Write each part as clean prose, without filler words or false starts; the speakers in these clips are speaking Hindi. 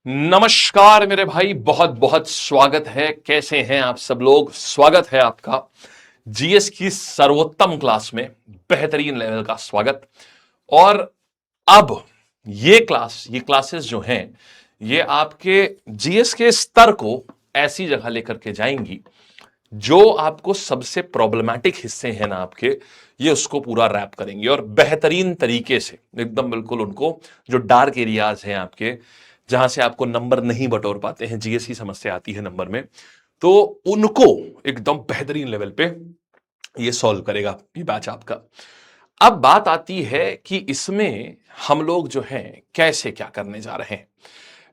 नमस्कार मेरे भाई, बहुत बहुत स्वागत है। कैसे हैं आप सब लोग? स्वागत है आपका जीएस की सर्वोत्तम क्लास में, बेहतरीन लेवल का स्वागत। और अब ये क्लासेस जो हैं, ये आपके जीएस के स्तर को ऐसी जगह लेकर के जाएंगी जो आपको सबसे प्रॉब्लमैटिक हिस्से हैं ना आपके, ये उसको पूरा रैप करेंगे और बेहतरीन तरीके से एकदम बिल्कुल उनको, जो डार्क एरियाज हैं आपके, जहां से आपको नंबर नहीं बटोर पाते हैं, जीएस की समस्या आती है नंबर में, तो उनको एकदम बेहतरीन लेवल पे ये सॉल्व करेगा ये बैच आपका। अब बात आती है कि इसमें हम लोग जो हैं कैसे क्या करने जा रहे हैं।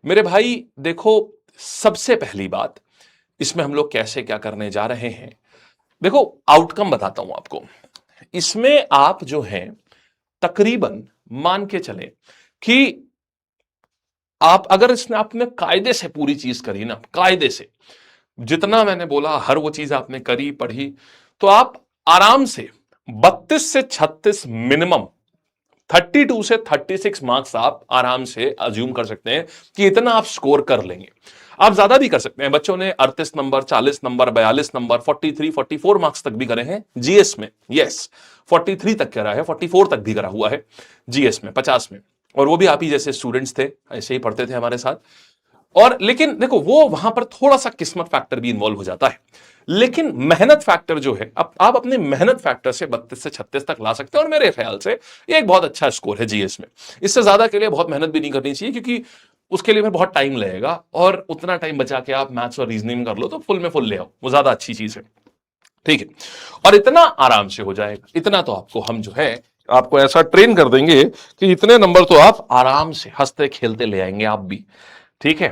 मेरे भाई देखो, सबसे पहली बात, इसमें हम लोग कैसे क्या करने जा रहे हैं, देखो आउटकम बताता हूं आपको। इसमें आप जो हैं तकरीबन मान के चले कि आप अगर इसने आपने कायदे से पूरी चीज करी ना, कायदे से जितना मैंने बोला हर वो चीज आपने करी पढ़ी, तो आप आराम से 32 से 36 मिनिमम, 32 से 36 मार्क्स आप आराम से अज्यूम कर सकते हैं कि इतना आप स्कोर कर लेंगे। आप ज्यादा भी कर सकते हैं। बच्चों ने 38 नंबर, 40 नंबर, 42 नंबर, 43, 44 मार्क्स तक भी करे हैं जीएस में। यस, 43 तक करा है, 44 तक भी करा हुआ है जीएस में, 50 में। और वो भी आप ही जैसे स्टूडेंट्स थे, ऐसे ही पढ़ते थे हमारे साथ। और लेकिन देखो, वो वहां पर थोड़ा सा किस्मत फैक्टर भी इन्वॉल्व हो जाता है, लेकिन मेहनत फैक्टर जो है, अब आप अपने मेहनत फैक्टर से 32 से 36 तक ला सकते हैं। और मेरे ख्याल से ये एक बहुत अच्छा स्कोर है जीएस में। इससे ज्यादा के लिए बहुत मेहनत भी नहीं करनी चाहिए, क्योंकि उसके लिए फिर बहुत टाइम लगेगा, और उतना टाइम बचा के आप मैथ्स और रीजनिंग कर लो तो फुल में फुल ले आओ, वो ज्यादा अच्छी चीज है। ठीक है, और इतना आराम से हो जाएगा। इतना तो आपको हम जो है आपको ऐसा ट्रेन कर देंगे कि इतने नंबर तो आप आराम से हंसते खेलते ले आएंगे आप भी। ठीक है,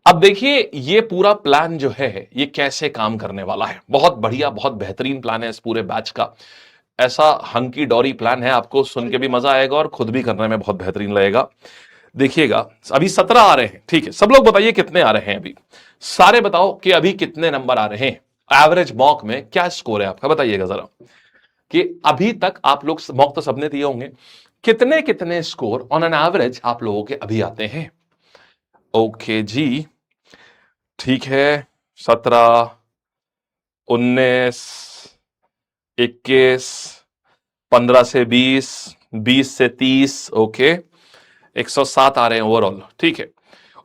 अब देखिए ये पूरा प्लान जो है ये कैसे काम करने वाला है। बहुत बढ़िया, बहुत बेहतरीन प्लान है इस पूरे बैच का। ऐसा हंकी डोरी प्लान है, आपको सुन के भी मजा आएगा और खुद भी करने में बहुत बेहतरीन लगेगा। देखिएगा, अभी 17 आ रहे हैं। ठीक है, सब लोग बताइए कितने आ रहे हैं अभी। सारे बताओ कि अभी कितने नंबर आ रहे हैं। एवरेज मॉक में क्या स्कोर है आपका, बताइएगा जरा। कि अभी तक आप लोग मॉक तो सबने दिए होंगे, कितने कितने स्कोर ऑन एन एवरेज आप लोगों के अभी आते हैं। ओके जी, ठीक है। 17, 19, 21, 15 से 20, 20 से 30, ओके, 107 आ रहे हैं ओवरऑल। ठीक है,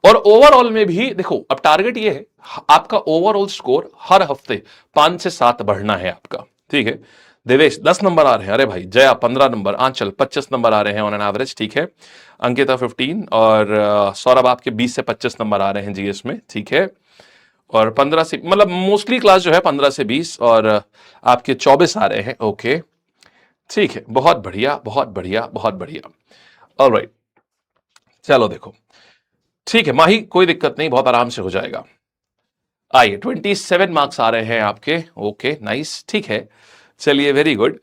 और ओवरऑल में भी देखो, अब टारगेट ये है आपका ओवरऑल स्कोर हर हफ्ते 5 से 7 बढ़ना है आपका। ठीक है, देवेश 10 नंबर आ रहे हैं, अरे भाई जया 15 नंबर, आंचल 25 नंबर आ रहे हैं ऑन एन एवरेज। ठीक है, अंकिता 15, और सौरभ आपके 20 से 25 नंबर आ रहे हैं जीएस में। ठीक है, और 15 से, मतलब मोस्टली क्लास जो है 15 से 20, और आपके 24 आ रहे हैं। ओके, ठीक है, बहुत बढ़िया, बहुत बढ़िया, बहुत बढ़िया। ऑलराइट, चलो देखो, ठीक है माही, कोई दिक्कत नहीं, बहुत आराम से हो जाएगा। आइए, 27 मार्क्स आ रहे हैं आपके। ओके नाइस, ठीक है, चलिए वेरी गुड।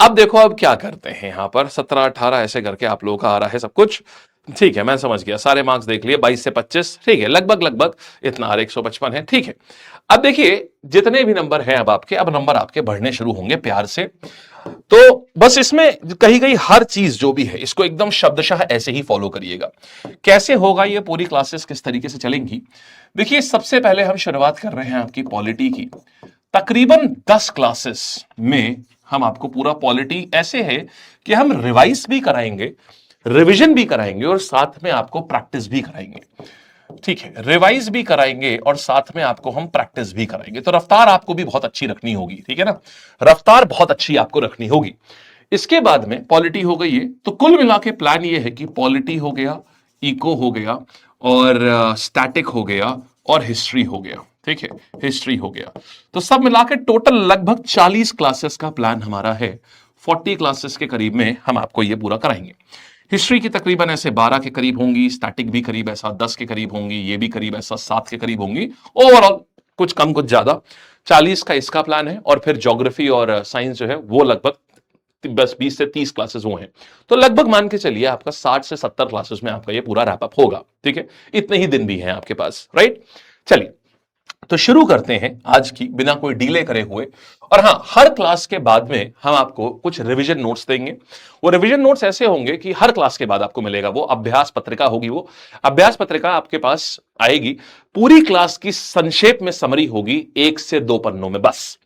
अब देखो, अब क्या करते हैं यहां पर, 17, 18 ऐसे करके आप लोगों का आ रहा है सब कुछ। ठीक है, मैं समझ गया, सारे मार्क्स देख लिए, 22 से 25। ठीक है, लगभग लगभग इतना आ रहा है, 155 है। ठीक है, अब देखिए जितने भी नंबर हैं अब आपके, अब नंबर आपके बढ़ने शुरू होंगे प्यार से। तो बस इसमें कही गई हर चीज जो भी है, इसको एकदम शब्दशः ऐसे ही फॉलो करिएगा। कैसे होगा ये पूरी क्लासेस, किस तरीके से चलेंगी। देखिए, सबसे पहले हम शुरुआत कर रहे हैं आपकी पॉलिटी की। तकरीबन 10 क्लासेस में हम आपको पूरा पॉलिटी ऐसे है कि हम रिवाइज भी कराएंगे, रिवीजन भी कराएंगे, और साथ में आपको प्रैक्टिस भी कराएंगे। ठीक है, रिवाइज भी कराएंगे और साथ में आपको हम प्रैक्टिस भी कराएंगे। तो रफ्तार आपको भी बहुत अच्छी रखनी होगी, ठीक है ना, रफ्तार बहुत अच्छी आपको रखनी होगी। इसके बाद में पॉलिटी हो गई है, तो कुल मिला के प्लान ये है कि पॉलिटी हो गया, इको हो गया, और स्टैटिक हो गया, और हिस्ट्री हो गया। ठीक है, हिस्ट्री हो गया, तो सब मिला के टोटल लगभग 40 क्लासेस का प्लान हमारा है। 40 क्लासेस के करीब में हम आपको ये पूरा कराएंगे। हिस्ट्री की तकरीबन ऐसे 12 के करीब होंगी, स्टैटिक भी करीब ऐसा 10 के करीब होंगी, ये भी करीब ऐसा 7 के करीब होंगी। ओवरऑल कुछ कम कुछ ज्यादा 40 का इसका प्लान है। और फिर ज्योग्राफी और साइंस जो है वो लगभग बस 20 से 30 क्लासेस वो हैं। तो लगभग मान के चलिए आपका 60 से 70 क्लासेस में आपका ये पूरा रैपअप होगा। ठीक है, इतने ही दिन भी हैं आपके पास, राइट। चलिए, तो शुरू करते हैं आज की बिना कोई डीले करे हुए। और हां, हर क्लास के बाद में हम आपको कुछ रिवीजन नोट्स देंगे। वो रिवीजन नोट्स ऐसे होंगे कि हर क्लास के बाद आपको मिलेगा, वो अभ्यास पत्रिका होगी। वो अभ्यास पत्रिका आपके पास आएगी, पूरी क्लास की संक्षेप में समरी होगी, 1 से 2 पन्नों में बस।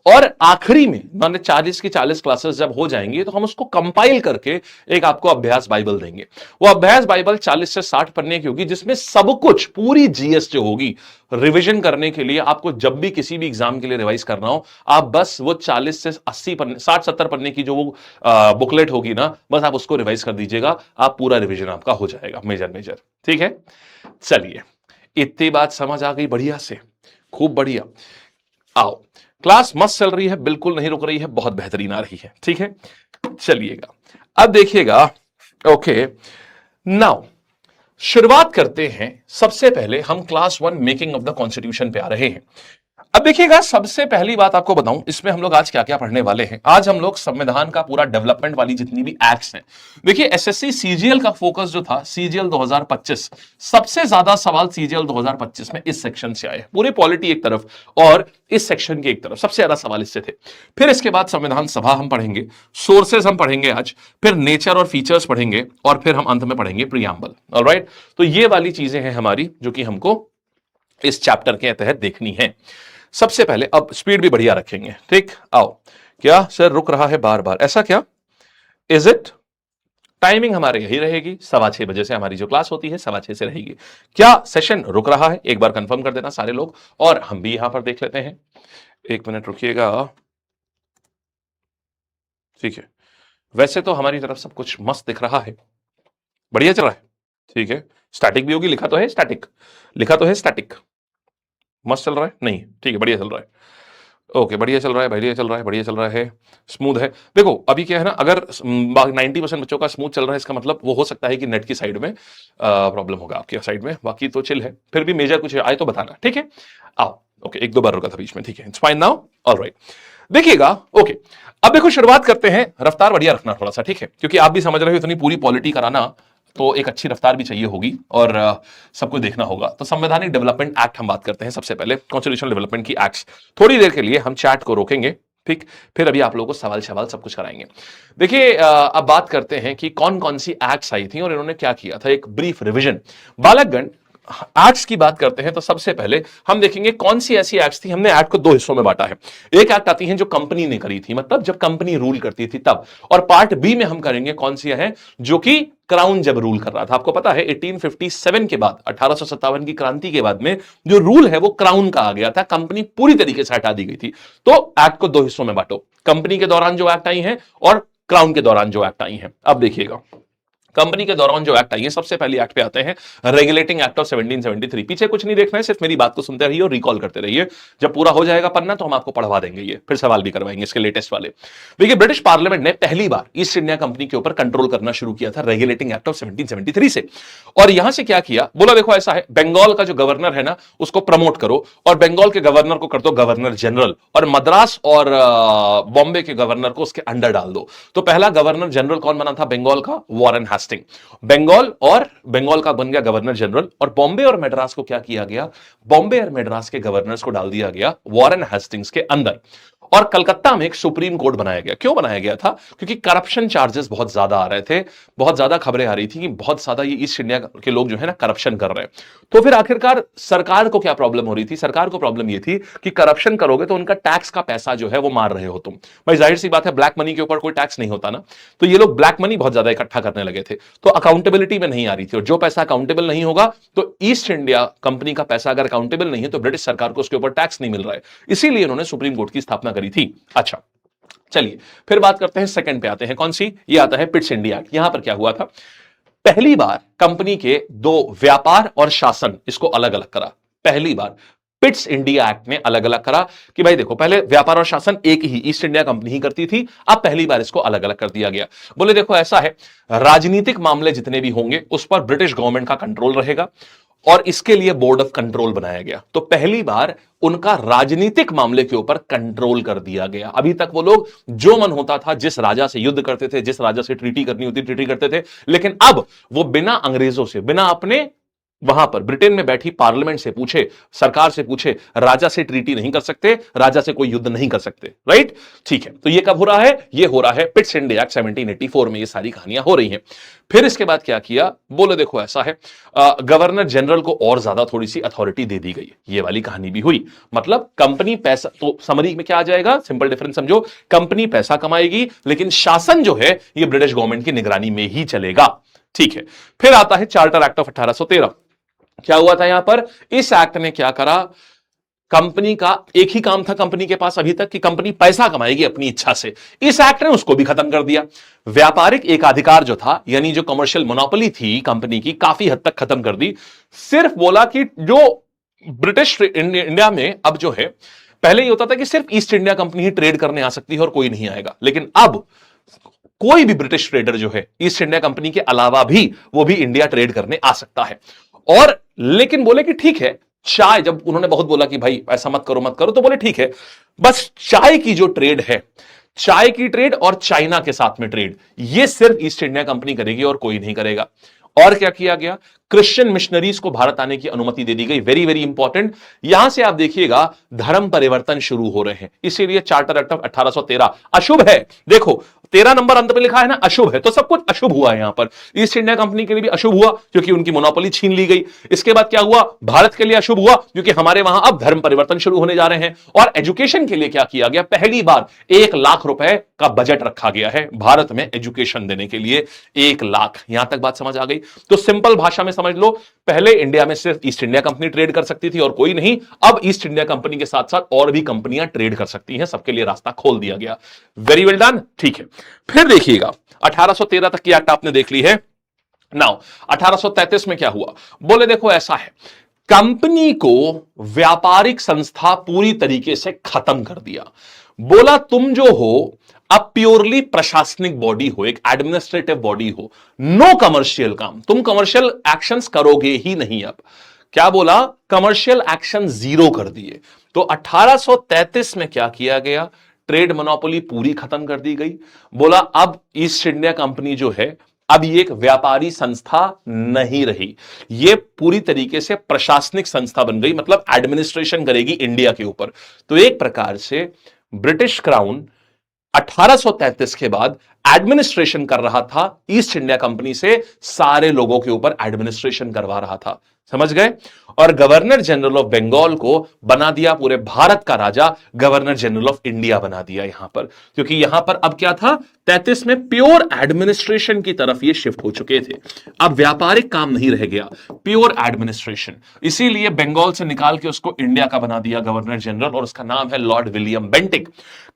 और आखिरी में मान 40 की 40 क्लासेस जब हो जाएंगी तो हम उसको कंपाइल करके एक आपको अभ्यास बाइबल देंगे। वो अभ्यास बाइबल 40 से 60 पन्ने की होगी, जिसमें सब कुछ, पूरी जीएस जो होगी रिवीजन करने के लिए, आपको जब भी किसी भी एग्जाम के लिए रिवाइज करना हो, आप बस वो 40 से 80 पन्ने, 60-70 पन्ने की जो वो बुकलेट होगी ना, बस आप उसको रिवाइज कर दीजिएगा, आप पूरा रिवीजन आपका हो जाएगा मेजर मेजर। ठीक है, चलिए, इतनी बात समझ आ गई बढ़िया से, खूब बढ़िया। आओ, क्लास मस्त चल रही है, बिल्कुल नहीं रुक रही है, बहुत बेहतरीन आ रही है। ठीक है, चलिएगा, अब देखिएगा। ओके, नाउ शुरुआत करते हैं। सबसे पहले हम class 1 making of the constitution पे आ रहे हैं। अब देखिएगा, सबसे पहली बात आपको बताऊं, इसमें हम लोग आज क्या क्या पढ़ने वाले हैं। आज हम लोग संविधान का पूरा डेवलपमेंट वाली जितनी भी एक्ट्स हैं, देखिए एसएससी सीजीएल का फोकस जो था, सीजीएल 2025, सबसे ज्यादा सवाल सीजीएल 2025 में इस सेक्शन से आए, पूरे पॉलिटी एक तरफ और इस सेक्शन की एक तरफ, सबसे ज्यादा सवाल इससे थे। फिर इसके बाद संविधान सभा हम पढ़ेंगे, सोर्सेज हम पढ़ेंगे आज, फिर नेचर और फीचर्स पढ़ेंगे, और फिर हम अंत में पढ़ेंगे प्रीएम्बल। ऑलराइट, तो ये वाली चीजें हैं हमारी, जो कि हमको इस चैप्टर के तहत देखनी है। सबसे पहले अब स्पीड भी बढ़िया रखेंगे। ठीक, आओ। क्या सर रुक रहा है बार बार, ऐसा क्या? Is it? टाइमिंग हमारे यही रहेगी, 6:15 बजे से हमारी जो क्लास होती है 6:15 से रहेगी। क्या सेशन रुक रहा है? एक बार कंफर्म कर देना सारे लोग, और हम भी यहां पर देख लेते हैं। 1 मिनट रुकिएगा। ठीक है, वैसे तो हमारी तरफ सब कुछ मस्त दिख रहा है, बढ़िया चल रहा है। ठीक है, स्टैटिक भी होगी, लिखा तो है स्टैटिक, लिखा तो है स्टैटिक। मस्त चल रहा है? नहीं, ठीक है, बढ़िया चल रहा है। ओके, बढ़िया चल रहा है, बढ़िया चल रहा है, बढ़िया चल रहा है, स्मूथ है। देखो अभी क्या है ना, अगर 90% बच्चों का स्मूथ चल रहा है, इसका मतलब वो हो सकता है कि नेट की साइड में प्रॉब्लम होगा, आपकी साइड में, बाकी तो चिल है। फिर भी मेजर कुछ आए तो बताना, ठीक है? आओ। ओके, 1-2 बार रुका था बीच में, ठीक है, इट्स फाइन नाउ, ऑलराइट। देखिएगा, ओके, अब देखो शुरुआत करते हैं। रफ्तार बढ़िया रखना थोड़ा सा, ठीक है, क्योंकि आप भी समझ रहे हो इतनी पूरी पॉलिटी कराना, तो एक अच्छी रफ्तार भी चाहिए होगी, और सब कुछ देखना होगा। तो संवैधानिक डेवलपमेंट एक्ट हम बात करते हैं सबसे पहले, कॉन्स्टिट्यूशनल डेवलपमेंट की एक्ट्स। थोड़ी देर के लिए हम चैट को रोकेंगे, ठीक, फिर अभी आप लोगों को सवाल सब कुछ कराएंगे। देखिए, अब बात करते हैं कि कौन कौन सी एक्ट्स आई थी और इन्होंने क्या किया था, एक ब्रीफ रिविजन। बालकगण, एक्ट्स की बात करते हैं तो सबसे पहले हम देखेंगे कौन सी ऐसी एक्ट्स थी। हमने एक्ट को 2 हिस्सों में बांटा है। एक एक्ट आती है जो कंपनी ने करी थी, मतलब जब कंपनी रूल करती थी तब, और पार्ट बी में हम करेंगे कौन सी है जो कि क्राउन जब रूल कर रहा था। आपको पता है 1857 के बाद, 1857 की क्रांति के बाद में जो रूल है वो क्राउन का आ गया था, कंपनी पूरी तरीके से हटा दी गई थी। तो एक्ट को 2 हिस्सों में बांटो, कंपनी के दौरान जो एक्ट आई है और क्राउन के दौरान जो एक्ट आई है। अब देखिएगा, कंपनी के दौरान जो एक्ट आई है, सबसे पहली एक्ट पे आते हैं, रेगुलेटिंग एक्ट ऑफ 1773। पीछे कुछ नहीं देखना है, सिर्फ मेरी बात को सुनते रहिए और रिकॉल करते रहिए। जब पूरा हो जाएगा पन्ना तो हम आपको पढ़वा देंगे, ये फिर सवाल भी करवाएंगे इसके लेटेस्ट वाले। देखिए, ब्रिटिश पार्लियामेंट ने पहली बार ईस्ट इंडिया कंपनी के ऊपर कंट्रोल करना शुरू किया था रेगुलेटिंग एक्ट ऑफ 1773 से। और यहां से क्या किया, बोला देखो ऐसा है, बंगाल का जो गवर्नर है ना उसको प्रमोट करो, और बंगाल के गवर्नर को कर दो गवर्नर जनरल, और मद्रास और बॉम्बे के गवर्नर को उसके अंडर डाल दो। तो पहला गवर्नर जनरल कौन बना था बंगाल का? Warren Hasting. बंगाल और बंगाल का बन गया गवर्नर जनरल, और बॉम्बे और मद्रास को क्या किया गया, बॉम्बे और मद्रास के गवर्नर्स को डाल दिया गया वॉरेन हेस्टिंग्स के अंदर। और कलकत्ता में एक सुप्रीम कोर्ट बनाया गया। क्यों बनाया गया था? क्योंकि करप्शन चार्जेस बहुत ज्यादा आ रहे थे, बहुत ज्यादा खबरें आ रही थी कि बहुत ज्यादा ये ईस्ट इंडिया के लोग जो है ना करप्शन कर रहे हैं। तो फिर आखिरकार सरकार को क्या प्रॉब्लम हो रही थी? सरकार को प्रॉब्लम ये थी कि करप्शन करोगे तो उनका टैक्स का पैसा जो है वो मार रहे हो तुम। भाई जाहिर सी बात है, ब्लैक मनी के ऊपर कोई टैक्स नहीं होता ना, तो ये लोग ब्लैक मनी बहुत ज्यादा इकट्ठा करने लगे थे, तो अकाउंटेबिलिटी में नहीं आ रही थी। और जो पैसा अकाउंटेबल नहीं होगा, तो ईस्ट इंडिया कंपनी का पैसा अगर अकाउंटेबल नहीं है तो ब्रिटिश सरकार को उसके ऊपर टैक्स नहीं मिल रहा है, इसीलिए इन्होंने सुप्रीम कोर्ट की स्थापना करी थी। अच्छा, चलिए फिर बात करते हैं, सेकंड पे आते हैं। कौन सी? ये आता है पिट्स इंडिया एक्ट। यहां पर क्या हुआ था, पहली बार कंपनी के 2 व्यापार और शासन, इसको अलग अलग करा। पहली बार पिट्स इंडिया एक्ट ने अलग अलग करा कि भाई देखो, पहले व्यापार और शासन एक ही ईस्ट इंडिया कंपनी ही करती थी, अब पहली बार इसको अलग अलग कर दिया गया। बोले देखो ऐसा है, राजनीतिक मामले जितने भी होंगे उस पर ब्रिटिश गवर्नमेंट का कंट्रोल रहेगा, और इसके लिए बोर्ड ऑफ कंट्रोल बनाया गया। तो पहली बार उनका राजनीतिक मामले के ऊपर कंट्रोल कर दिया गया। अभी तक वो लोग जो मन होता था, जिस राजा से युद्ध करते थे, जिस राजा से ट्रीटी करनी होती ट्रीटी करते थे, लेकिन अब वो बिना अंग्रेजों से, बिना अपने वहां पर ब्रिटेन में बैठी पार्लियामेंट से पूछे, सरकार से पूछे, राजा से ट्रीटी नहीं कर सकते, राजा से कोई युद्ध नहीं कर सकते, राइट? ठीक है, तो ये कब हो रहा है? ये हो रहा है पिट्स इंडिया एक्ट 1784 में, ये सारी कहानियां हो रही हैं। फिर इसके बाद क्या किया? बोले देखो ऐसा है, गवर्नर जनरल को और ज्यादा थोड़ी सी अथॉरिटी दे दी गई, ये वाली कहानी भी हुई। मतलब कंपनी पैसा, तो समरी में क्या आ जाएगा, सिंपल डिफरेंस समझो, कंपनी पैसा कमाएगी लेकिन शासन जो है ये ब्रिटिश गवर्नमेंट की निगरानी में ही चलेगा। ठीक है, फिर आता है चार्टर एक्ट ऑफ 1813। क्या हुआ था यहां पर? इस एक्ट ने क्या करा, कंपनी का एक ही काम था कंपनी के पास अभी तक कि कंपनी पैसा कमाएगी अपनी इच्छा से, इस एक्ट ने उसको भी खत्म कर दिया। व्यापारिक एकाधिकार जो था, यानी जो कमर्शियल मोनोपोली थी कंपनी की, काफी हद तक खत्म कर दी। सिर्फ बोला कि जो ब्रिटिश इंडिया में अब जो है, पहले ये होता था कि सिर्फ ईस्ट इंडिया कंपनी ही ट्रेड करने आ सकती है और कोई नहीं आएगा, लेकिन अब कोई भी ब्रिटिश ट्रेडर जो है ईस्ट इंडिया कंपनी के अलावा भी, वो भी इंडिया ट्रेड करने आ सकता है। और लेकिन बोले कि ठीक है, चाय, जब उन्होंने बहुत बोला कि भाई ऐसा मत करो मत करो, तो बोले ठीक है, बस चाय की जो ट्रेड है, चाय की ट्रेड और चाइना के साथ में ट्रेड, ये सिर्फ ईस्ट इंडिया कंपनी करेगी और कोई नहीं करेगा। और क्या किया गया? क्रिश्चियन मिशनरीज को भारत आने की अनुमति दे दी गई। वेरी वेरी इंपॉर्टेंट, यहां से आप देखिएगा धर्म परिवर्तन शुरू हो रहे हैं, इसीलिए चार्टर एक्ट ऑफ 1813 अशुभ है। देखो 13 नंबर अंत में लिखा है ना, अशुभ है, तो सब कुछ अशुभ हुआ है यहां पर। ईस्ट इंडिया कंपनी के लिए भी अशुभ हुआ क्योंकि उनकी मोनोपोली छीन ली गई। इसके बाद क्या हुआ? भारत के लिए अशुभ हुआ क्योंकि हमारे वहां अब धर्म परिवर्तन शुरू होने जा रहे हैं। और एजुकेशन के लिए क्या किया गया? पहली बार 1 लाख रुपए का बजट रखा गया है भारत में एजुकेशन देने के लिए, 1 लाख। यहां तक बात समझ आ गई? तो सिंपल भाषा में समझ लो, पहले इंडिया में सिर्फ ईस्ट इंडिया कंपनी ट्रेड कर सकती थी और कोई नहीं, अब ईस्ट इंडिया कंपनी के साथ साथ और भी कंपनियां ट्रेड कर सकती हैं, सबके लिए रास्ता खोल दिया गया। Very well done. ठीक है, फिर देखिएगा 1813 तक की एक्ट आपने देख ली है। नाउ 1833 में क्या हुआ? बोले देखो ऐसा है, कंपनी को व्यापारिक संस्था पूरी तरीके से खत्म कर दिया। बोला तुम जो हो अब प्योरली प्रशासनिक बॉडी हो, एक एडमिनिस्ट्रेटिव बॉडी हो, नो कमर्शियल काम, तुम कमर्शियल एक्शंस करोगे ही नहीं। अब क्या बोला? कमर्शियल एक्शन जीरो कर दिए। तो 1833 में क्या किया गया? ट्रेड मोनोपोली पूरी खत्म कर दी गई। बोला अब ईस्ट इंडिया कंपनी जो है, अब ये एक व्यापारी संस्था नहीं रही, ये पूरी तरीके से प्रशासनिक संस्था बन गई, मतलब एडमिनिस्ट्रेशन करेगी इंडिया के ऊपर। तो एक प्रकार से ब्रिटिश क्राउन 1833 के बाद एडमिनिस्ट्रेशन कर रहा था ईस्ट इंडिया कंपनी से, सारे लोगों के ऊपर एडमिनिस्ट्रेशन करवा रहा था। समझ गए? और गवर्नर जनरल ऑफ बंगाल को बना दिया पूरे भारत का राजा, गवर्नर जनरल ऑफ इंडिया बना दिया यहां पर, क्योंकि यहां पर अब क्या था, 33 में प्योर एडमिनिस्ट्रेशन की तरफ ये शिफ्ट हो चुके थे। अब व्यापारिक काम नहीं रह गया, प्योर एडमिनिस्ट्रेशन। इसीलिए बंगाल से निकाल के उसको इंडिया का बना दिया गवर्नर जनरल, और उसका नाम है लॉर्ड विलियम बेंटिक।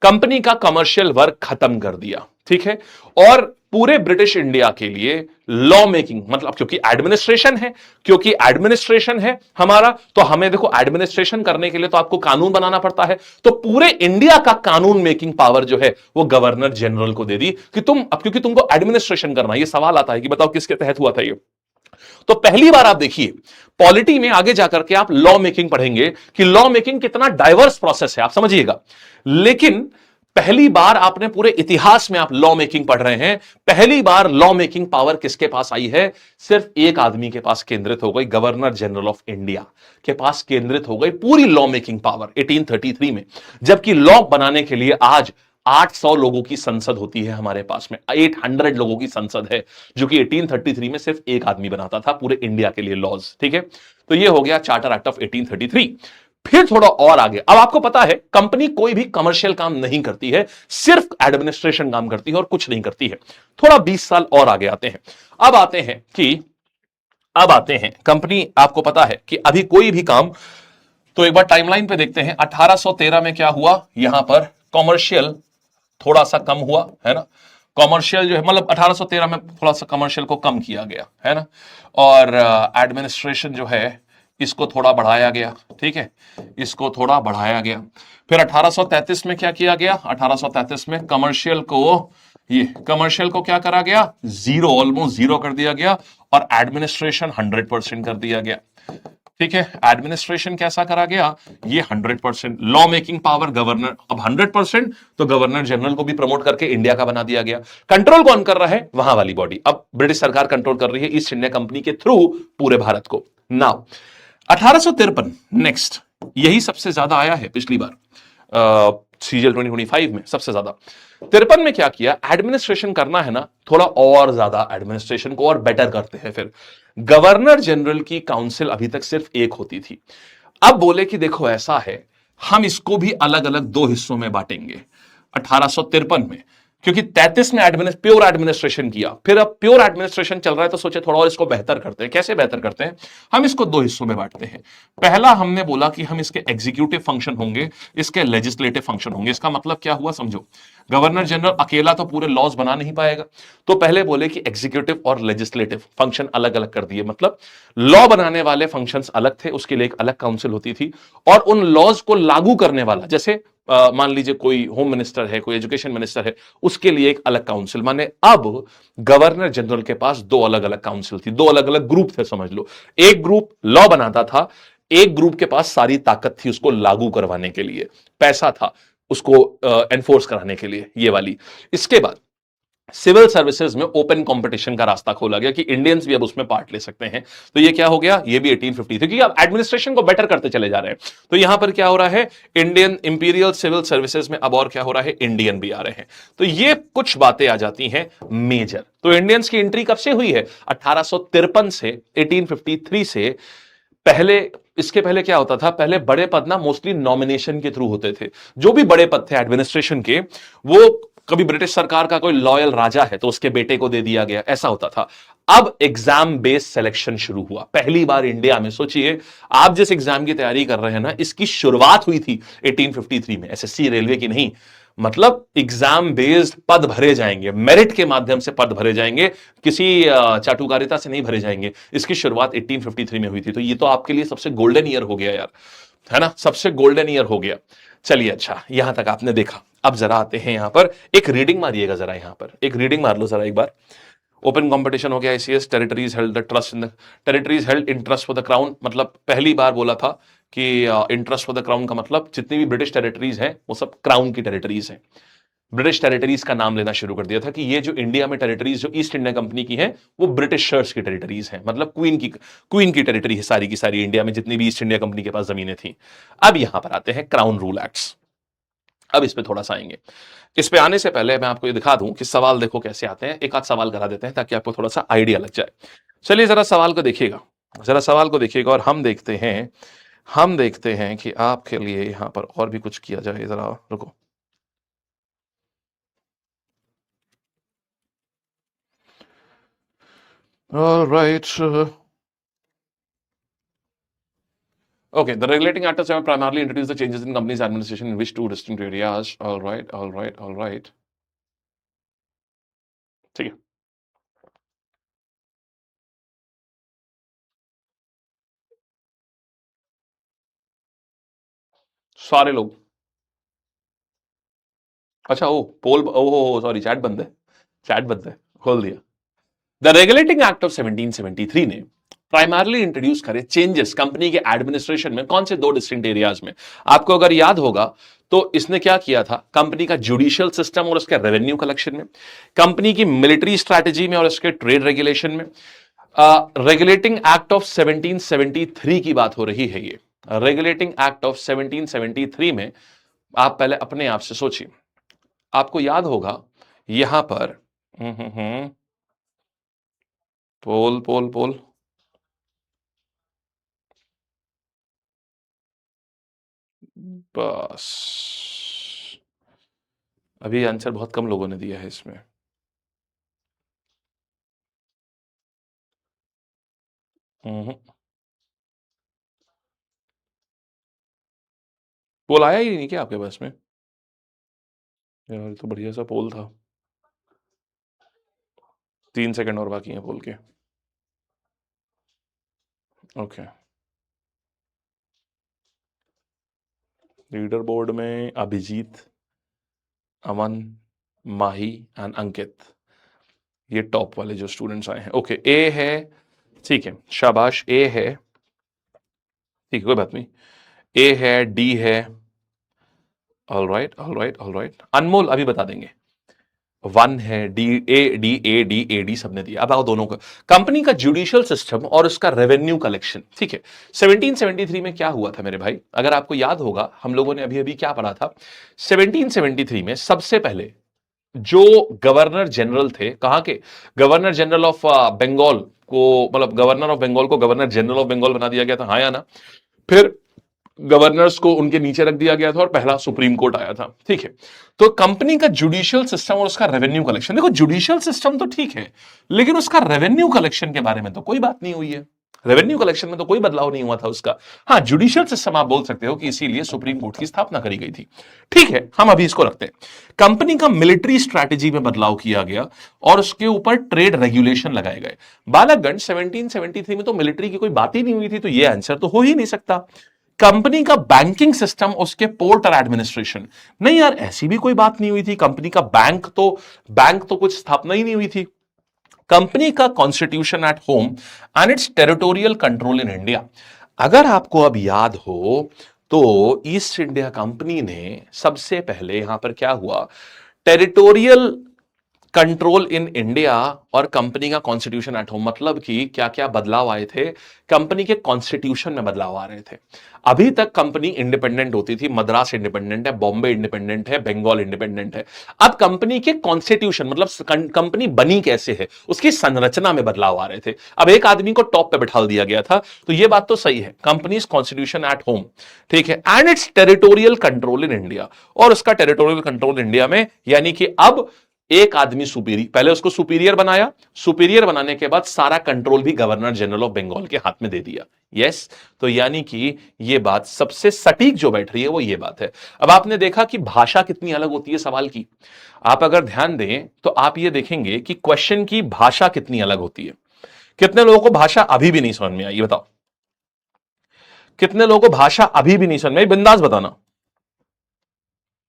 कंपनी का कमर्शियल वर्क खत्म कर दिया, ठीक है। और पूरे ब्रिटिश इंडिया के लिए लॉ मेकिंग, मतलब क्योंकि एडमिनिस्ट्रेशन है हमारा, तो हमें देखो एडमिनिस्ट्रेशन करने के लिए तो आपको कानून बनाना पड़ता है, तो पूरे इंडिया का कानून मेकिंग पावर जो है वो गवर्नर जनरल को दे दी कि तुम, अब क्योंकि तुमको एडमिनिस्ट्रेशन करना है। ये सवाल आता है कि बताओ किसके तहत हुआ था ये? तो पहली बार आप देखिए पॉलिटी में आगे जाकर के आप लॉ मेकिंग पढ़ेंगे कि लॉ मेकिंग कितना डाइवर्स प्रोसेस है, आप समझिएगा। लेकिन पहली बार आपने पूरे इतिहास में आप लॉ मेकिंग पढ़ रहे हैं, पहली बार लॉ मेकिंग पावर किसके पास आई है? सिर्फ एक आदमी के पास केंद्रित हो गई, गवर्नर जनरल ऑफ इंडिया के पास केंद्रित हो गई पूरी लॉ मेकिंग पावर 1833 में। जबकि लॉ बनाने के लिए आज 800 लोगों की संसद होती है हमारे पास में, 800 लोगों की संसद है, जो कि 1833 में सिर्फ एक आदमी बनाता था पूरे इंडिया के लिए लॉज, ठीक है। तो ये हो गया चार्टर एक्ट ऑफ 1833। फिर थोड़ा और आगे, अब आपको पता है कंपनी कोई भी कमर्शियल काम नहीं करती है, सिर्फ एडमिनिस्ट्रेशन काम करती है और कुछ नहीं करती है। थोड़ा 20 साल और आगे आते हैं। अब आते हैं कंपनी, आपको पता है कि अभी कोई भी काम, तो एक बार टाइमलाइन पे देखते हैं। 1813 में क्या हुआ? यहां पर कॉमर्शियल थोड़ा सा कम हुआ, है ना। कॉमर्शियल जो है, मतलब 1813 में थोड़ा सा कमर्शियल को कम किया गया, है ना। और एडमिनिस्ट्रेशन जो है इसको थोड़ा बढ़ाया गया, ठीक है, इसको थोड़ा बढ़ाया गया। फिर 1833 में क्या किया गया? 1833 में कमर्शियल को क्या करा गया? जीरो, ऑलमोस्ट जीरो कर दिया गया, और एडमिनिस्ट्रेशन 100% कर दिया गया, ठीक है। एडमिनिस्ट्रेशन कैसा करा गया? ये 100%। लॉ मेकिंग पावर गवर्नर, अब 100%, तो गवर्नर जनरल को भी प्रमोट करके इंडिया का बना दिया गया। कंट्रोल कौन कर रहा है? वहां वाली बॉडी। अब ब्रिटिश सरकार कंट्रोल कर रही है ईस्ट इंडिया कंपनी के थ्रू पूरे भारत को। नाउ 1853 नेक्स्ट, यही सबसे ज्यादा आया है पिछली बार सीजीएल 2025 में सबसे ज्यादा। 53 में क्या किया, एडमिनिस्ट्रेशन करना है ना, थोड़ा और ज्यादा एडमिनिस्ट्रेशन को और बेटर करते हैं। फिर गवर्नर जनरल की काउंसिल अभी तक सिर्फ एक होती थी, अब बोले कि देखो ऐसा है, हम इसको भी अलग अलग दो हिस्सों में बांटेंगे 1853 में, क्योंकि 33 में प्योर एडमिनिस्ट्रेशन किया, फिर अब प्योर एडमिनिस्ट्रेशन चल रहा है तो सोचे थोड़ा और इसको बेहतर करते हैं। कैसे बेहतर करते हैं, हम इसको दो हिस्सों में बांटते हैं। पहला हमने बोला कि हम इसके एग्जीक्यूटिव फंक्शन होंगे, इसके लेजिस्लेटिव फंक्शन होंगे। इसका मतलब क्या हुआ समझो, गवर्नर जनरल अकेला तो पूरे लॉज बना नहीं पाएगा, तो पहले बोले कि एग्जीक्यूटिव और लेजिस्लेटिव फंक्शन अलग अलग कर दिए। मतलब लॉ बनाने वाले फंक्शंस अलग थे, उसके लिए एक अलग काउंसिल होती थी, और उन लॉज को लागू करने वाला, जैसे मान लीजिए कोई होम मिनिस्टर है, कोई एजुकेशन मिनिस्टर है, उसके लिए एक अलग काउंसिल। माने अब गवर्नर जनरल के पास दो अलग अलग काउंसिल थी, दो अलग अलग ग्रुप थे समझ लो। एक ग्रुप लॉ बनाता था, एक ग्रुप के पास सारी ताकत थी उसको लागू करवाने के लिए, पैसा था उसको एनफोर्स कराने के लिए, ये वाली। इसके बाद सिविल सर्विसेज में ओपन कंपटीशन का रास्ता खोला गया कि इंडियंस भी अब उसमें पार्ट ले सकते हैं। तो ये क्या हो गया, ये भी 1853, क्योंकि अब एडमिनिस्ट्रेशन को बेटर करते चले जा रहे हैं। तो यहां पर क्या हो रहा है, इंडियन इंपीरियल सिविल सर्विसेज में अब और क्या हो रहा है, इंडियन भी आ रहे हैं। तो ये कुछ बातें आ जाती हैं मेजर। तो इंडियंस की एंट्री कब से हुई है, 1853 से 1853 से पहले। इसके पहले क्या होता था, पहले बड़े पद ना मोस्टली नॉमिनेशन के थ्रू होते थे। जो भी बड़े पद थे एडमिनिस्ट्रेशन के, वो कभी ब्रिटिश सरकार का कोई लॉयल राजा है तो उसके बेटे को दे दिया गया, ऐसा होता था। अब एग्जाम बेस्ड सिलेक्शन शुरू हुआ पहली बार इंडिया में। सोचिए आप जिस एग्जाम की तैयारी कर रहे हैं ना, इसकी शुरुआत हुई थी 1853 में, एसएससी रेलवे की नहीं। मतलब एग्जाम बेस्ड पद भरे जाएंगे, मेरिट के माध्यम से पद भरे जाएंगे, किसी चाटुकारिता से नहीं भरे जाएंगे। इसकी शुरुआत 1853 में हुई थी। तो ये तो आपके लिए सबसे गोल्डन ईयर हो गया यार, है ना, सबसे गोल्डन ईयर हो गया। चलिए अच्छा, यहां तक आपने देखा। अब जरा आते हैं यहां पर, एक रीडिंग मारिएगा जरा, यहां पर एक रीडिंग मार लो जरा एक बार। ओपन कंपटीशन हो गया, ICS territories held the trust in territories held interest for the crown. मतलब पहली बार बोला था कि इंटरेस्ट फॉर द क्राउन का मतलब जितनी भी ब्रिटिश टेरिटरीज हैं वो सब क्राउन की टेरिटरीज हैं। ब्रिटिश टेरिटरीज का नाम लेना शुरू कर दिया था कि ये जो इंडिया में टेरिटरीज जो ईस्ट इंडिया कंपनी की हैं वो ब्रिटिशर्स की टेरिटरीज हैं। मतलब क्वीन की टेरिटरी है सारी की सारी, इंडिया में जितनी भी ईस्ट इंडिया कंपनी के पास जमीनें थी। अब यहां पर आते हैं क्राउन रूल एक्ट्स। अब इस पे थोड़ा सा आएंगे। इस पे आने से पहले मैं आपको ये दिखा दूं कि सवाल देखो कैसे आते हैं। एक आध सवाल करा देते हैं ताकि आपको थोड़ा सा आइडिया लग जाए। चलिए जरा सवाल को देखिएगा, जरा सवाल को देखिएगा, और हम देखते हैं कि आपके लिए यहां पर और भी कुछ किया जाए। जरा रुको। All right. Okay, the Regulating Act of 7 primarily introduced the changes in companies' administration in which two distinct areas. All right, all right, all right. ठीक है, सारे लोग। अच्छा, ओ पोल, ओ सॉरी, चैट बंद है, चैट बंद है, खोल दिया। द रेगुलेटिंग एक्ट ऑफ 1773 ने प्राइमरली इंट्रोड्यूस करे चेंजेस कंपनी के एडमिनिस्ट्रेशन में। कौन से दो डिस्टिंक्ट एरियाज में, आपको अगर याद होगा तो इसने क्या किया था, कंपनी का जुडिशियल सिस्टम और उसके रेवेन्यू कलेक्शन में, कंपनी की मिलिट्री स्ट्रैटेजी में और उसके ट्रेड रेगुलेशन में। रेगुलेटिंग एक्ट ऑफ 1773 की बात हो रही है ये। रेगुलेटिंग एक्ट ऑफ 1773 में आप पहले अपने आप से सोचिए, आपको याद होगा यहां पर पोल पोल पोल, बस अभी आंसर बहुत कम लोगों ने दिया है इसमें। हम्म, पोल आया ही नहीं क्या आपके पास में, यार ये तो बढ़िया सा पोल था। 3 सेकंड और बाकी हैं पोल के। ओके, लीडर बोर्ड में अभिजीत, अमन, माही एंड अंकित, ये टॉप वाले जो स्टूडेंट्स आए हैं। ओके, ए है, ठीक है, शाबाश, ए है, ठीक है, कोई बात नहीं। ए है, डी है, all right all right all right. Anmol अभी बता देंगे। वन है, डी ए डी सबने दिया। अब आओ दोनों का, कंपनी का जुडिशियल सिस्टम और उसका रेवेन्यू कलेक्शन। ठीक है, 1773 में क्या हुआ था मेरे भाई, अगर आपको याद होगा हम लोगों ने अभी अभी क्या पढ़ा था। 1773 में सबसे पहले जो गवर्नर जनरल थे, कहां के, गवर्नर जनरल ऑफ बंगाल को, मतलब गवर्नर ऑफ बंगाल को गवर्नर जनरल ऑफ बंगाल बना दिया गया था, हाँ या ना। फिर गवर्नर्स को उनके नीचे रख दिया गया था और पहला सुप्रीम कोर्ट आया था। ठीक है, तो कंपनी का जुडिशियल सिस्टम और उसका रेवेन्यू कलेक्शन, देखो जुडिशियल सिस्टम तो ठीक है, लेकिन उसका रेवेन्यू कलेक्शन के बारे में तो कोई बात नहीं हुई है। रेवेन्यू कलेक्शन में तो कोई बदलाव नहीं हुआ था उसका। हाँ, जुडिशियल सिस्टम आप बोल सकते हो कि इसीलिए सुप्रीम कोर्ट की स्थापना करी गई थी। ठीक है, हम अभी इसको रखते हैं। कंपनी का मिलिट्री स्ट्रैटेजी में बदलाव किया गया और उसके ऊपर ट्रेड रेगुलेशन लगाए गए। बालकगंज 1773 में तो मिलिट्री की कोई बात ही नहीं हुई थी, तो ये आंसर तो हो ही नहीं सकता। कंपनी का बैंकिंग सिस्टम, उसके पोर्ट और एडमिनिस्ट्रेशन, नहीं यार ऐसी भी कोई बात नहीं हुई थी। कंपनी का बैंक तो कुछ स्थापना ही नहीं हुई थी। कंपनी का constitution at home and it's territorial control in India, अगर आपको अब याद हो तो ईस्ट इंडिया कंपनी ने सबसे पहले यहां पर क्या हुआ, टेरिटोरियल कंट्रोल इन इंडिया और कंपनी का कॉन्स्टिट्यूशन एट होम, मतलब कि क्या क्या बदलाव आए थे, कंपनी के कॉन्स्टिट्यूशन में बदलाव आ रहे थे। अभी तक कंपनी इंडिपेंडेंट होती थी, मद्रास इंडिपेंडेंट है, बॉम्बे इंडिपेंडेंट है, बंगाल इंडिपेंडेंट है। अब कंपनी के कॉन्स्टिट्यूशन, मतलब कंपनी बनी कैसे है, उसकी संरचना में बदलाव आ रहे थे। अब एक आदमी को टॉप पे बिठा दिया गया था, तो यह बात तो सही है, कंपनीज कॉन्स्टिट्यूशन एट होम, ठीक है, and it's territorial control in India, और उसका टेरिटोरियल कंट्रोल इंडिया में, यानी कि अब एक आदमी सुपीरियर, पहले उसको सुपीरियर बनाया, सुपीरियर बनाने के बाद सारा कंट्रोल भी गवर्नर जनरल ऑफ बंगाल के हाथ में दे दिया। यस, तो यानी कि यह बात सबसे सटीक जो बैठ रही है वो ये बात है। अब आपने देखा कि भाषा कितनी अलग होती है सवाल की, आप अगर ध्यान दें तो आप ये देखेंगे कि क्वेश्चन की भाषा कितनी अलग होती है। कितने लोगों को भाषा अभी भी नहीं समझ में आई, ये बताओ, कितने लोगों को भाषा अभी भी नहीं समझ में आई, बिंदास बताना,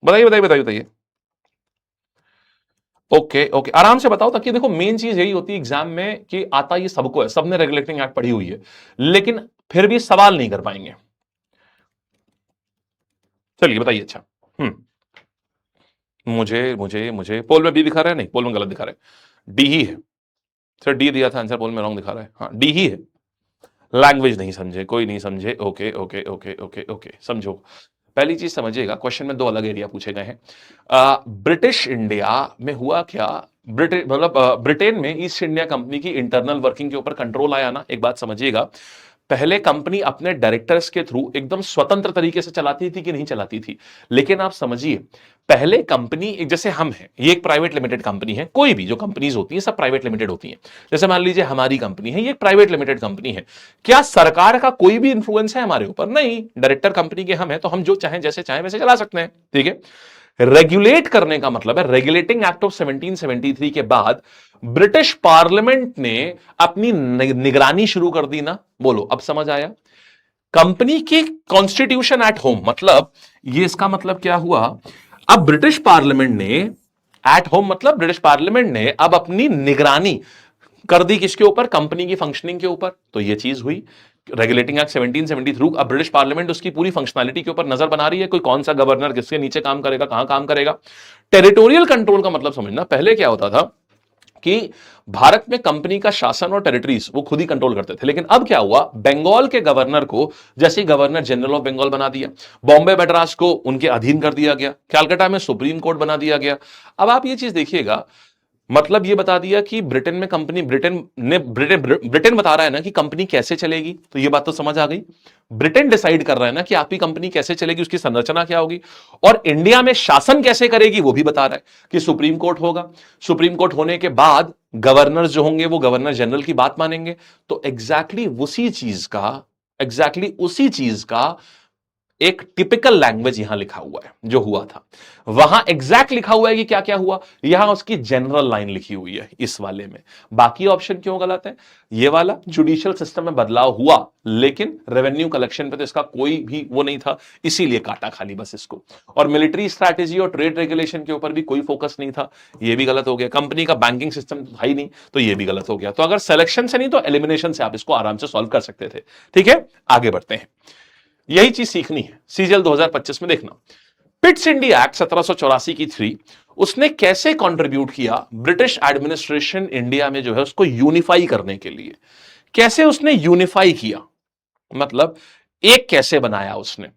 बताइए बताइए बताइए बताइए। ओके ओके, आराम से बताओ, ताकि देखो मेन चीज यही होती है एग्जाम में कि आता ये सबको है, सबने रेगुलेटिंग एक्ट पढ़ी हुई है, लेकिन फिर भी सवाल नहीं कर पाएंगे। चलिए बताइए। अच्छा, मुझे मुझे मुझे पोल में बी दिखा रहा है, नहीं पोल में गलत दिखा रहा है, डी ही है सर, डी दिया था आंसर, पोल में रॉन्ग दिखा रहा है, हाँ डी ही है। लैंग्वेज नहीं समझे, कोई नहीं समझे, okay okay okay okay okay, समझो। पहली चीज समझिएगा, क्वेश्चन में दो अलग एरिया पूछे गए हैं। ब्रिटिश इंडिया में हुआ क्या, ब्रिटेन में ईस्ट इंडिया कंपनी की इंटरनल वर्किंग के ऊपर कंट्रोल आया ना। एक बात समझिएगा, पहले कंपनी अपने डायरेक्टर्स के थ्रू एकदम स्वतंत्र तरीके से चलाती थी कि नहीं चलाती थी, लेकिन आप समझिए पहले कंपनी, एक जैसे हम हैं, ये एक प्राइवेट लिमिटेड कंपनी है, कोई भी जो कंपनीज होती हैं सब प्राइवेट लिमिटेड होती हैं। जैसे मान लीजिए हमारी कंपनी है, ये एक प्राइवेट लिमिटेड कंपनी है, क्या सरकार का कोई भी इंफ्लुएंस है हमारे ऊपर? नहीं, डायरेक्टर कंपनी के हम हैं, तो हम जो चाहें जैसे चाहें वैसे चला सकते हैं। ठीक है, रेगुलेट करने का मतलब है, रेगुलेटिंग एक्ट ऑफ 1773 के बाद ब्रिटिश पार्लियामेंट ने अपनी निगरानी शुरू कर दी ना। बोलो अब समझ आया? कंपनी की कॉन्स्टिट्यूशन एट होम, मतलब ये इसका मतलब क्या हुआ, अब ब्रिटिश पार्लियामेंट ने, एट होम मतलब ब्रिटिश पार्लियामेंट ने अब अपनी निगरानी कर दी किसके ऊपर, कंपनी की फंक्शनिंग के ऊपर। तो ये चीज हुई रेगुलेटिंग एक्ट 1773, अब ब्रिटिश पार्लियामेंट उसकी पूरी फंक्शनैलिटी के ऊपर नजर बना रही है, कोई कौन सा गवर्नर किसके नीचे काम करेगा, कहां काम करेगा। टेरिटोरियल कंट्रोल का मतलब समझना, पहले क्या होता था कि भारत में कंपनी का शासन और टेरिटरीज वो खुद ही कंट्रोल करते थे, लेकिन अब क्या हुआ, बंगाल के गवर्नर को जैसे गवर्नर जनरल ऑफ बंगाल बना दिया, बॉम्बे मद्रास को उनके अधीन कर दिया गया, कलकत्ता में सुप्रीम कोर्ट बना दिया गया। अब आप ये चीज देखिएगा, मतलब ये बता दिया कि ब्रिटेन में कंपनी, ब्रिटेन बता रहा है ना कि कंपनी कैसे चलेगी, तो ये बात तो समझ आ गई। ब्रिटेन डिसाइड कर रहा है ना कि आपकी कंपनी कैसे चलेगी, उसकी संरचना क्या होगी, और इंडिया में शासन कैसे करेगी वो भी बता रहा है कि सुप्रीम कोर्ट होगा, सुप्रीम कोर्ट होने के बाद गवर्नर जो होंगे वो गवर्नर जनरल की बात मानेंगे। तो एग्जैक्टली उसी चीज का एक टिपिकल लैंग्वेज यहां लिखा हुआ है जो हुआ था, वहां एग्जैक्ट लिखा हुआ है कि क्या क्या हुआ, यहां उसकी जनरल लाइन लिखी हुई है इस वाले में। बाकी ऑप्शन क्यों गलत है? ये वाला जुडिशियल सिस्टम में बदलाव हुआ, लेकिन रेवेन्यू कलेक्शन पे तो इसका कोई भी वो नहीं था, इसीलिए काटा खाली बस इसको। और मिलिट्री स्ट्रैटेजी और ट्रेड रेगुलेशन के ऊपर भी कोई फोकस नहीं था, ये भी गलत हो गया। कंपनी का बैंकिंग सिस्टम था ही नहीं, तो ये भी गलत हो गया। तो अगर सिलेक्शन से नहीं तो एलिमिनेशन से आप इसको आराम से सॉल्व कर सकते थे। ठीक है, आगे बढ़ते हैं, यही चीज सीखनी है सीजीएल 2025 में। देखना, पिट्स इंडिया एक्ट 1784 की थ्री, उसने कैसे कंट्रीब्यूट किया ब्रिटिश एडमिनिस्ट्रेशन इंडिया में जो है उसको यूनिफाई करने के लिए, कैसे उसने यूनिफाई किया, मतलब एक कैसे बनाया उसने।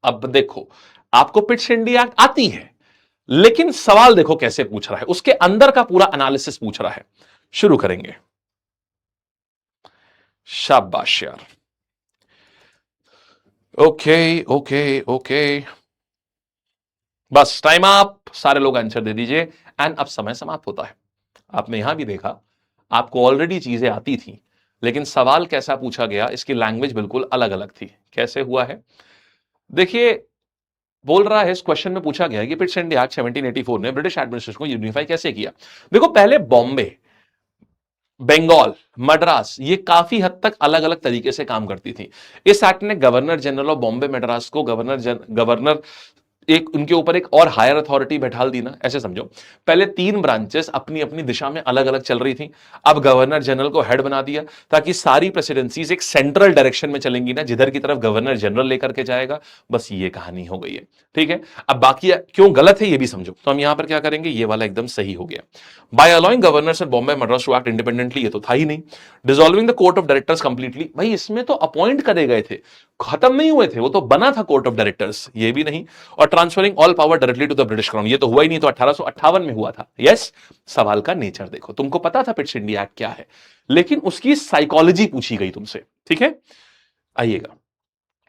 अब देखो, आपको पिट्स इंडिया एक्ट आती है, लेकिन सवाल देखो कैसे पूछ रहा है, उसके अंदर का पूरा एनालिसिस पूछ रहा है। शुरू करेंगे। शाबाश यार। ओके ओके ओके, बस टाइम अप, सारे लोग आंसर दे दीजिए एंड अब समय समाप्त होता है। आपने यहां भी देखा, आपको ऑलरेडी चीजें आती थी, लेकिन सवाल कैसा पूछा गया, इसकी लैंग्वेज बिल्कुल अलग अलग थी। कैसे हुआ है देखिए, बोल रहा है, इस क्वेश्चन में पूछा गया है कि पिट्स इंडिया एक्ट 1784 ने ब्रिटिश एडमिनिस्ट्रेशन को यूनिफाई कैसे किया। देखो, पहले बॉम्बे, बंगाल, मद्रास, ये काफी हद तक अलग अलग तरीके से काम करती थी। इस एक्ट ने governor general of Bombay Madras को गवर्नर एक उनके ऊपर एक और हायर अथॉरिटी बैठाल दी ना, ऐसे समझो। पहले तीन ब्रांचेस अपनी अपनी दिशा में अलग अलग चल रही थी, अब गवर्नर जनरल को हेड बना दिया, ताकि सारी प्रेसिडेंसीज एक सेंट्रल डायरेक्शन में चलेंगी ना, जिधर की तरफ गवर्नर जनरल लेकर के जाएगा। बस ये कहानी हो गई है, ठीक है। अब बाकी क्यों गलत है ये भी समझो, तो हम यहां पर क्या करेंगे, ये वाला एकदम सही हो गया। By allowing governors at Bombay Madras to act independently, ये तो था ही नहीं। Dissolving the court of directors completely, भाई इसमें तो अपॉइंट करे गए थे, खत्म नहीं हुए थे, वो तो बना था कोर्ट ऑफ डायरेक्टर्स, ये भी नहीं। और transferring all power directly to the British crown, ये तो हुआ ही नहीं, तो 1858 में हुआ था। यस, सवाल का नेचर देखो, तुमको पता था पिट्स इंडिया एक्ट क्या है, लेकिन उसकी साइकोलॉजी पूछी गई तुमसे, ठीक है। आइएगा,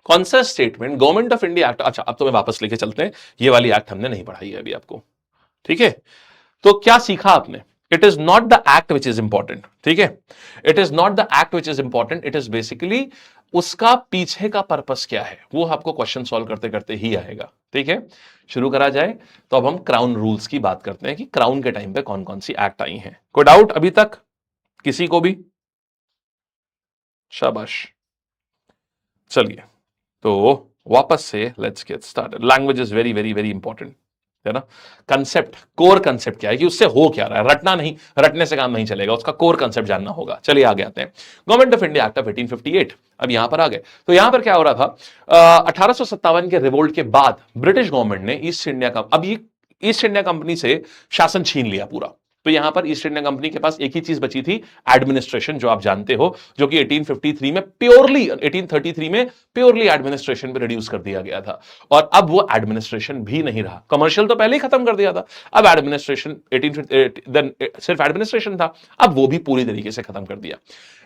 कौन सा statement government of India act, अच्छा अब तो मैं वापस लेके चलते हैं, ये वाली एक्ट हमने नहीं पढ़ाई है अभी आपको, ठीक है। तो क्या सीखा आपने, it is not the act which is important, ठीक है। It is not the act which is important, it is basically उसका पीछे का पर्पस क्या है, वो आपको क्वेश्चन सॉल्व करते करते ही आएगा, ठीक है। शुरू करा जाए, तो अब हम क्राउन रूल्स की बात करते हैं कि क्राउन के टाइम पे कौन कौन सी एक्ट आई हैं। कोई डाउट अभी तक किसी को भी? शाबाश, चलिए तो वापस से let's get started. Language is very very very important, है ना। कंसेप्ट, कोर कंसेप्ट क्या है कि उससे हो क्या रहा है, रटना नहीं, रटने से काम नहीं चलेगा, उसका कोर कंसेप्ट जानना होगा। चलिए आगे आते हैं। Government of India act of 1858, अब यहां पर आ गए। तो यहां पर क्या हो रहा था, 1857 के रिवोल्ट के बाद ब्रिटिश गवर्नमेंट ने ईस्ट इंडिया का, अब ये ईस्ट इंडिया कंपनी से शासन छीन लिया पूरा। तो यहां पर ईस्ट इंडिया कंपनी के पास एक ही चीज बची थी, एडमिनिस्ट्रेशन, जो आप जानते हो, जो कि 1853 में प्योरली, 1833 में प्योरली एडमिनिस्ट्रेशन पे रिड्यूस कर दिया गया था। और अब वो एडमिनिस्ट्रेशन भी नहीं रहा, कमर्शियल तो पहले ही खत्म कर दिया था, अब एडमिनिस्ट्रेशन 18 सिर्फ एडमिनिस्ट्रेशन था, अब वो भी पूरी तरीके से खत्म कर दिया।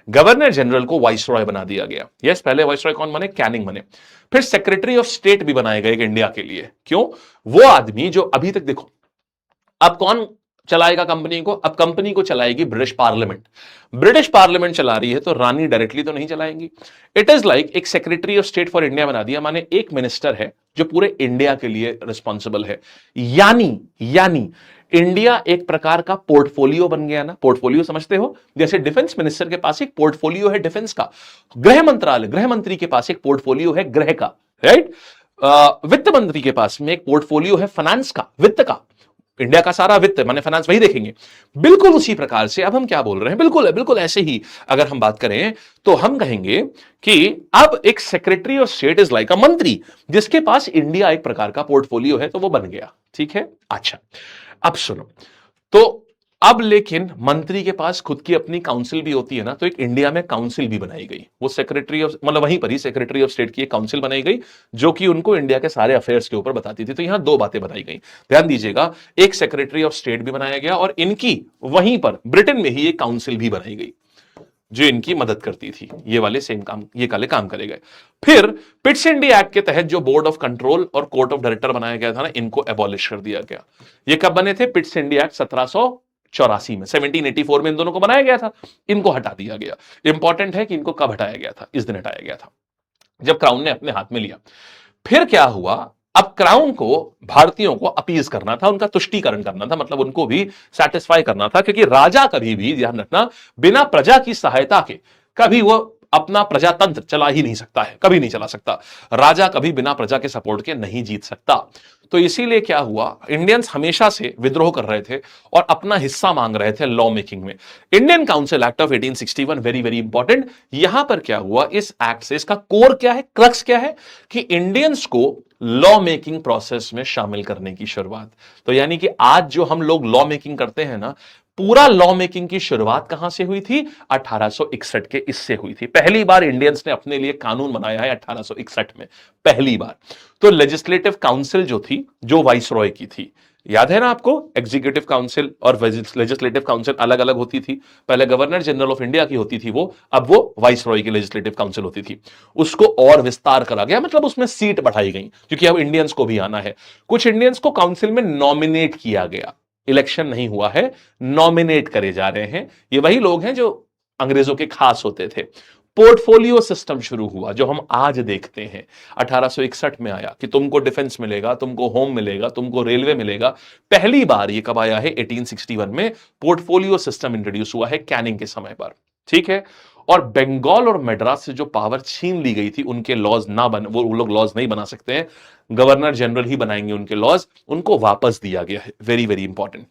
गवर्नर जनरल को वाइसरॉय बना दिया गया। यस, पहले वाइसरॉय कौन बने, कैनिंग बने। फिर सेक्रेटरी ऑफ स्टेट भी बनाए गए इंडिया के लिए। क्यों? वो आदमी जो अभी तक, देखो अब कौन चलाएगा कंपनी को, अब कंपनी को चलाएगी ब्रिटिश पार्लियामेंट। ब्रिटिश पार्लियामेंट चला रही है, तो रानी डायरेक्टली तो नहीं चलाएंगी। इट इज लाइक एक secretary of state for India बना दिया, माने एक मिनिस्टर है जो पूरे इंडिया के लिए रिस्पॉन्सिबल है। यानी इंडिया एक प्रकार का पोर्टफोलियो बन गया ना। पोर्टफोलियो समझते हो, जैसे डिफेंस मिनिस्टर के पास एक पोर्टफोलियो है डिफेंस का, गृह मंत्रालय, गृह मंत्री के पास एक पोर्टफोलियो है गृह का, राइट। वित्त मंत्री के पास में एक पोर्टफोलियो है फाइनेंस का, वित्त का। इंडिया का सारा वित्त माने फाइनेंस वही देखेंगे। बिल्कुल उसी प्रकार से अब हम क्या बोल रहे हैं, बिल्कुल ऐसे ही अगर हम बात करें तो हम कहेंगे कि अब एक secretary of state is like अ मंत्री, जिसके पास इंडिया एक प्रकार का पोर्टफोलियो है, तो वो बन गया, ठीक है। अच्छा, अब सुनो, तो अब लेकिन मंत्री के पास खुद की अपनी काउंसिल भी होती है ना, तो एक इंडिया में काउंसिल भी बनाई गई, वो सेक्रेटरी ऑफ, मतलब वहीं पर ही सेक्रेटरी ऑफ स्टेट की एक काउंसिल बनाई गई, जो कि उनको इंडिया के सारे अफेयर्स के ऊपर बताती थी। तो यहां दो बातें बनाई गई, ध्यान दीजिएगा, एक सेक्रेटरी ऑफ स्टेट भी बनाया गया और इनकी वहीं पर ब्रिटेन में ही एक काउंसिल भी बनाई गई जो इनकी मदद करती थी। ये वाले सेम काम, ये काले काम करे गए। फिर पिट्स इंडिया एक्ट के तहत जो बोर्ड ऑफ कंट्रोल और कोर्ट ऑफ डायरेक्टर बनाया गया था ना, इनको एबॉलिश कर दिया गया। ये कब बने थे? पिट्स इंडिया एक्ट 1784 में, 1784 में इन दोनों को बनाया गया था, इनको हटा दिया गया। इंपॉर्टेंट है कि इनको कब हटाया गया था, इस दिन हटाया गया था जब क्राउन ने अपने हाथ में लिया। फिर क्या हुआ, अब क्राउन को भारतीयों को अपीज करना था, उनका तुष्टीकरण करना था, मतलब उनको भी सेटिस्फाई करना था, क्योंकि राजा कभी भी, ध्यान रखना, बिना प्रजा की सहायता के कभी वो अपना प्रजातंत्र चला ही नहीं सकता है, कभी नहीं चला सकता। राजा कभी बिना प्रजा के सपोर्ट के नहीं जीत सकता। तो इसीलिए क्या हुआ, इंडियंस हमेशा से विद्रोह कर रहे थे और अपना हिस्सा मांग रहे थे लॉ मेकिंग में। Indian council act of 1861 very very important. यहां पर क्या हुआ, इस एक्ट से इसका कोर क्या है, क्रक्स क्या है कि इंडियंस को लॉ मेकिंग प्रोसेस में शामिल करने की शुरुआत। तो यानी कि आज जो हम लोग लॉ मेकिंग करते हैं ना, पूरा लॉ मेकिंग की शुरुआत कहां से हुई थी, 1861 के इससे हुई थी। पहली बार इंडियंस ने अपने लिए कानून बनाया है 1861 में, पहली बार। तो लेजिस्लेटिव काउंसिल जो थी, जो वाइसरॉय की थी, याद है ना आपको, एग्जीक्यूटिव काउंसिल और लेजिस्लेटिव काउंसिल अलग अलग होती थी। पहले गवर्नर जनरल ऑफ इंडिया की होती थी वो, अब वो वाइसरॉय की लेजिस्लेटिव काउंसिल होती थी। उसको और विस्तार करा गया, मतलब उसमें सीट बढ़ाई गई, क्योंकि अब इंडियंस को भी आना है। कुछ इंडियंस को काउंसिल में नॉमिनेट किया गया, इलेक्शन नहीं हुआ है, नॉमिनेट करे जा रहे हैं। ये वही लोग हैं जो अंग्रेजों के खास होते थे। पोर्टफोलियो सिस्टम शुरू हुआ, जो हम आज देखते हैं। 1861 में आया कि तुमको डिफेंस मिलेगा, तुमको होम मिलेगा, तुमको रेलवे मिलेगा। पहली बार ये कब आया है, 1861 में पोर्टफोलियो सिस्टम इंट्रोड्यूस हुआ है कैनिंग के समय पर, ठीक है। और बंगाल और मद्रास से जो पावर छीन ली गई थी, उनके लॉज ना बन, वो लोग लॉज नहीं बना सकते हैं, गवर्नर जनरल ही बनाएंगे उनके लॉज, उनको वापस दिया गया है। Very very important.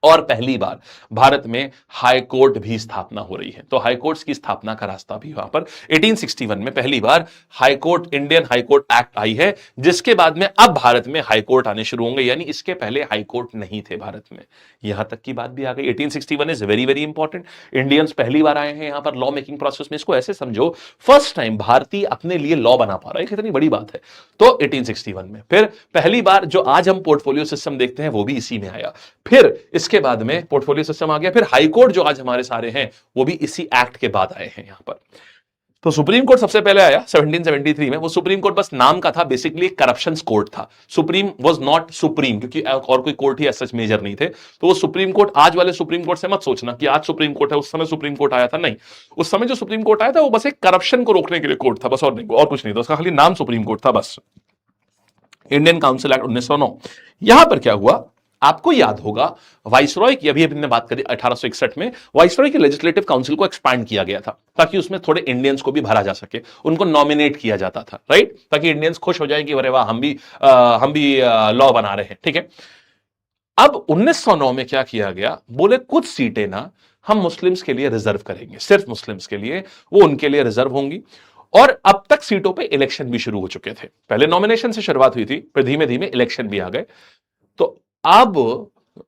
और पहली बार भारत में हाई कोर्ट भी स्थापना हो रही है। तो हाई कोर्ट्स की स्थापना का रास्ता भी वहां पर 1861 में पहली बार high court, Indian high court act आई है, जिसके बाद में अब भारत में हाई कोर्ट आने शुरू होंगे। यानी इसके पहले हाई कोर्ट नहीं थे भारत में, यहां तक की बात भी आ गई। 1861 is very very important. Indians पहली बार आए हैं यहां पर लॉ मेकिंग प्रोसेस में। इसको ऐसे समझो, फर्स्ट टाइम भारतीय अपने लिए लॉ बना पा रहा है, कितनी बड़ी बात है। तो 1861 में फिर पहली बार जो आज हम पोर्टफोलियो सिस्टम देखते हैं, वो भी इसी में आया। फिर इसके बाद में पोर्टफोलियो सिस्टम आ गया। फिर हाई कोर्ट जो आज हमारे सारे हैं, वो भी इसी एक्ट के बाद आए हैं यहां पर। तो सुप्रीम कोर्ट सबसे पहले आया 1773 में। वो सुप्रीम कोर्ट बस नाम का था, बेसिकली करप्शन कोर्ट था। सुप्रीम वाज नॉट सुप्रीम, क्योंकि और कोई कोर्ट ही सच मेजर नहीं थे। तो वो सुप्रीम कोर्ट, आज वाले सुप्रीम कोर्ट से मत सोचना कि आज सुप्रीम कोर्ट है, उस समय सुप्रीम कोर्ट आया था, नहीं। उस समय जो सुप्रीम कोर्ट आया था, वो बस एक करप्शन को रोकने के लिए कोर्ट था, बस, और नहीं, और कुछ नहीं था। उसका खाली नाम सुप्रीम कोर्ट था, बस। Indian council act 1909। यहां पर क्या हुआ, आपको याद होगा, वाइसरॉय की, अभी हमने बात करी 1861 में, वाइसरॉय की लेजिस्लेटिव काउंसिल को एक्सपैंड किया गया था, ताकि उसमें थोड़े इंडियंस को भी भरा जा सके। उनको नॉमिनेट किया जाता था, राइट, ताकि इंडियंस खुश हो जाए कि अरे वाह, हम भी लॉ बना रहे हैं, ठीक है। अब 1909 में क्या किया गया, बोले कुछ सीटें ना हम मुस्लिम्स के लिए रिजर्व करेंगे, सिर्फ मुस्लिम्स के लिए, वो उनके लिए रिजर्व होंगी। और अब तक सीटों पे इलेक्शन भी शुरू हो चुके थे। पहले नॉमिनेशन से शुरुआत हुई थी, फिर धीमे धीमे इलेक्शन भी आ गए। तो अब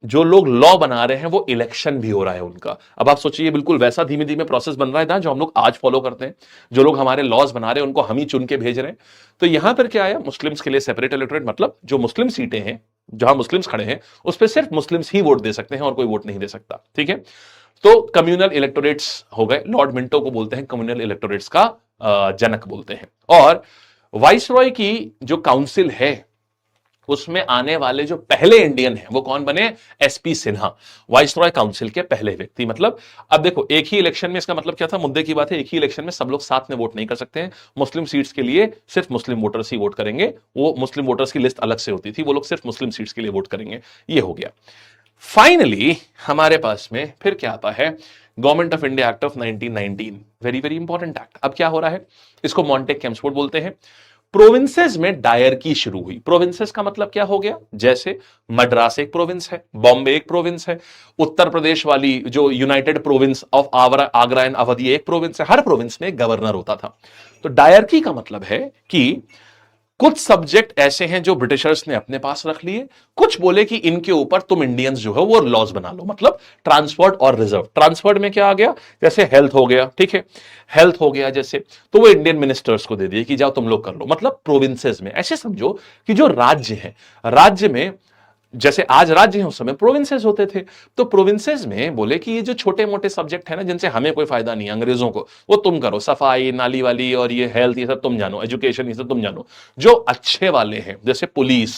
जो लोग लॉ बना रहे हैं, वो इलेक्शन भी हो रहा है उनका। अब आप सोचिए, बिल्कुल वैसा धीमे धीमे प्रोसेस बन रहा है ना, जो हम लोग आज फॉलो करते हैं। जो लोग हमारे लॉज बना रहे हैं, उनको हम ही चुन के भेज रहे हैं। तो यहां पर क्या आया, मुस्लिम्स के लिए सेपरेट इलेक्टोरेट, मतलब जो मुस्लिम सीटें हैं, जहां मुस्लिम्स खड़े हैं, उस पर सिर्फ मुस्लिम्स ही वोट दे सकते हैं और कोई वोट नहीं दे सकता, ठीक है। तो कम्युनल इलेक्टोरेट्स हो गए। लॉर्ड मिंटो को बोलते हैं कम्युनल इलेक्टोरेट्स का जनक बोलते हैं। और वाइसरॉय की जो काउंसिल है, उसमें आने वाले जो पहले इंडियन हैं, वो कौन बने, एसपी सिन्हा, वाइसरॉय काउंसिल के पहले व्यक्ति। मतलब अब देखो, एक ही इलेक्शन में, इसका मतलब क्या था, मुद्दे की बात है, एक ही इलेक्शन में सब लोग साथ में वोट नहीं कर सकते हैं। मुस्लिम सीट्स के लिए सिर्फ मुस्लिम वोटर्स ही वोट करेंगे। वो मुस्लिम वोटर्स की लिस्ट अलग से होती थी, वो लोग सिर्फ मुस्लिम सीट्स के लिए वोट करेंगे। ये हो गया। फाइनली हमारे पास में फिर क्या आता है, government of India act of 1919, very very important act. अब क्या हो रहा है, इसको मॉन्टेक केम्सफोर्ड बोलते हैं। प्रोविंसेस में डायरकी शुरू हुई। प्रोविंसेस का मतलब क्या हो गया, जैसे मद्रास एक प्रोविंस है, बॉम्बे एक प्रोविंस है, उत्तर प्रदेश वाली जो united province of Agra and Awadhi एक प्रोविंस है। हर प्रोविंस में एक गवर्नर होता था। तो डायरकी का मतलब है कि कुछ सब्जेक्ट ऐसे हैं जो ब्रिटिशर्स ने अपने पास रख लिए, कुछ बोले कि इनके ऊपर तुम इंडियंस जो है वो लॉज बना लो। मतलब ट्रांसफर्ड और रिजर्व। ट्रांसफर्ड में क्या आ गया, जैसे हेल्थ हो गया, ठीक है, हेल्थ हो गया जैसे, तो वो इंडियन मिनिस्टर्स को दे दिए कि जाओ तुम लोग कर लो। मतलब प्रोविंसेस में ऐसे समझो कि जो राज्य है, राज्य में जैसे आज राज्य हैं, उस समय प्रोविंसेस होते थे। तो प्रोविंसेस में बोले कि ये जो छोटे मोटे सब्जेक्ट है ना, जिनसे हमें कोई फायदा नहीं है अंग्रेजों को, वो तुम करो, सफाई, नाली वाली और ये हेल्थ, ये सब तुम जानो, एजुकेशन ये सब तुम जानो। जो अच्छे वाले हैं, जैसे पुलिस,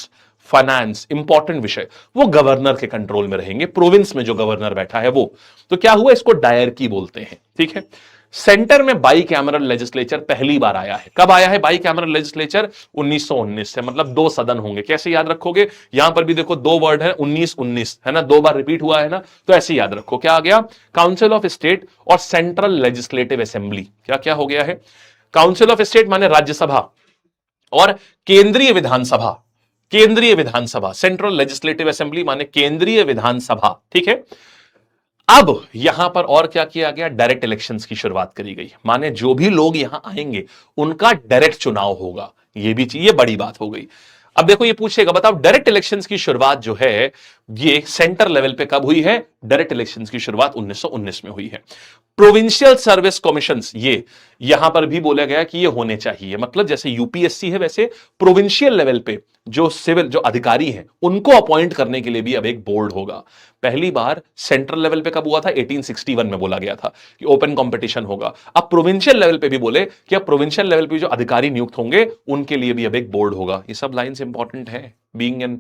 फाइनेंस, इंपॉर्टेंट विषय, वो गवर्नर के कंट्रोल में रहेंगे, प्रोविंस में जो गवर्नर बैठा है वो। तो क्या हुआ, इसको डायरकी बोलते हैं, ठीक है। सेंटर में बाई कैमरल लेजिस्लेचर पहली बार आया है। कब आया है बाई कैमरल लेजिस्लेचर? 1919 से, मतलब 2 सदन होंगे। कैसे याद रखोगे? यहां पर भी देखो 2 वर्ड है, 19-19 है ना, 2 बार रिपीट हुआ है ना, तो ऐसे याद रखो। क्या आ गया? काउंसिल ऑफ स्टेट और सेंट्रल लेजिस्लेटिव असेंबली। क्या क्या हो गया है? काउंसिल ऑफ स्टेट माने राज्यसभा, और केंद्रीय विधानसभा, केंद्रीय विधानसभा, सेंट्रल लेजिस्लेटिव असेंबली माने केंद्रीय विधानसभा, ठीक है। अब यहां पर और क्या किया गया? डायरेक्ट इलेक्शंस की शुरुआत करी गई, माने जो भी लोग यहां आएंगे उनका डायरेक्ट चुनाव होगा। ये भी ये बड़ी बात हो गई। अब देखो ये पूछेगा, बताओ डायरेक्ट इलेक्शंस की शुरुआत जो है ये सेंटर लेवल पे कब हुई है? डायरेक्ट इलेक्शंस की शुरुआत 1919 में हुई है। प्रोविंशियल सर्विस कमीशंस, ये यहां पर भी बोला गया कि ये होने चाहिए, मतलब जैसे यूपीएससी है वैसे प्रोविंशियल लेवल पे जो सिविल जो अधिकारी हैं उनको अपॉइंट करने के लिए भी अब एक बोर्ड होगा। पहली बार सेंट्रल लेवल पे कब हुआ था? 1861 में बोला गया था कि ओपन कंपटीशन होगा। अब प्रोविंशियल लेवल पे भी बोले कि अब प्रोविंशियल लेवल पे जो अधिकारी नियुक्त होंगे उनके लिए भी अब एक बोर्ड होगा। ये सब लाइंस इंपॉर्टेंट है। बीइंग एन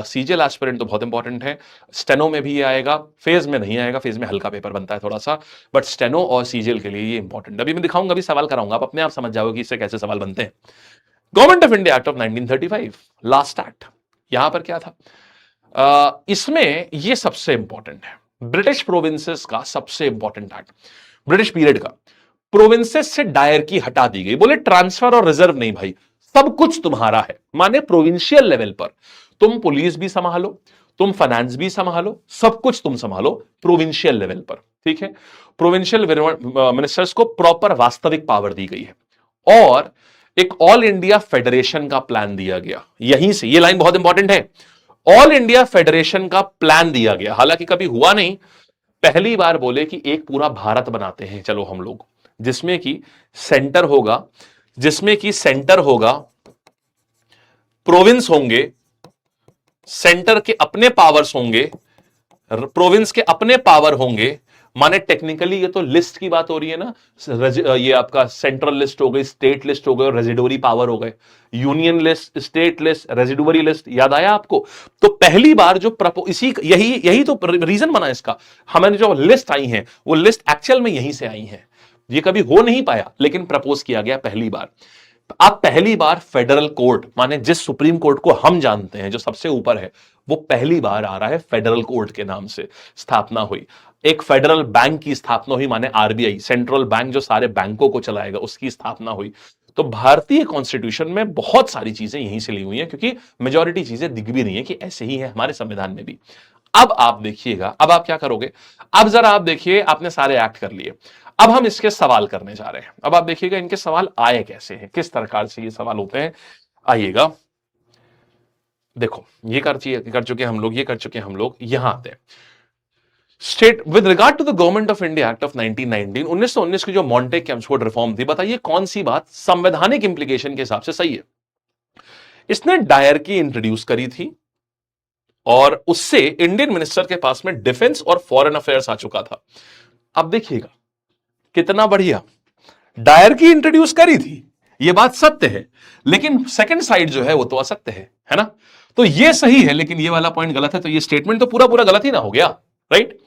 सीजीएल एस्पिरेंट तो बहुत इंपॉर्टेंट है। स्टेनो में भी ये आएगा, फेज में नहीं आएगा, फेज में हल्का पेपर बनता है थोड़ा सा, बट स्टेनो और सीजीएल के लिए ये इंपॉर्टेंट। अभी मैं दिखाऊंगा, अभी सवाल कराऊंगा, आप अपने आप समझ जाओगे कि इससे कैसे सवाल बनते हैं। Government of India act of 1935, last act. यहां पर क्या था? इसमें ये सबसे इंपॉर्टेंट है, ब्रिटिश प्रोविंसेस का सबसे इंपॉर्टेंट एक्ट, ब्रिटिश पीरियड का। प्रोविंसेस से डायरकी हटा दी गई, बोले ट्रांसफर और रिजर्व नहीं भाई, सब कुछ तुम्हारा है। माने प्रोविंशियल लेवल पर तुम पुलिस भी संभालो, तुम फाइनेंस भी संभालो, सब कुछ तुम संभालो प्रोविंशियल लेवल पर, ठीक है। प्रोविंशियल मिनिस्टर्स को प्रॉपर वास्तविक पावर दी गई है और एक ऑल इंडिया फेडरेशन का प्लान दिया गया। यहीं से ये लाइन बहुत इंपॉर्टेंट है, ऑल इंडिया फेडरेशन का प्लान दिया गया। हालांकि कभी हुआ नहीं, पहली बार बोले कि एक पूरा भारत बनाते हैं चलो हम लोग, जिसमें कि सेंटर होगा, जिसमें कि सेंटर होगा, प्रोविंस होंगे, सेंटर के अपने पावर्स होंगे, प्रोविंस के अपने पावर होंगे। माने टेक्निकली ये तो लिस्ट की बात हो रही है ना, ये आपका सेंट्रल लिस्ट हो गई, स्टेट लिस्ट हो गई और रेजिडुअरी पावर हो गए। Union list, state list, residuary list, याद आया आपको? तो पहली बार जो इसी यही तो रीजन बना इसका। हमारी जो लिस्ट आई है वो लिस्ट एक्चुअल में यहीं से आई है। ये कभी हो नहीं पाया लेकिन प्रपोज किया गया पहली बार। अब पहली बार फेडरल कोर्ट, माने जिस सुप्रीम कोर्ट को हम जानते हैं जो सबसे ऊपर है, वो पहली बार आ रहा है फेडरल कोर्ट के नाम से स्थापना हुई। एक फेडरल बैंक की स्थापना हुई, माने आरबीआई, सेंट्रल बैंक जो सारे बैंकों को चलाएगा, उसकी स्थापना हुई। तो भारतीय कॉन्स्टिट्यूशन में बहुत सारी चीजें यहीं से ली हुई हैं, क्योंकि मेजॉरिटी चीजें दिख भी नहीं है कि ऐसे ही है हमारे संविधान में भी। अब आप देखिएगा, अब आप क्या करोगे? अब जरा आप देखिए, आपने सारे एक्ट कर लिए, अब हम इसके सवाल करने जा रहे हैं। अब आप देखिएगा इनके सवाल आए कैसे हैं, किस प्रकार से ये सवाल होते हैं। आइएगा, देखो ये कर चुके हम लोग, ये कर चुके हम लोग, यहां आते हैं। State with regard to the government of India act of 1919, 1919 की जो मॉन्टेग कैम्सफोर्ड रिफॉर्म थी, बताइए कौन सी बात संवैधानिक इंप्लीकेशन के हिसाब से सही है? इसने डायरकी इंट्रोड्यूस करी थी और उससे इंडियन मिनिस्टर के पास में डिफेंस और फॉरेन अफेयर्स आ चुका था। अब देखिएगा कितना बढ़िया, डायरकी इंट्रोड्यूस करी थी, ये बात सत्य है, लेकिन सेकंड साइड जो है वो तो असत्य है ना? तो ये सही है लेकिन ये वाला पॉइंट गलत है, तो ये स्टेटमेंट तो पूरा पूरा गलत ही ना हो गया, right?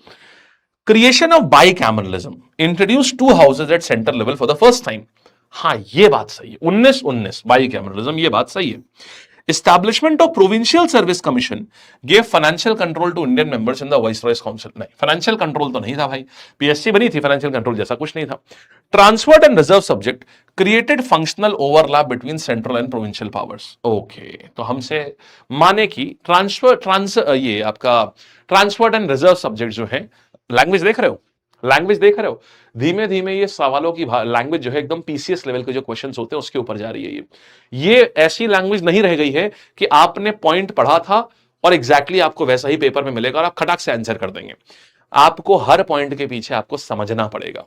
Creation of bicameralism, introduce 2 houses at centre level for the first time. हां ये बात सही है, 1919 बाइकैमरलिज्म, ये बात सही है। Establishment of Provincial Service Commission gave financial control to Indian members in the Viceroy's Council। नहीं, फाइनेंशियल कंट्रोल तो नहीं था भाई, पीएससी बनी थी, फाइनेंशियल कंट्रोल जैसा कुछ नहीं था। Transferred and reserve subject created functional overlap between central and provincial powers. Okay, तो हमसे माने कि ये आपका ट्रांसफर्ड एंड रिजर्व सब्जेक्ट जो है, लैंग्वेज देख रहे हो, लैंग्वेज देख रहे हो, धीमे धीमे ये सवालों की लैंग्वेज जो है एकदम पीसीएस लेवल के जो क्वेश्चंस होते हैं उसके ऊपर जा रही है। ये ऐसी लैंग्वेज नहीं रह गई है कि आपने पॉइंट पढ़ा था और एग्जैक्टली आपको वैसा ही पेपर में मिलेगा और आप खटाक से आंसर कर देंगे। आपको हर पॉइंट के पीछे आपको समझना पड़ेगा।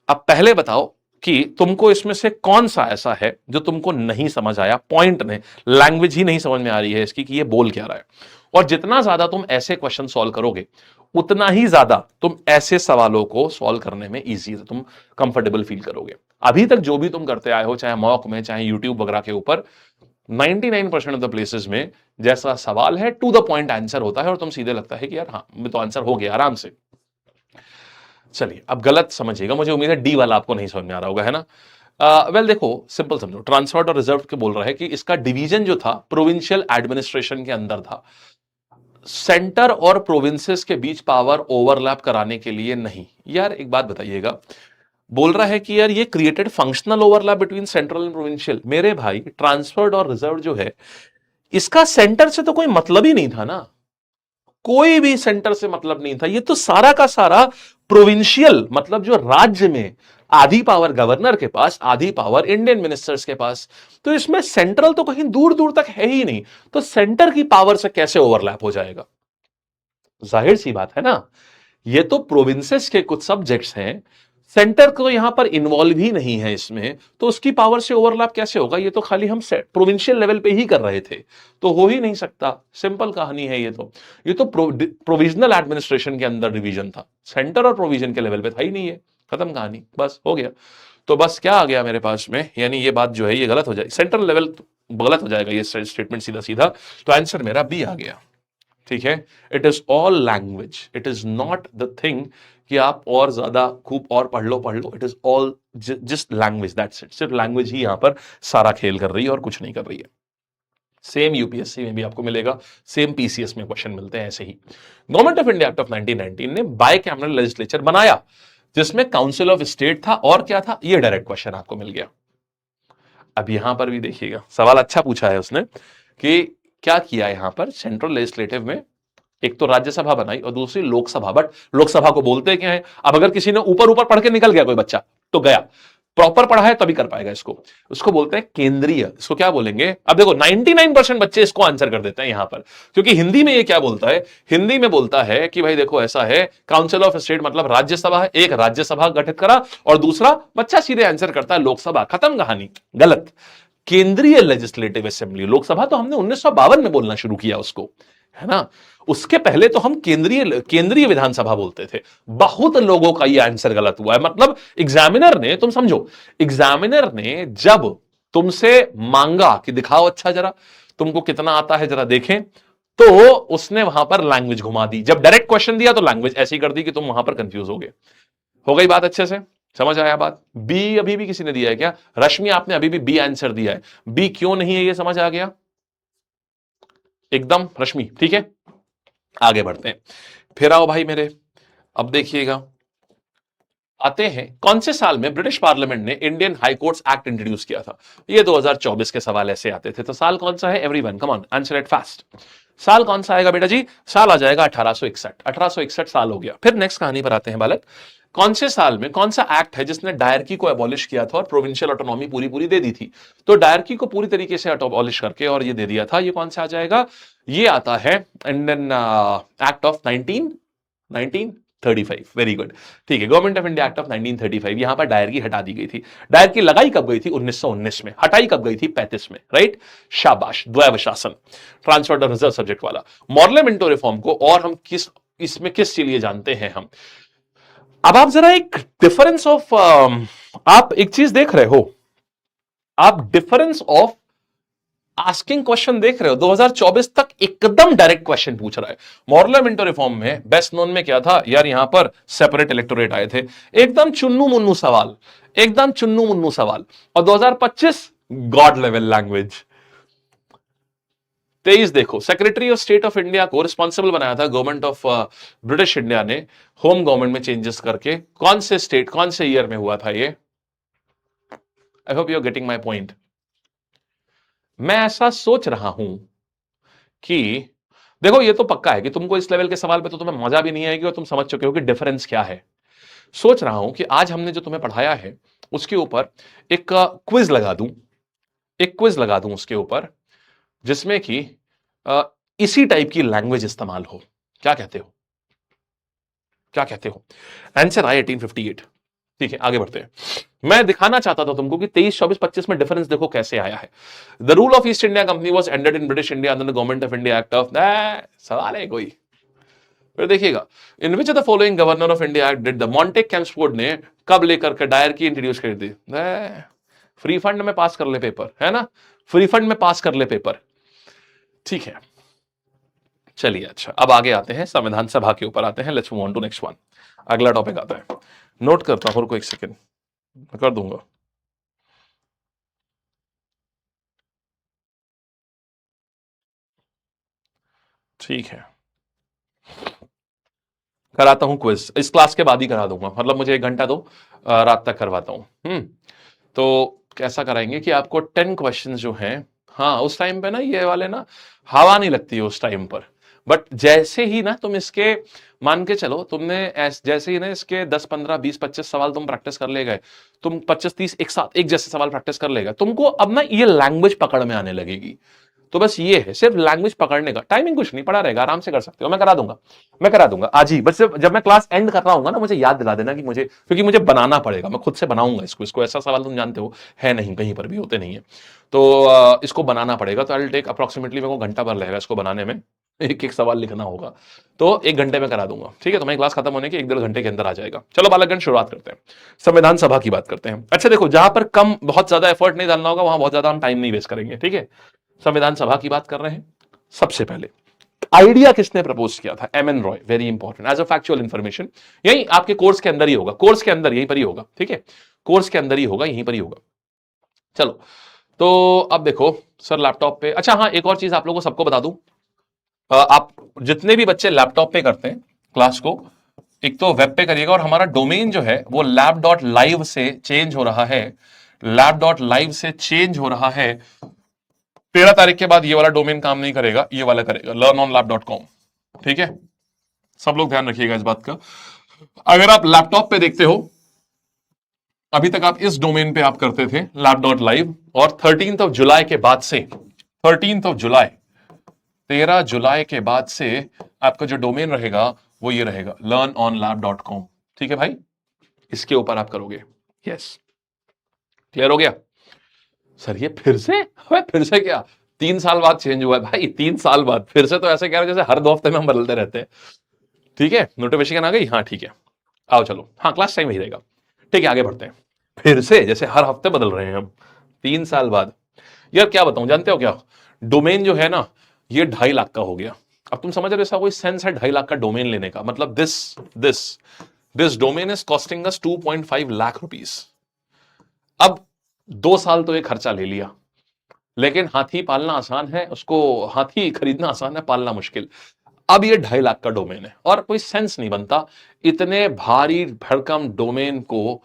अब पहले बताओ कि तुमको इसमें से कौन सा ऐसा है जो तुमको नहीं समझ आया, पॉइंट ने लैंग्वेज ही नहीं समझ में आ रही है इसकी कि ये बोल क्या रहा है। और जितना ज्यादा तुम ऐसे क्वेश्चन सॉल्व करोगे उतना ही ज्यादा तुम ऐसे सवालों को सॉल्व करने में इजी, तुम कंफर्टेबल फील करोगे। अभी तक जो भी तुम करते आए हो, चाहे मॉक में, चाहे यूट्यूब वगैरह के ऊपर, 99% ऑफ द प्लेसेस में जैसा सवाल है टू द पॉइंट आंसर होता है और तुम सीधे लगता है कि यार हाँ मैं तो आंसर हो गया आराम से। चलिए अब गलत समझिएगा, मुझे उम्मीद है डी वाला आपको नहीं समझ में आ रहा होगा, है ना। वेल देखो सिंपल समझो, ट्रांसफर्ड और रिजर्व के बोल रहा है कि इसका डिवीजन जो था प्रोविंशियल एडमिनिस्ट्रेशन के अंदर था, सेंटर और प्रोविंसेस के बीच पावर ओवरलैप कराने के लिए नहीं। यार एक बात बताइएगा, बोल रहा है कि यार ये created functional overlap between central and provincial. मेरे भाई ट्रांसफर्ड और रिजर्व जो है इसका सेंटर से तो कोई मतलब ही नहीं था ना, कोई भी सेंटर से मतलब नहीं था, ये तो सारा का सारा प्रोविंशियल, मतलब जो राज्य में आधी पावर गवर्नर के पास, आधी पावर इंडियन मिनिस्टर्स के पास, तो इसमें सेंट्रल तो कहीं दूर दूर तक है ही नहीं, तो सेंटर की पावर से कैसे ओवरलैप हो जाएगा? जाहिर सी बात है ना, ये तो प्रोविंसेस के कुछ सब्जेक्ट्स हैं, सेंटर को यहां पर इन्वॉल्व ही नहीं है इसमें, तो उसकी पावर से ओवरलैप कैसे होगा? ये तो खाली हम प्रोविंशियल लेवल पे ही कर रहे थे, तो हो ही नहीं सकता। सिंपल कहानी है ये तो प्रोविजनल एडमिनिस्ट्रेशन के अंदर डिवीजन था, सेंटर और प्रोविजन के लेवल पे था ही नहीं है, खत्म कहानी, बस हो गया। तो बस क्या आ गया मेरे पास में, यानी ये बात जो है ये गलत हो जाएगी, सेंट्रल लेवल गलत हो जाएगा ये स्टेटमेंट सीधा सीधा, तो आंसर मेरा बी आ गया। ठीक है, it is all language, it is not the thing कि आप और ज्यादा खूब और पढ़ लो, it is all just language, that's it, सिर्फ लैंग्वेज ही यहां पर सारा खेल कर रही है और कुछ नहीं कर रही है। सेम यूपीएससी में भी आपको मिलेगा, सेम पीसीएस में क्वेश्चन मिलते हैं ऐसे ही। Government of India act of 1919 ने बाइकैमरल लेजिस्लेचर बनाया जिसमें काउंसिल ऑफ स्टेट था और क्या था, ये डायरेक्ट क्वेश्चन आपको मिल गया। अब यहां पर भी देखिएगा, सवाल अच्छा पूछा है उसने कि क्या किया यहां पर सेंट्रल लेजिस्लेटिव में, एक तो राज्यसभा बनाई और दूसरी लोकसभा, बट लोकसभा को बोलते क्या है? अब अगर किसी ने ऊपर ऊपर पढ़ के निकल गया कोई बच्चा तो गया, प्रॉपर पढ़ा है तभी कर पाएगा इसको, उसको बोलते हैं केंद्रीय। इसको क्या बोलेंगे? अब देखो 99% बच्चे इसको आंसर कर देते हैं यहां पर, क्योंकि हिंदी में ये क्या बोलता है, हिंदी में बोलता है कि भाई देखो ऐसा है, काउंसिल ऑफ स्टेट मतलब राज्यसभा है, एक राज्यसभा गठित करा और दूसरा बच्चा सीधे आंसर करता है लोकसभा, खत्म कहानी, गलत। केंद्रीय लेजिस्लेटिव असेंबली, लोकसभा तो हमने 1952 में बोलना शुरू किया उसको, है ना, उसके पहले तो हम केंद्रीय विधानसभा बोलते थे। बहुत लोगों का ये आंसर गलत हुआ है, मतलब एग्जामिनर ने, तुम समझो, एग्जामिनर ने जब तुमसे मांगा कि दिखाओ अच्छा जरा तुमको कितना आता है जरा देखें, तो उसने वहां पर लैंग्वेज घुमा दी, जब डायरेक्ट क्वेश्चन दिया तो लैंग्वेज ऐसी कर दी कि तुम वहां पर कंफ्यूज हो गए। हो गई बात अच्छे से, समझ आया बात? बी अभी भी किसी ने दिया है क्या? रश्मि आपने अभी भी बी आंसर दिया है, बी क्यों नहीं है ये समझ आ गया एकदम रश्मि? ठीक है, आगे बढ़ते हैं, फिर आओ भाई मेरे। अब देखिएगा, आते हैं कौन से साल में ब्रिटिश पार्लियामेंट ने Indian high courts act introduce किया था? ये 2024 के सवाल ऐसे आते थे, तो साल कौन सा है everyone? Come on answer it fast. साल कौन सा आएगा बेटा जी? साल आ जाएगा 1861। 1861 साल हो गया। फिर नेक्स्ट कहानी पर आते हैं बालक, कौन से साल में कौन सा एक्ट है जिसने डायरकी को एबॉलिश किया था और प्रोविंशियल ऑटोनॉमी पूरी पूरी दे दी थी? तो डायरकी को पूरी तरीके से एबॉलिश करके और ये दे दिया था, ये कौन सा आ जाएगा? ये आता है Indian act of 1935। Very good, ठीक है, government of India act of 1935। यहां पर डायरकी हटा दी गई थी। डायरकी लगाई कब गई थी? 1919 में। हटाई कब गई थी? 35 में, राइट? शाबाश, द्वैव शासन, ट्रांसफर ऑफ रिजर्व सब्जेक्ट वाला। मॉडल मिंटो रिफॉर्म को और हम इसमें किस के लिए जानते हैं हम? अब आप जरा एक डिफरेंस ऑफ आप एक चीज देख रहे हो, आप डिफरेंस ऑफ आस्किंग क्वेश्चन देख रहे हो। 2024 तक एकदम डायरेक्ट क्वेश्चन पूछ रहा है। मॉडल मिंटो रिफॉर्म में बेस्ट नोन में क्या था यार? यहां पर सेपरेट इलेक्टोरेट आए थे, एकदम चुन्नू मुन्नू सवाल, एकदम चुन्नू मुन्नू सवाल। और 2025 गॉड लेवल लैंग्वेज। 23 देखो, secretary of state of India को रिस्पॉन्सिबल बनाया था गवर्नमेंट ऑफ ब्रिटिश इंडिया ने, होम गवर्नमेंट में चेंजेस करके। कौन से स्टेट, कौन से ईयर में हुआ था ये? I hope you are getting my point. मैं ऐसा सोच रहा हूं कि देखो, ये तो पक्का है कि तुमको इस लेवल के सवाल पे तो तुम्हें मजा भी नहीं आएगी और तुम समझ चुके हो कि डिफरेंस क्या है। सोच रहा हूं कि आज हमने जो तुम्हें पढ़ाया है उसके ऊपर एक क्विज लगा दूं, एक क्विज लगा दूं उसके ऊपर, जिसमें कि इसी टाइप की लैंग्वेज इस्तेमाल हो। क्या कहते हो? क्या कहते हो? आंसर आए 1858। ठीक है, आगे बढ़ते हैं। मैं दिखाना चाहता था तुमको कि 23, 24, 25 में डिफरेंस देखो कैसे आया है। The rule of east India company was ended in British India under the government of India act of, सवाल है कोई? फिर देखिएगा, in which of the following governor of India act did the Montagu Chelmsford ने कब लेकर के डायरकी इंट्रोड्यूस कर दी? फ्री फंड में पास कर ले पेपर, है ना, फ्री फंड में पास कर ले पेपर। ठीक है, चलिए अच्छा, अब आगे आते हैं, संविधान सभा के ऊपर आते हैं। Let's move on to next one. अगला टॉपिक आता है, नोट करता हूं, रुको एक सेकेंड, कर दूंगा। ठीक है, कराता हूं क्विज, इस क्लास के बाद ही करा दूंगा, मतलब मुझे 1 घंटा दो, रात तक करवाता हूं। तो कैसा कराएंगे कि आपको 10 क्वेश्चन जो हैं, हाँ उस टाइम पे ना ये वाले ना हवा नहीं लगती है उस टाइम पर, बट जैसे ही ना तुम इसके मान के चलो, तुमने जैसे ही ना इसके 10 15 20 25 सवाल तुम प्रैक्टिस कर ले गए, तुम 25 30 एक साथ एक जैसे सवाल प्रैक्टिस कर लेगा, तुमको अब ना ये लैंग्वेज पकड़ में आने लगेगी। तो बस ये है, सिर्फ लैंग्वेज पकड़ने का, टाइमिंग कुछ नहीं, पड़ा रहेगा, आराम से कर सकते हो, मैं करा दूंगा, मैं करा दूंगा आज ही। बस जब मैं क्लास एंड कर रहा हूँ ना, मुझे याद दिला देना कि मुझे, क्योंकि मुझे बनाना पड़ेगा, मैं खुद से बनाऊंगा इसको ऐसा सवाल तुम जानते हो है नहीं, कहीं पर भी होते नहीं है, तो इसको बनाना पड़ेगा। तो आई विल टेक अप्रोक्सीमेटली, मेरे को घंटा भर लगेगा इसको बनाने में, एक एक सवाल लिखना होगा, तो 1 घंटे में करा दूंगा। ठीक है, तो मेरी क्लास खत्म होने के 1 डेढ़ घंटे के अंदर आ जाएगा। चलो बालकगण, शुरुआत करते हैं, संविधान सभा की बात करते हैं। अच्छा देखो, जहां पर कम बहुत ज्यादा एफर्ट नहीं डालना होगा, वहां बहुत ज्यादा हम टाइम नहीं वेस्ट करेंगे। ठीक है, संविधान सभा की बात कर रहे हैं। सबसे पहले आइडिया किसने प्रपोज किया था? M N Roy, very important as a factual information, यही आपके कोर्स के अंदर ही होगा, कोर्स के अंदर यहीं पर ही होगा। ठीक है, कोर्स के अंदर ही होगा, यहीं पर ही होगा। चलो, तो अब देखो सर लैपटॉप पे, अच्छा हाँ एक और चीज आप लोगों को सबको बता दूं, आप जितने भी बच्चे लैपटॉप पे करते हैं क्लास को, एक तो वेब पे करिएगा, और हमारा डोमेन जो है वो lab.live से चेंज हो रहा है, lab.live से चेंज हो रहा है। 13 तारीख के बाद ये वाला डोमेन काम नहीं करेगा, ये वाला करेगा, learnonlab.com। ठीक है, सब लोग ध्यान रखिएगा इस बात का। अगर आप लैपटॉप पे देखते हो, अभी तक आप इस डोमेन पे आप करते थे lab.live, और 13 जुलाई के बाद से, 13 जुलाई 13 जुलाई के बाद से आपका जो डोमेन रहेगा वो ये रहेगा, learnonlab.com। ठीक है भाई, इसके ऊपर आप करोगे। यस, क्लियर हो गया? सर ये फिर से, फिर से क्या, 3 साल बाद चेंज हुआ है भाई, 3 साल बाद फिर से, तो ऐसे कह रहे जैसे हर 2 हफ्ते में हम बदलते रहते हैं। ठीक है, नोटिफिकेशन आ गई, हाँ ठीक है, आओ चलो, हाँ क्लास टाइम ही रहेगा। ठीक है, आगे बढ़ते हैं। फिर से जैसे हर हफ्ते बदल रहे हैं हम, 3 साल बाद। यार क्या बताऊं, जानते हो क्या, डोमेन जो है ना, ये 2.5 लाख का हो गया। अब तुम समझ रहे हो, ऐसा कोई सेंस है 2.5 लाख का डोमेन लेने का? मतलब this domain is costing us 2.5 lakh rupees. अब 2 साल तो ये खर्चा ले लिया, लेकिन हाथी पालना आसान है, उसको हाथी खरीदना आसान है, पालना मुश्किल। अब ये 2.5 लाख का डोमेन है, और कोई सेंस नहीं बनता इतने भारी भरकम डोमेन को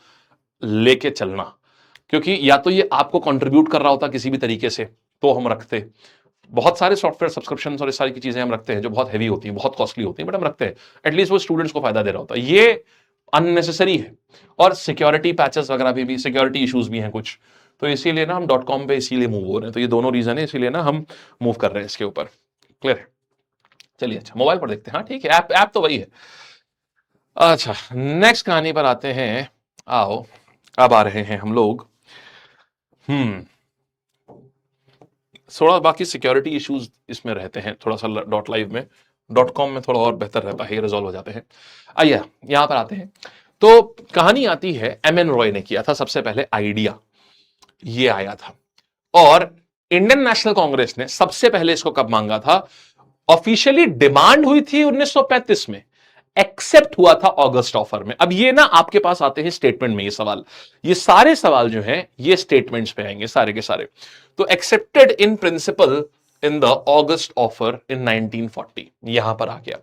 लेके चलना, क्योंकि या तो ये आपको कंट्रीब्यूट कर रहा होता किसी भी तरीके से, तो हम रखते। बहुत सारे सॉफ्टवेयर सब्सक्रिप्शन और इस सारी की चीजें हम रखते हैं जो बहुत हैवी होती हैं, बहुत कॉस्टली होती हैं, बट हम रखते हैं, एटलीस्ट वो स्टूडेंट्स को फायदा दे रहा होता है। ये अननेसेसरी है, और सिक्योरिटी पैचेस वगैरह भी सिक्योरिटी इश्यूज भी हैं कुछ, तो इसीलिए ना हम .com पे इसीलिए मूव हो रहे हैं। तो ये दोनों रीजन है, इसीलिए ना हम मूव कर रहे हैं इसके ऊपर। क्लियर है? चलिए अच्छा, मोबाइल पर देखते हैं। हाँ ठीक है, ऐप तो वही है। अच्छा, नेक्स्ट कहानी पर आते हैं। आओ, अब आ रहे हैं हम लोग, थोड़ा बाकी सिक्योरिटी इश्यूज इसमें रहते हैं थोड़ा सा, .live में, .com में थोड़ा और बेहतर रहता है, ये रिजॉल्व हो जाते हैं। आइए यहां पर आते हैं। तो कहानी आती है, एम एन रॉय ने किया था सबसे पहले आइडिया, ये आया था। और इंडियन नेशनल कांग्रेस ने सबसे पहले इसको कब मांगा था? ऑफिशियली डिमांड हुई थी 1935 में, एक्सेप्ट हुआ था अगस्त ऑफर में। अब ये ना आपके पास आते हैं स्टेटमेंट में, ये सवाल, ये सारे सवाल जो हैं ये स्टेटमेंट्स पे आएंगे सारे के सारे। तो accepted in principle in the August offer in 1940, यहां पर आ गया।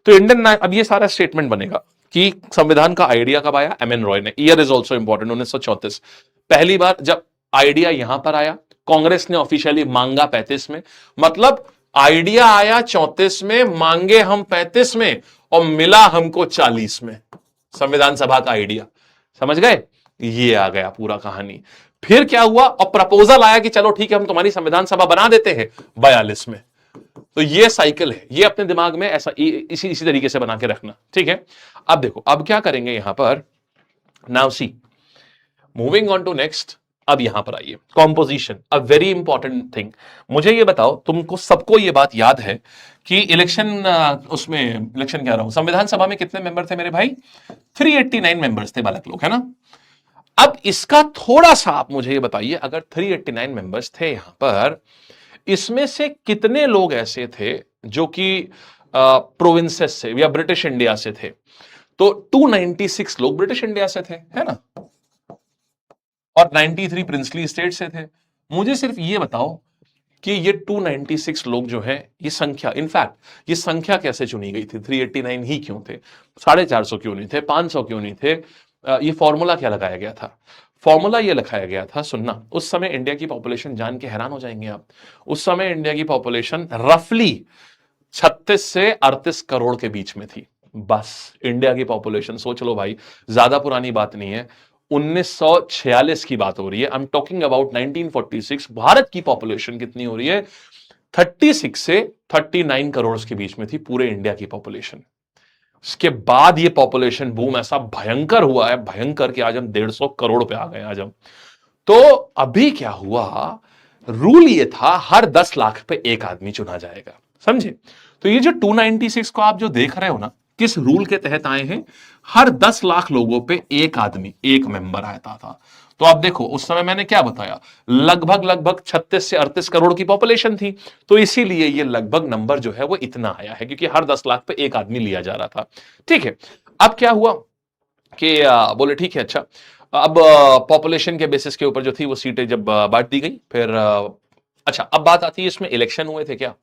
तो इंडियन, अब ये सारा स्टेटमेंट बनेगा कि संविधान का आइडिया कब आया? एम एन रॉय ने। ईयर इज ऑल्सो इंपॉर्टेंट, 1934 पहली बार जब आइडिया यहां पर आया। कांग्रेस ने ऑफिशियली मांगा 35 में, मतलब आइडिया आया 34 में, मांगे हम 35 में, और मिला हमको 40 में संविधान सभा का आइडिया। समझ गए? ये आ गया पूरा कहानी। फिर क्या हुआ? और प्रपोजल आया कि चलो ठीक है, हम तुम्हारी संविधान सभा बना देते हैं 42 में। तो ये साइकिल है, ये अपने दिमाग में ऐसा इसी तरीके से बना के रखना। ठीक है, अब देखो अब क्या करेंगे यहां पर, now see, moving on to next. अब यहां पर आइए, composition, a very important thing. मुझे ये बताओ, तुमको सबको ये बात याद है कि इलेक्शन, उसमें इलेक्शन कह रहा हूं, संविधान सभा में कितने मेंबर थे मेरे भाई? 389 मेंबर्स थे बालक लोग, है ना? अब इसका थोड़ा सा आप मुझे ये बताइए, अगर 389 मेंबर्स थे यहां पर, इसमें से कितने लोग ऐसे थे जो कि प्रोविंसेस से या ब्रिटिश इंडिया से थे, तो 296 लोग ब्रिटिश इंडिया से थे, है ना, और 93 प्रिंसली स्टेट से थे। मुझे सिर्फ ये बताओ कि ये 296 लोग जो है, ये संख्या, इनफैक्ट ये संख्या कैसे चुनी गई थी? 389 ही क्यों थे? 450 क्यों नहीं थे? 500 क्यों नहीं थे? ये फॉर्मूला क्या लगाया गया था? फॉर्मूला ये लगाया गया था, सुनना, उस समय इंडिया की पॉपुलेशन जान के हैरान हो जाएंगे आप। उस समय इंडिया की पॉपुलेशन रफली 36 से 38 करोड़ के बीच में थी। बस इंडिया की पॉपुलेशन सोच लो भाई, ज्यादा पुरानी बात नहीं है, 1946 की बात हो रही है। I am talking about 1946। Bharat की पॉपुलेशन कितनी हो रही है? 36 से 39 करोड़ के बीच में थी पूरे इंडिया की पॉपुलेशन। उसके बाद ये पॉपुलेशन बूम ऐसा भयंकर हुआ है, भयंकर, कि आज हम 150 करोड़ पे आ गए आज हम। तो अभी क्या हुआ, रूल ये था हर 10 लाख पे एक आदमी चुना जाएगा, समझे? तो ये जो 296 को आप जो देख रहे हो ना, किस रूल के तहत आए हैं? हर 10 लाख लोगों पे एक आदमी, एक मेंबर आता था। तो आप देखो उस समय मैंने क्या बताया, लगभग 36 से 38 करोड़ की पॉपुलेशन थी, तो इसीलिए ये लगभग नंबर जो है वो इतना आया है, क्योंकि हर 10 लाख पे एक आदमी लिया जा रहा था। ठीक है, अब क्या हुआ कि बोले ठीक है, अच्छा, अब पॉपुलेशन के बेसिस के ऊपर जो थी वो सीटें जब बांट दी गई, फिर अच्छा, अब बात आती है इसमें इलेक्शन हुए थे क्या?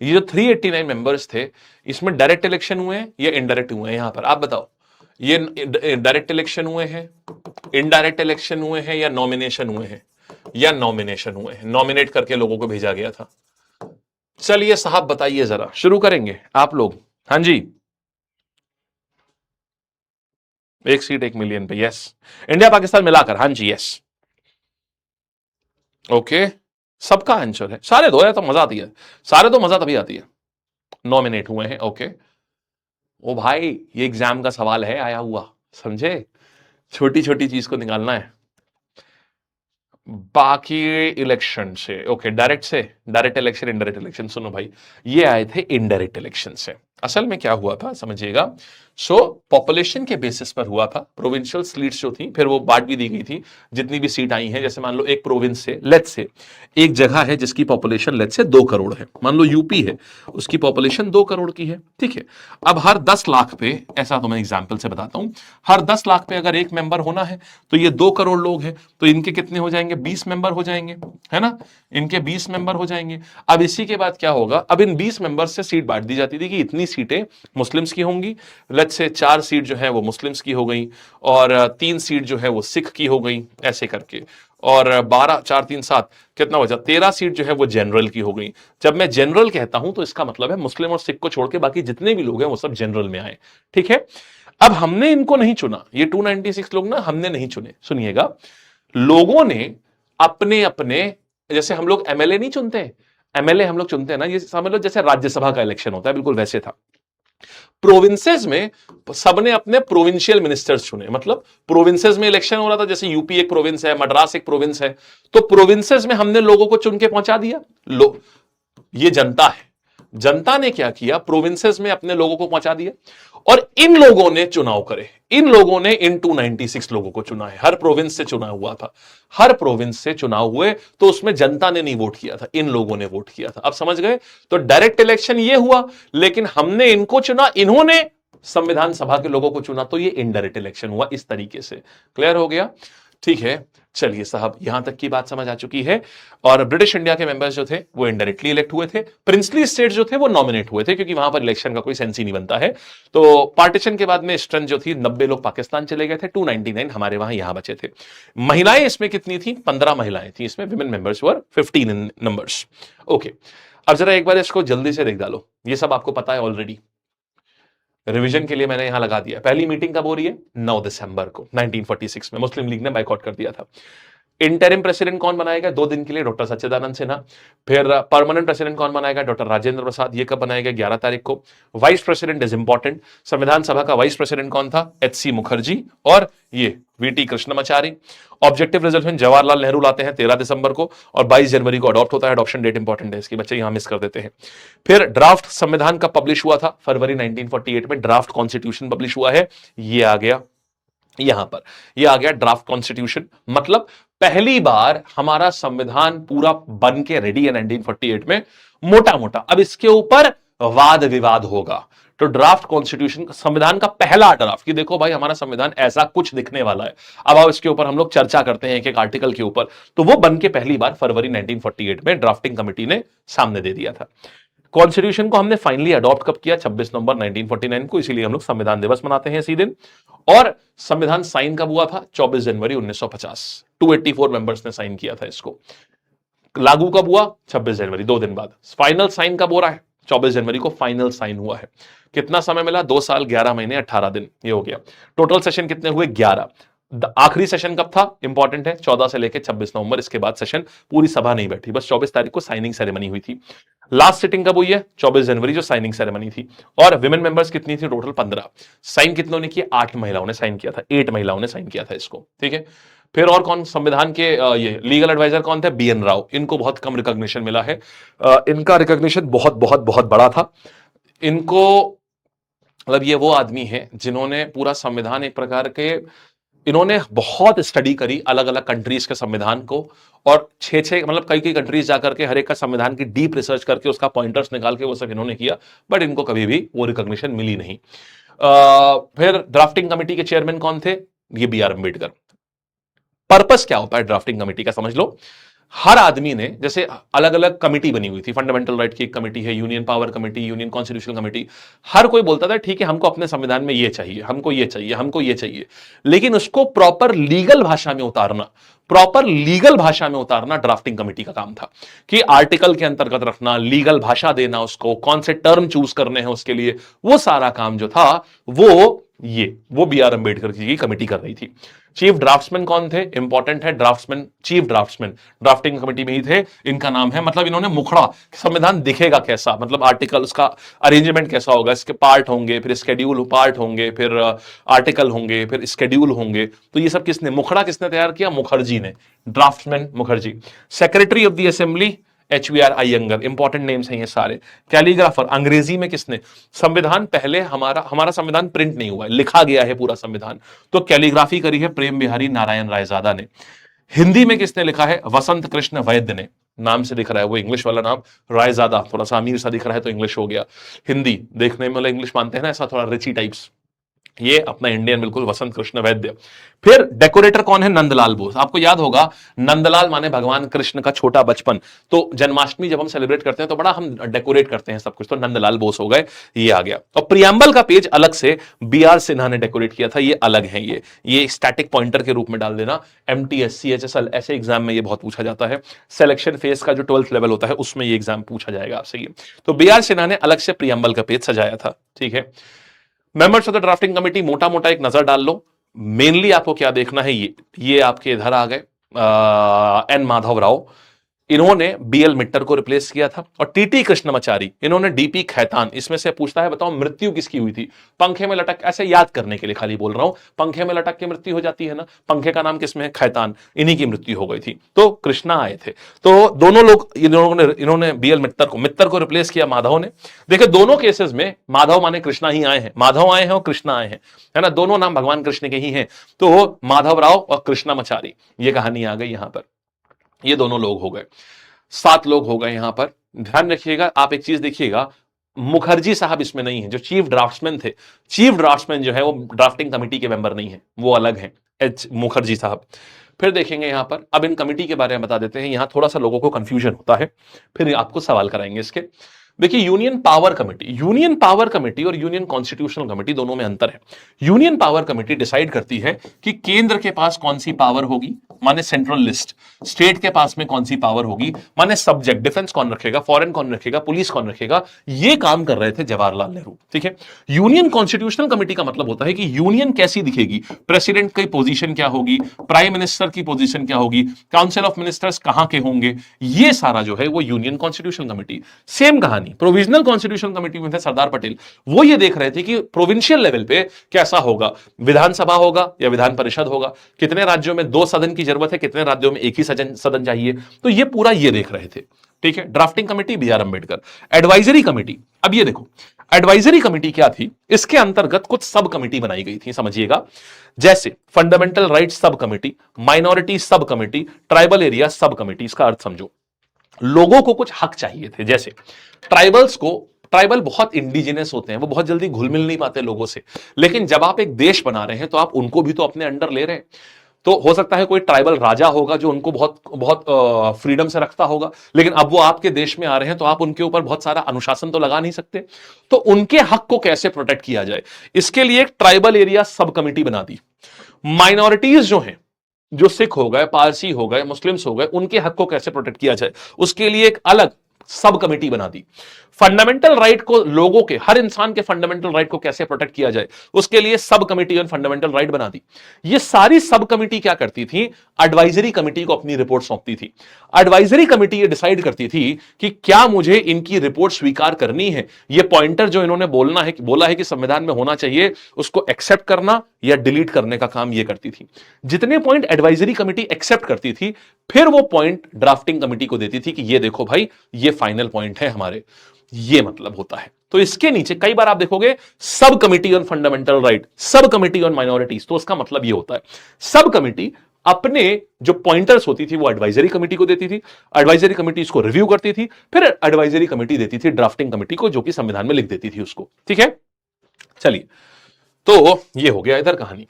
ये जो 389 मेंबर्स थे, इसमें डायरेक्ट इलेक्शन हुए हैं या इनडायरेक्ट हुए हैं? यहां पर आप बताओ, ये डायरेक्ट इलेक्शन हुए हैं, इनडायरेक्ट इलेक्शन हुए हैं, या नॉमिनेशन हुए हैं? या नॉमिनेशन हुए हैं, नॉमिनेट करके लोगों को भेजा गया था। चलिए साहब बताइए जरा, शुरू करेंगे आप लोग। हाँ जी, एक सीट 1 मिलियन पे, यस, इंडिया पाकिस्तान मिलाकर, हाँ जी, यस, ओके, सबका आंसर है। सारे दो है तो मजा आती है, सारे तो मजा तभी आती है। नॉमिनेट हुए हैं, ओके। ओ भाई, ये एग्जाम का सवाल है आया हुआ, समझे? छोटी छोटी चीज को निकालना है। बाकी इलेक्शन से, ओके, डायरेक्ट से, डायरेक्ट इलेक्शन, इनडायरेक्ट इलेक्शन, सुनो भाई, ये आए थे इनडायरेक्ट इलेक्शन से। असल में क्या हुआ था समझिएगा, सो पॉपुलेशन के बेसिस पर हुआ था। प्रोविंशियल सीट्स जो थी, फिर वो बांट भी दी गई थी, जितनी भी सीट आई हैं। जैसे मान लो एक प्रोविंस से, लेट्स से एक जगह है जिसकी पॉपुलेशन लेट्स से 2 करोड़ है, मान लो यूपी है, उसकी पॉपुलेशन 2 करोड़ की है, ठीक है। अब हर 10 लाख पे, ऐसा तो मैं एग्जाम्पल से बताता हूं, हर 10 लाख पे अगर एक मेंबर होना है, तो ये 2 करोड़ लोग हैं, तो इनके कितने हो जाएंगे? 20 मेंबर हो जाएंगे, है ना, इनके 20 मेंबर हो जाएंगे। अब इसी के बाद क्या होगा, अब इन 20 मेंबर से सीट बांट दी जाती थी कि इतनी सीटें मुस्लिम्स की होंगी, लेट्स से 4 सीट जो है वो मुस्लिम्स की हो गई, और 3 सीट जो है वो सिख की हो गई, ऐसे करके, और 12, 4, 3, 7, कितना बचा? 13 सीट जो है वो जनरल की हो गई। जब मैं जनरल कहता हूं तो इसका मतलब है मुस्लिम और सिख को छोड़ के बाकी जितने भी लोग हैं वो सब जनरल में आए, ठीक है। अब हमने इनको नहीं चुना, ये 296 लोग ना हमने नहीं चुने, सुनिएगा, लोगों ने अपने अपने, जैसे हम लोग एमएलए नहीं चुनते, एमएलए हम लोग चुनते हैं ना, ये समझ लो जैसे राज्यसभा का इलेक्शन होता है, बिल्कुल वैसे था। प्रोविंसेस में सबने अपने प्रोविंशियल मिनिस्टर्स चुने, मतलब प्रोविंसेस में इलेक्शन हो रहा था, जैसे यूपी एक प्रोविंस है, मद्रास एक प्रोविंस है, तो प्रोविंसेस में हमने लोगों को चुन के पहुंचा दिया। ये जनता है, जनता ने क्या किया, प्रोविंसेस में अपने लोगों को पहुंचा दिया, और इन लोगों ने चुनाव करे, इन लोगों ने इन 296 लोगों को चुना है, हर प्रोविंस से चुना हुआ था, हर प्रोविंस से चुनाव हुए, तो उसमें जनता ने नहीं वोट किया था, इन लोगों ने वोट किया था। अब समझ गए? तो डायरेक्ट इलेक्शन ये हुआ, लेकिन हमने इनको चुना, इन्होंने संविधान सभा के लोगों को चुना, तो ये इनडायरेक्ट इलेक्शन हुआ इस तरीके से। क्लियर हो गया? ठीक है, चलिए साहब, यहां तक की बात समझ आ चुकी है। और ब्रिटिश इंडिया के मेंबर्स जो थे वो इनडायरेक्टली इलेक्ट हुए थे, प्रिंसली स्टेट जो थे वो नॉमिनेट हुए थे, क्योंकि वहां पर इलेक्शन का कोई सेंस ही नहीं बनता है। तो पार्टीशन के बाद में स्ट्रेंथ जो थी, 90 लोग पाकिस्तान चले गए थे, 299 हमारे वहां यहां बचे थे। महिलाएं इसमें कितनी थी? 15 महिलाएं थी इसमें, विमेन मेंबर्स वर 15 इन नंबर्स। ओके, अब जरा एक बार इसको जल्दी से देख डालो, ये सब आपको पता है ऑलरेडी, रिवीजन के लिए मैंने यहां लगा दिया। पहली मीटिंग कब हो रही है? 9 दिसंबर को 1946 में मुस्लिम लीग ने बाइकआउट कर दिया था। इंटरिम प्रेसिडेंट कौन बनाएगा 2 दिन के लिए? डॉक्टर सच्चिदानंद सिन्हा। फिर परमानेंट प्रेसिडेंट कौन बनाएगा? डॉक्टर राजेंद्र प्रसाद। ये कब बनाएगा? 11 तारीख को। वाइस प्रेसिडेंट इज इंपॉर्टेंट, संविधान सभा का वाइस प्रेसिडेंट कौन था? एच.सी. मुखर्जी और ये V T. Krishnamachari. Objective resolution Jawaharlal Nehru लाते हैं 13 दिसंबर को, और 22 जनवरी को अडॉप्ट होता है। अडॉप्शन डेट इंपॉर्टेंट है इसकी, बच्चे यहां मिस कर देते हैं। फिर ड्राफ्ट संविधान का पब्लिश हुआ था फरवरी 1948 में, ड्राफ्ट कॉन्स्टिट्यूशन पब्लिश हुआ है, ये आ गया यहां पर, ये आ गया ड्राफ्ट कॉन्स्टिट्यूशन। मतलब पहली बार हमारा संविधान पूरा बन के रेडी है 1948 में, मोटा मोटा। अब इसके ऊपर वाद विवाद होगा। तो ड्राफ्ट कॉन्स्टिट्यूशन संविधान का पहला ड्राफ्ट कि देखो भाई हमारा संविधान ऐसा कुछ दिखने वाला है, अब आओ इसके ऊपर हम लोग चर्चा करते हैं एक एक आर्टिकल के ऊपर। तो वो बन के पहली बार फरवरी 1948 में ड्राफ्टिंग कमेटी ने सामने दे दिया था। कॉन्स्टिट्यूशन को हमने फाइनली अडॉप्ट कब किया? 26 नवंबर 1949 को, इसीलिए हम लोग संविधान दिवस मनाते हैं इसी दिन। और संविधान साइन कब हुआ था? 24 जनवरी 1950। 284 मेंबर्स ने साइन किया था इसको। लागू कब हुआ? 26 जनवरी, 2 दिन बाद। फाइनल साइन कब हो रहा है? 24 जनवरी को फाइनल साइन हुआ है। कितना समय मिला? 2 साल 11 महीने 18 दिन, ये हो गया। टोटल सेशन कितने हुए? 11। आखिरी सेशन कब था? इंपॉर्टेंट है, 14 से लेकर 26 नवंबर। इसके बाद सेशन पूरी सभा नहीं बैठी, बस 24 तारीख को साइनिंग सेरेमनी हुई थी। लास्ट सिटिंग कब हुई है? 24 जनवरी, जो साइनिंग सेरेमनी थी। और विमेन मेंबर्स कितनी थी? टोटल 15। साइन कितनों ने किया? 8 महिलाओं ने साइन किया था, 8 महिलाओं ने साइन किया था इसको, ठीक है। फिर और कौन संविधान के ये लीगल एडवाइजर कौन थे? BN राव। इनको बहुत कम रिकॉग्निशन मिला है, इनका रिकॉग्निशन बहुत बहुत बहुत बड़ा था। इनको मतलब ये वो आदमी है जिन्होंने पूरा संविधान एक प्रकार के, इन्होंने बहुत स्टडी करी अलग अलग कंट्रीज के संविधान को, और 6 मतलब कई कंट्रीज जाकर के हर एक का संविधान की डीप रिसर्च करके उसका पॉइंटर्स निकाल के वो सब इन्होंने किया, बट इनको कभी भी वो रिकॉग्निशन मिली नहीं। फिर ड्राफ्टिंग कमेटी के चेयरमैन कौन थे? ये BR अम्बेडकर। पर्पस क्या होता है ड्राफ्टिंग कमेटी का समझ लो। हर आदमी ने, जैसे अलग अलग कमेटी बनी हुई थी, फंडामेंटल राइट की एक कमेटी है, union power committee, union constitutional committee. हर कोई बोलता था ठीक है हमको अपने संविधान में ये चाहिए, हमको ये चाहिए, हमको ये चाहिए, लेकिन उसको प्रॉपर लीगल भाषा में उतारना, प्रॉपर लीगल भाषा में उतारना ड्राफ्टिंग कमेटी का काम था। कि आर्टिकल के अंतर्गत रखना, लीगल भाषा देना उसको, कौन से टर्म चूज करने हैं उसके लिए, वो सारा काम जो था वो BR अम्बेडकर की कमेटी कर रही थी। चीफ ड्राफ्ट्समैन कौन थे? इंपॉर्टेंट है, draughtsman, chief draughtsman drafting committee में ही थे। इनका नाम है, मतलब इन्होंने मुखड़ा, संविधान दिखेगा कैसा, मतलब आर्टिकल, उसका अरेंजमेंट कैसा होगा, इसके पार्ट होंगे, फिर स्केड्यूल पार्ट होंगे, फिर आर्टिकल होंगे, फिर स्केड्यूल होंगे, तो ये सब किसने, मुखड़ा किसने तैयार किया? मुखर्जी ने, draftsman Mukherjee. Secretary of the assembly HVR Iyengar. Important names हैं ये सारे। कैलीग्राफर अंग्रेजी में किसने? संविधान पहले हमारा संविधान प्रिंट नहीं हुआ है, लिखा गया है पूरा संविधान, तो कैलीग्राफी करी है प्रेम बिहारी नारायण रायजादा ने। हिंदी में किसने लिखा है? वसंत कृष्ण वैद्य ने। नाम से दिख रहा है वो इंग्लिश वाला नाम, रायजादा थोड़ा सा अमीर सा दिख रहा है तो इंग्लिश हो गया। हिंदी देखने में मतलब इंग्लिश मानते हैं ना, ऐसा थोड़ा रिची टाइप्स, ये अपना इंडियन बिल्कुल, वसंत कृष्ण वैद्य। फिर डेकोरेटर कौन है? नंदलाल बोस। आपको याद होगा नंदलाल माने भगवान कृष्ण का छोटा बचपन, तो जन्माष्टमी जब हम सेलिब्रेट करते हैं तो बड़ा हम डेकोरेट करते हैं सब कुछ, तो नंदलाल बोस हो गए, ये आ गया। और प्रियम्बल का पेज अलग से BR सिन्हा ने डेकोरेट किया था, ये अलग है, ये स्टैटिक पॉइंटर के रूप में डाल देना। MTS CHSL ऐसे एग्जाम में ये बहुत पूछा जाता है, सिलेक्शन फेज का जो 12th लेवल होता है उसमें ये एग्जाम पूछा जाएगा आपसे। ये तो BR सिन्हा ने अलग से प्रियम्बल का पेज सजाया था, ठीक है। Members of the drafting committee, मोटा मोटा एक नजर डाल लो। मेनली आपको क्या देखना है, ये आपके इधर आ गए N माधव राव, इन्होंने BL मिट्टर को रिप्लेस किया था। और TT कृष्णमाचारी, इन्होंने DP खैतान। इसमें से पूछता है बताओ मृत्यु किसकी हुई थी? पंखे में लटक, ऐसे याद करने के लिए खाली बोल रहा हूं, पंखे में लटक के मृत्यु हो जाती है ना, पंखे का नाम किसमें है? खैतान, इन्हीं की मृत्यु हो गई थी, तो कृष्णा आए थे। तो दोनों लोग, इन्होंने BL मित्तर को रिप्लेस किया माधव ने। देखिए दोनों केसेस में माधव माने कृष्णा ही आए हैं, माधव आए हैं और कृष्णा आए हैं, है ना, दोनों नाम भगवान कृष्ण के ही हैं। तो माधव राव और कृष्णमाचारी, ये कहानी आ गई यहां पर, ये दोनों लोग हो गए, 7 लोग हो गए यहां पर। ध्यान रखिएगा, आप एक चीज देखिएगा, मुखर्जी साहब इसमें नहीं है, जो चीफ ड्राफ्ट्समैन थे। चीफ ड्राफ्ट्समैन जो है वो ड्राफ्टिंग कमेटी के मेंबर नहीं है, वो अलग है, H मुखर्जी साहब। फिर देखेंगे यहां पर, अब इन कमेटी के बारे में बता देते हैं, यहां थोड़ा सा लोगों को कंफ्यूजन होता है, फिर आपको सवाल कराएंगे इसके। देखिए यूनियन पावर कमेटी और यूनियन कॉन्स्टिट्यूशनल कमेटी दोनों में अंतर है। यूनियन पावर कमेटी डिसाइड करती है कि केंद्र के पास कौन सी पावर होगी, माने सेंट्रल लिस्ट, स्टेट के पास में कौन सी पावर होगी, माने सब्जेक्ट, डिफेंस कौन रखेगा, फॉरेन कौन रखेगा, पुलिस कौन रखेगा, ये काम कर रहे थे जवाहरलाल नेहरू, ठीक है। यूनियन कॉन्स्टिट्यूशनल कमेटी का मतलब होता है कि यूनियन कैसी दिखेगी, प्रेसिडेंट की पोजीशन क्या होगी, प्राइम मिनिस्टर की पोजीशन क्या होगी, काउंसिल ऑफ मिनिस्टर्स कहां के होंगे, ये सारा जो है वो यूनियन कॉन्स्टिट्यूशनल कमेटी। सेम कहानी प्रोविजनल कॉन्स्टिट्यूशनल कमेटी में थे सरदार पटेल, वो ये देख रहे थे कि प्रोविंशियल लेवल पे कैसा होगा, विधानसभा होगा या विधान परिषद होगा, कितने राज्यों में 2 सदन की जरूरत है, कितने राज्यों में एक ही सदन चाहिए, तो ये पूरा ये देख रहे थे, ठीक है। Drafting committee BR Ambedkar. Advisory committee, अब ये देखो एडवाइजरी कमेटी क्या थी, इसके अंतर्गत कुछ सब कमेटी बनाई गई थी, समझिएगा, जैसे fundamental rights sub committee, minority sub committee, tribal area sub committee. इसका अर्थ समझो, लोगों को कुछ हक चाहिए थे, जैसे ट्राइबल्स को ट्राइबल बहुत इंडिजिनस होते हैं, वो बहुत जल्दी घुल मिल नहीं पाते लोगों से। लेकिन जब आप एक देश बना रहे हैं तो आप उनको भी तो अपने अंडर ले रहे हैं। तो हो सकता है कोई ट्राइबल राजा होगा जो उनको बहुत बहुत फ्रीडम से रखता होगा, लेकिन अब वो आपके देश में आ रहे हैं तो आप उनके ऊपर बहुत सारा अनुशासन तो लगा नहीं सकते। तो उनके हक को कैसे प्रोटेक्ट किया जाए, इसके लिए एक ट्राइबल एरिया सब कमिटी बना दी। माइनॉरिटीज जो हैं, जो सिख हो गए, पारसी हो गए, मुस्लिम्स हो गए, उनके हक को कैसे प्रोटेक्ट किया जाए, उसके लिए एक अलग सब कमिटी बना दी। फंडामेंटल राइट को, लोगों के, हर इंसान के फंडामेंटल राइट को कैसे प्रोटेक्ट किया जाए, उसके लिए सब कमिटी ऑन फंडामेंटल राइट बना दी। ये सारी सब कमिटी क्या करती थी, एडवाइजरी कमिटी को अपनी रिपोर्ट सौंपती थी। एडवाइजरी कमिटी ये डिसाइड करती थी कि क्या मुझे इनकी रिपोर्ट स्वीकार करनी है, ये पॉइंटर जो इन्होंने बोला है कि संविधान में होना चाहिए, उसको एक्सेप्ट करना या डिलीट करने का काम ये करती थी। जितने पॉइंट एडवाइजरी कमिटी एक्सेप्ट करती थी, फिर वो पॉइंट ड्राफ्टिंग कमिटी को देती थी कि ये देखो भाई, ये फाइनल पॉइंट है हमारे, ये मतलब होता है। तो इसके नीचे कई बार आप देखोगे सब कमिटी ऑन फंडामेंटल राइट, सब कमिटी ऑन माइनॉरिटीज, तो उसका मतलब ये होता है सब कमिटी अपने जो पॉइंटर्स होती थी वो एडवाइजरी कमिटी को देती थी, एडवाइजरी कमिटी इसको रिव्यू करती थी, फिर एडवाइजरी कमिटी देती थी ड्राफ्टिंग कमिटी को, जो कि संविधान में लिख देती थी उसको। ठीक है, चलिए, तो ये हो गया इधर कहानी।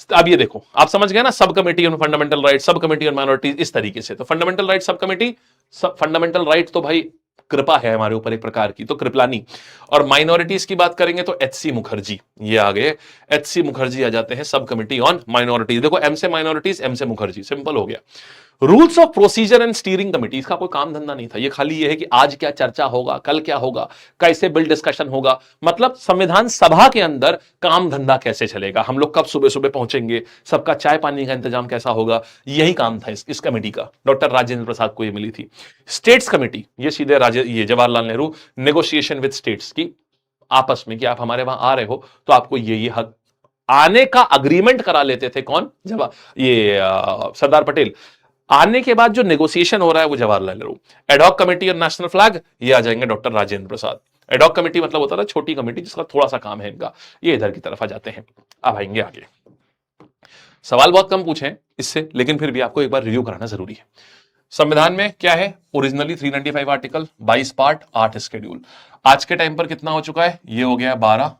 अब ये देखो, आप समझ गए ना, sub committee on fundamental right, sub committee on minorities, इस तरीके से। तो fundamental right sub committee, fundamental right तो भाई कृपा है हमारे ऊपर एक प्रकार की, तो कृपलानी। और माइनॉरिटीज की बात करेंगे तो एचसी मुखर्जी, ये आ गए, एचसी मुखर्जी आ जाते हैं सब कमेटी ऑन माइनॉरिटीज। देखो, एम से माइनॉरिटीज, एम से मुखर्जी, सिंपल हो गया। Rules of procedure and steering committee, इसका कोई काम धंधा नहीं था, ये खाली ये है कि आज क्या चर्चा होगा, कल क्या होगा, कैसे बिल डिस्कशन होगा, मतलब संविधान सभा के अंदर काम धंधा कैसे चलेगा, हम लोग कब सुबह सुबह पहुंचेंगे, सबका चाय पानी का इंतजाम कैसा होगा, यही काम था इस कमेटी का। डॉक्टर राजेंद्र प्रसाद को ये मिली थी। स्टेट्स कमेटी, ये सीधे ये Jawaharlal Nehru, negotiation with states की, आपस में कि आप हमारे वहां आ रहे हो तो आपको ये हक, आने का अग्रीमेंट करा लेते थे कौन, जब ये सरदार पटेल। आने के बाद जो नेगोशिएशन हो रहा है वो जवाहरलाल नेहरू। एडहॉक कमेटी और नेशनल फ्लैग, ये आ जाएंगे doctor Rajendra Prasad. Ad hoc committee मतलब होता था छोटी कमेटी जिसका थोड़ा सा काम है इनका, ये इधर की तरफ आ जाते हैं। अब आएंगे आगे, सवाल बहुत कम पूछे इससे, लेकिन फिर भी आपको एक बार रिव्यू कराना जरूरी है। संविधान में क्या है, ओरिजिनली 395 आर्टिकल, 22 पार्ट, 8 शेड्यूल। आज के टाइम पर कितना हो चुका है, ये हो गया 12,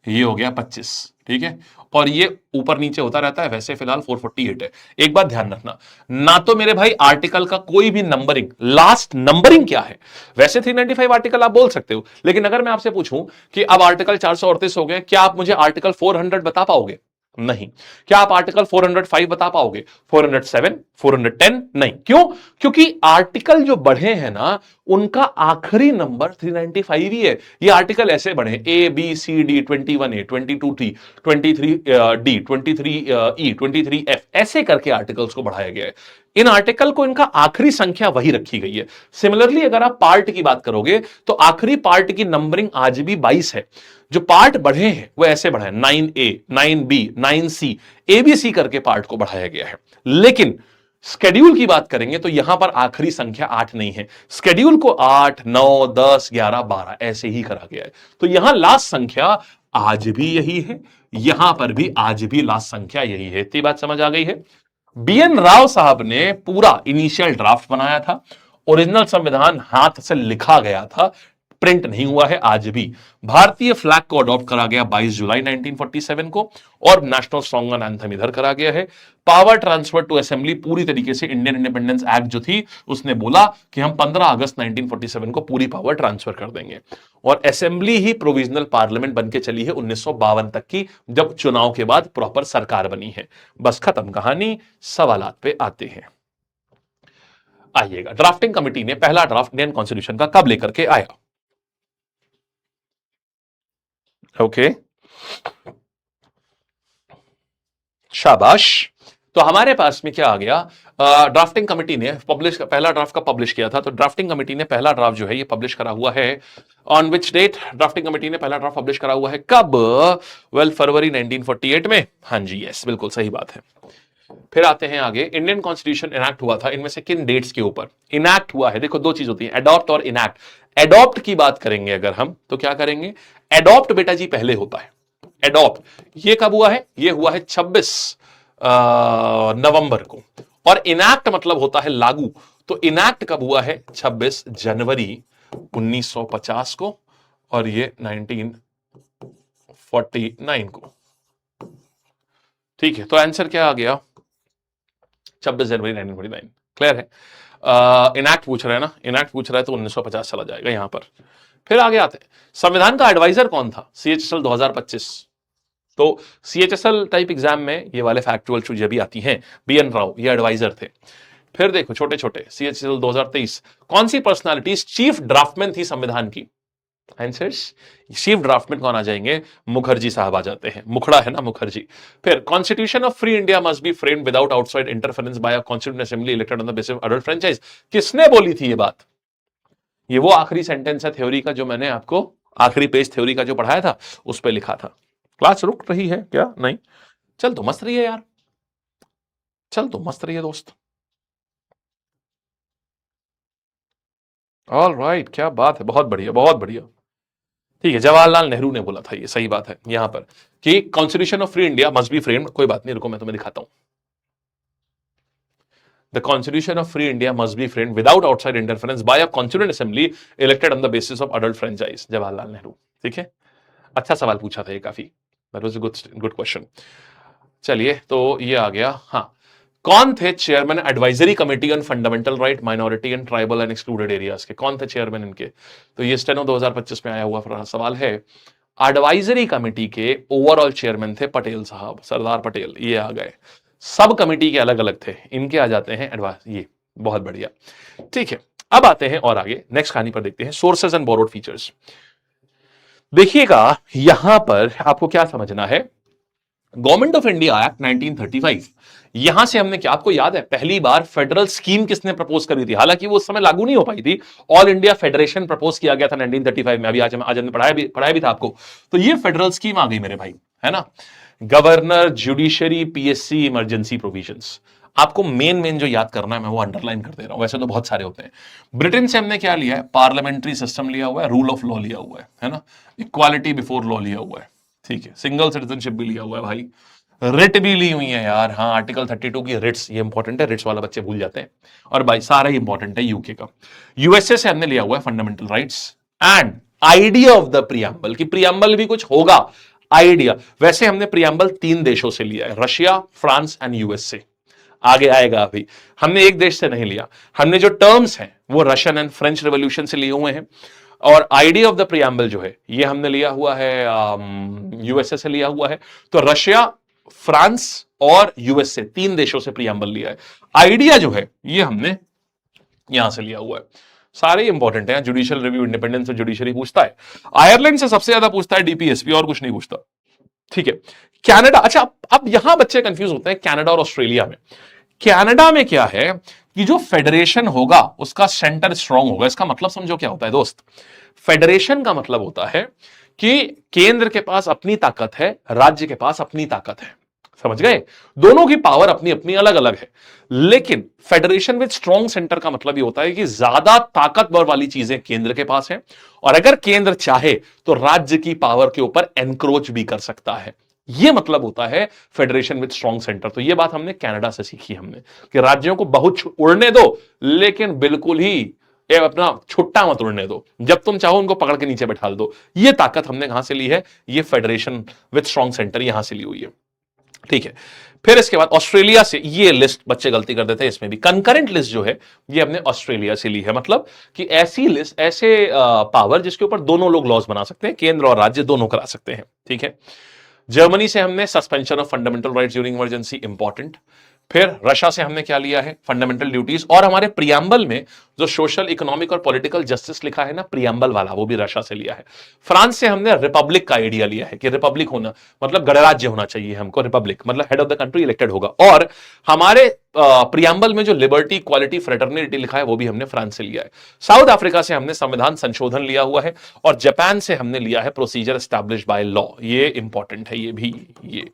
ये हो गया 25, ठीक है, और ये ऊपर नीचे होता रहता है। वैसे फिलहाल 448 है। एक बात ध्यान रखना, ना तो मेरे भाई आर्टिकल का कोई भी नंबरिंग, लास्ट नंबरिंग क्या है, वैसे 395 आर्टिकल आप बोल सकते हो, लेकिन अगर मैं आपसे पूछूं कि अब आर्टिकल 438 हो गए, क्या आप मुझे आर्टिकल 400 बता पाओगे, नहीं। क्या आप आर्टिकल 405 बता पाओगे, 407, 410, नहीं। क्यों, क्योंकि आर्टिकल जो बढ़े हैं ना, उनका आखिरी नंबर 395 ही है। ये आर्टिकल ऐसे बढ़े, A B C D, 21A, 22T, 23D, 23E, 23F, ऐसे करके आर्टिकल्स को बढ़ाया गया है। इन आर्टिकल को इनका आखिरी संख्या वही रखी गई है। सिमिलरली अगर आप पार्ट की बात करोगे तो आखिरी पार्ट की नंबरिंग आज भी 22 है। जो पार्ट बढ़े हैं वो ऐसे बढ़े, 9A, 9B, 9C, ABC करके पार्ट को बढ़ाया गया है। लेकिन स्केड्यूल की बात करेंगे तो यहां पर आखिरी संख्या 8 नहीं है, स्केड्यूल को 8, 9, 10, 11, 12 ऐसे ही करा गया है। तो यहां लास्ट संख्या आज भी यही है, यहां पर भी आज भी लास्ट संख्या यही है। इतनी बात समझ आ गई है। BN राव साहब ने पूरा इनिशियल ड्राफ्ट बनाया था, ओरिजिनल संविधान हाथ से लिखा गया था, प्रिंट नहीं हुआ है आज भी। भारतीय फ्लैग को अडॉप्ट करा गया 22 जुलाई 1947 को, और नेशनल सॉन्ग एंड एंथम इधर करा गया है। पावर ट्रांसफर टू असेंबली पूरी तरीके से, इंडियन इंडिपेंडेंस एक्ट जो थी उसने बोला कि हम 15 अगस्त 1947 को पूरी पावर ट्रांसफर कर देंगे, और असेंबली ही प्रोविजनल पार्लियामेंट बनके चली है 1952 तक की, जब चुनाव के बाद प्रॉपर सरकार बनी है। बस खत्म कहानी, सवालात पे आते हैं। आइएगा, ड्राफ्टिंग कमेटी ने पहला ड्राफ्ट इंडियन कॉन्स्टिट्यूशन का कब लेकर के आया, ओके शाबाश। तो हमारे पास में क्या आ गया, ड्राफ्टिंग कमेटी ने पहला ड्राफ्ट का पब्लिश किया था। तो ड्राफ्टिंग कमेटी ने पहला ड्राफ्ट जो है ये पब्लिश करा हुआ है on which date, drafting committee ने पहला ड्राफ्ट पब्लिश करा हुआ है कब, 12 फरवरी 1948 में। हाँ जी, यस, बिल्कुल सही बात है। फिर आते हैं आगे, इंडियन कॉन्स्टिट्यूशन इनैक्ट हुआ था, इनमें से किन डेट्स के ऊपर इनैक्ट हुआ है। देखो, दो चीज होती है, अडॉप्ट और इनैक्ट। एडॉप्ट की बात करेंगे अगर हम, तो क्या करेंगे, एडॉप्ट बेटा जी पहले होता है। एडॉप्ट ये कब हुआ है, ये हुआ है 26 नवंबर को, और इनैक्ट मतलब होता है लागू। तो इनैक्ट कब हुआ है, 26 जनवरी 1950 को, और ये 1949 को। ठीक है, तो आंसर क्या आ गया? 26 जनवरी 1949। क्लियर है? इनैक्ट पूछ रहे हैं ना, इनैक्ट पूछ रहा है तो 1950 चला जाएगा यहां पर। फिर आगे आते हैं, संविधान का एडवाइजर कौन था CHSL 2025? तो CHSL टाइप एग्जाम में ये वाले फैक्चुअल चीजें भी आती हैं। BN राव ये एडवाइजर थे। फिर देखो छोटे छोटे CHSL 2023, कौन सी पर्सनालिटीज चीफ ड्राफ्टमैन थी संविधान की? आंसर्स, चीफ ड्राफ्टमैन कौन आ जाएंगे? मुखर्जी साहब आ जाते हैं, मुखड़ा है ना मुखर्जी। फिर constitution of free India must be framed without outside interference by a constituent assembly elected on the basis of adult franchise. किसने बोली थी ये बात? ये वो आखिरी सेंटेंस है थ्योरी का जो मैंने आपको आखिरी पेज थ्योरी का जो पढ़ाया था उस पर लिखा था। क्लास रुक रही है क्या? नहीं, चल तो मस्त रही है यार, चल तो मस्त रही है दोस्त। ऑल राइट, क्या बात है, बहुत बढ़िया बहुत बढ़िया। ठीक है, जवाहरलाल नेहरू ने बोला था, ये सही बात है यहां पर कि constitution of free India must be framed. कोई बात नहीं, रुको मैं तुम्हें दिखाता हूं। The constitution of free India must be framed without outside interference by a constituent assembly elected on the basis of adult franchise. Jawaharlal Nehru. ठीक है, अच्छा सवाल पूछा था ये काफी, that was a good question. चलिए, तो ये आ गया। हाँ, कौन थे chairman advisory committee on fundamental right, minority and tribal and excluded areas के? कौन थे चेयरमैन इनके? तो ये स्टेनो 2025 में आया हुआ सवाल है। एडवाइजरी कमेटी के ओवरऑल चेयरमैन थे पटेल साहब, सरदार पटेल। ये आ गए। सब कमेटी के अलग अलग थे, इनके आ जाते हैं एडवाइस। ये बहुत बढ़िया। ठीक है, अब आते हैं और आगे नेक्स्ट कहानी पर देखते हैं, सोर्सेज एंड बोरोड फीचर्स। देखिएगा यहां पर आपको क्या समझना है, गवर्नमेंट ऑफ इंडिया एक्ट 1935, यहां से हमने क्या, आपको याद है पहली बार फेडरल स्कीम किसने प्रपोज करी थी? हालांकि वो उस समय लागू नहीं हो पाई थी, ऑल इंडिया फेडरेशन प्रपोज किया गया था 1935 में। अभी आज हमने पढ़ाया भी था आपको। तो ये फेडरल स्कीम आ गई मेरे भाई, है ना। Governor, judiciary, PSC, emergency provisions. आपको मेन मेन जो याद करना है मैं वो अंडरलाइन कर दे रहा हूं, वैसे तो बहुत सारे होते हैं। ब्रिटेन से हमने क्या लिया है? पार्लियामेंट्री सिस्टम लिया हुआ है, रूल ऑफ लॉ लिया हुआ है ना, इक्वालिटी बिफोर लॉ लिया हुआ है। ठीक है, सिंगल सिटीजनशिप भी लिया हुआ है भाई, रिट भी ली हुई है यार। हाँ, आर्टिकल 32 की रिट्स, ये इंपॉर्टेंट है, रिट्स वाला बच्चे भूल जाते हैं। और भाई सारा ही इंपॉर्टेंट है यूके का। यूएसए से हमने लिया हुआ है fundamental rights and idea of the preamble, कि प्रियम्बल भी कुछ होगा, आइडिया। वैसे हमने प्रियम्बल 3 देशों से लिया है, रशिया, फ्रांस एंड यूएसए। आगे आएगा अभी, हमने एक देश से नहीं लिया। हमने जो टर्म्स हैं वो रशियन एंड फ्रेंच रेवोल्यूशन से लिए हुए हैं। और आइडिया ऑफ द प्रियम्बल जो है ये हमने लिया हुआ है यूएसए से लिया हुआ है। तो रशिया, फ्रांस और यूएसए 3 देशों से प्रियम्बल लिया है। आइडिया जो है ये हमने यहां से लिया हुआ है। सारे इंपॉर्टेंट है। Judicial review, independence of judiciary पूछता है। आयरलैंड से सबसे ज्यादा पूछता है डीपीएसपी, और कुछ नहीं पूछता। ठीक है, कनाडा। अच्छा, अब यहां बच्चे कंफ्यूज होते हैं कनाडा और ऑस्ट्रेलिया में। कनाडा में क्या है कि जो फेडरेशन होगा उसका सेंटर स्ट्रांग होगा। इसका मतलब समझो क्या होता है दोस्त, फेडरेशन का मतलब होता है कि केंद्र के पास अपनी ताकत है, राज्य के पास अपनी ताकत है। समझ गए? दोनों की पावर अपनी अपनी अलग अलग है। लेकिन फेडरेशन विद स्ट्रॉन्ग सेंटर का मतलब यह होता है कि ज्यादा ताकतवर वाली चीजें केंद्र के पास है, और अगर केंद्र चाहे तो राज्य की पावर के ऊपर एनक्रोच भी कर सकता है। यह मतलब होता है फेडरेशन विद स्ट्रॉन्ग सेंटर। तो यह बात हमने कनाडा से सीखी हमने, कि राज्यों को बहुत उड़ने दो लेकिन बिल्कुल ही ये अपना छुट्टा मत उड़ने दो, जब तुम चाहो उनको पकड़ के नीचे बैठा दो। ये ताकत हमने कहां से ली है? ये फेडरेशन विद स्ट्रॉन्ग सेंटर यहां से ली हुई है। ठीक है, फिर इसके बाद ऑस्ट्रेलिया से, ये लिस्ट बच्चे गलती कर देते हैं, इसमें भी कंकरेंट लिस्ट जो है ये हमने ऑस्ट्रेलिया से ली है। मतलब कि ऐसी लिस्ट, ऐसे पावर जिसके ऊपर दोनों लोग लॉज बना सकते हैं, केंद्र और राज्य दोनों करा सकते हैं। ठीक है, जर्मनी से हमने suspension of fundamental rights during emergency, important. फिर रशिया से हमने क्या लिया है? Fundamental duties. और हमारे प्रियम्बल में जो सोशल, इकोनॉमिक और पॉलिटिकल जस्टिस लिखा है ना प्रियम्बल वाला, वो भी रशिया से लिया है। फ्रांस से हमने रिपब्लिक का आइडिया लिया है कि रिपब्लिक होना मतलब गणराज्य होना चाहिए हमको, रिपब्लिक मतलब head of the country elected होगा। और हमारे प्रियम्बल में जो लिबर्टी, इक्वालिटी, फ्रेटर्निटी लिखा है वो भी हमने फ्रांस से लिया है। साउथ अफ्रीका से हमने संविधान संशोधन लिया हुआ है। और जापान से हमने लिया है प्रोसीजर एस्टैब्लिश्ड बाय लॉ। ये इंपॉर्टेंट है, ये भी, ये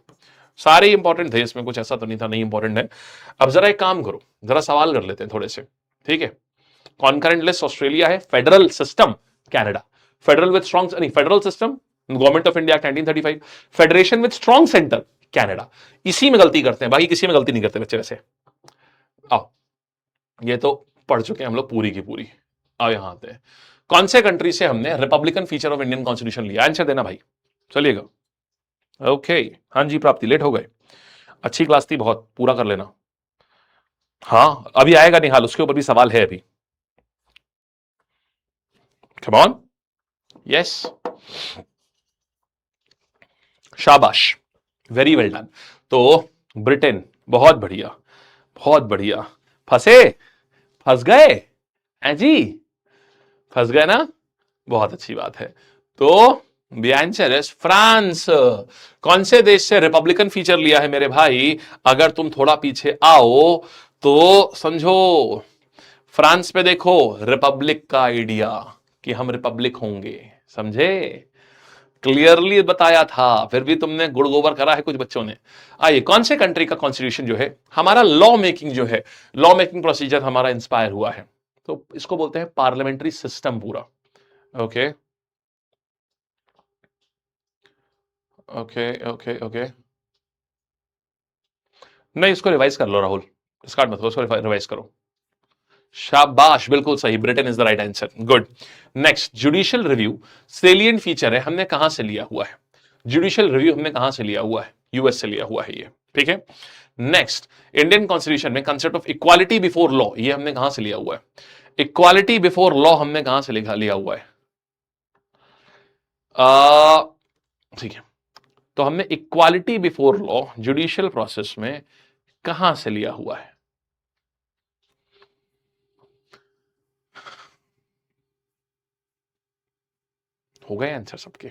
सारे इंपॉर्टेंट थे, इसमें कुछ ऐसा तो नहीं था नहीं इंपॉर्टेंट है। अब जरा एक काम करो, जरा सवाल कर लेते हैं थोड़े से। ठीक है, कॉन्करेंट लिस्ट ऑस्ट्रेलिया है, federal system Canada, federal with strong, नहीं federal system government of India 1935, federation with strong centre Canada. इसी में गलती करते हैं, बाकी किसी में गलती नहीं करते बच्चे वैसे। आओ, ये तो पढ़ चुके हैं हम लोग पूरी की पूरी। आओ यहां आते हैं, कौन से कंट्री से हमने Republican feature of Indian constitution लिया? आंसर देना भाई, चलिएगा। ओके, हाँ जी प्राप्ति, लेट हो गए, अच्छी क्लास थी बहुत, पूरा कर लेना। हाँ अभी आएगा निहाल, उसके ऊपर भी सवाल है अभी। कम ऑन, यस, शाबाश, वेरी वेल डन। तो ब्रिटेन, बहुत बढ़िया, बहुत बढ़िया। फंसे, फंस गए हैं जी, फंस गए ना, बहुत अच्छी बात है। तो The answer is फ्रांस। कौन से देश से रिपब्लिकन फीचर लिया है मेरे भाई? अगर तुम थोड़ा पीछे आओ तो समझो, फ्रांस पे देखो, रिपब्लिक का आइडिया कि हम रिपब्लिक होंगे, समझे? क्लियरली बताया था, फिर भी तुमने गुड़ गोबर करा है कुछ बच्चों ने। आइए, कौन से कंट्री का कॉन्स्टिट्यूशन जो है, हमारा लॉ मेकिंग जो है, लॉ मेकिंग प्रोसीजर हमारा इंस्पायर हुआ है, तो इसको बोलते हैं पार्लियामेंट्री सिस्टम पूरा। ओके ओके ओके ओके, नहीं इसको रिवाइज कर लो राहुल, स्टार्ट मत करो, इसको रिवाइज करो। शाबाश, बिल्कुल सही, Britain is the right answer, good. Next, judicial review salient feature है, हमने कहां से लिया हुआ है? जुडिशियल रिव्यू हमने कहां से लिया हुआ है? यूएस से लिया हुआ है ये, ठीक है। नेक्स्ट, इंडियन कॉन्स्टिट्यूशन में concept of equality before law, ये हमने कहां से लिया हुआ है? इक्वालिटी बिफोर लॉ हमने कहां से लिया हुआ है? ठीक है, तो हमने equality before law judicial process में कहां से लिया हुआ है? हो गए आंसर सबके?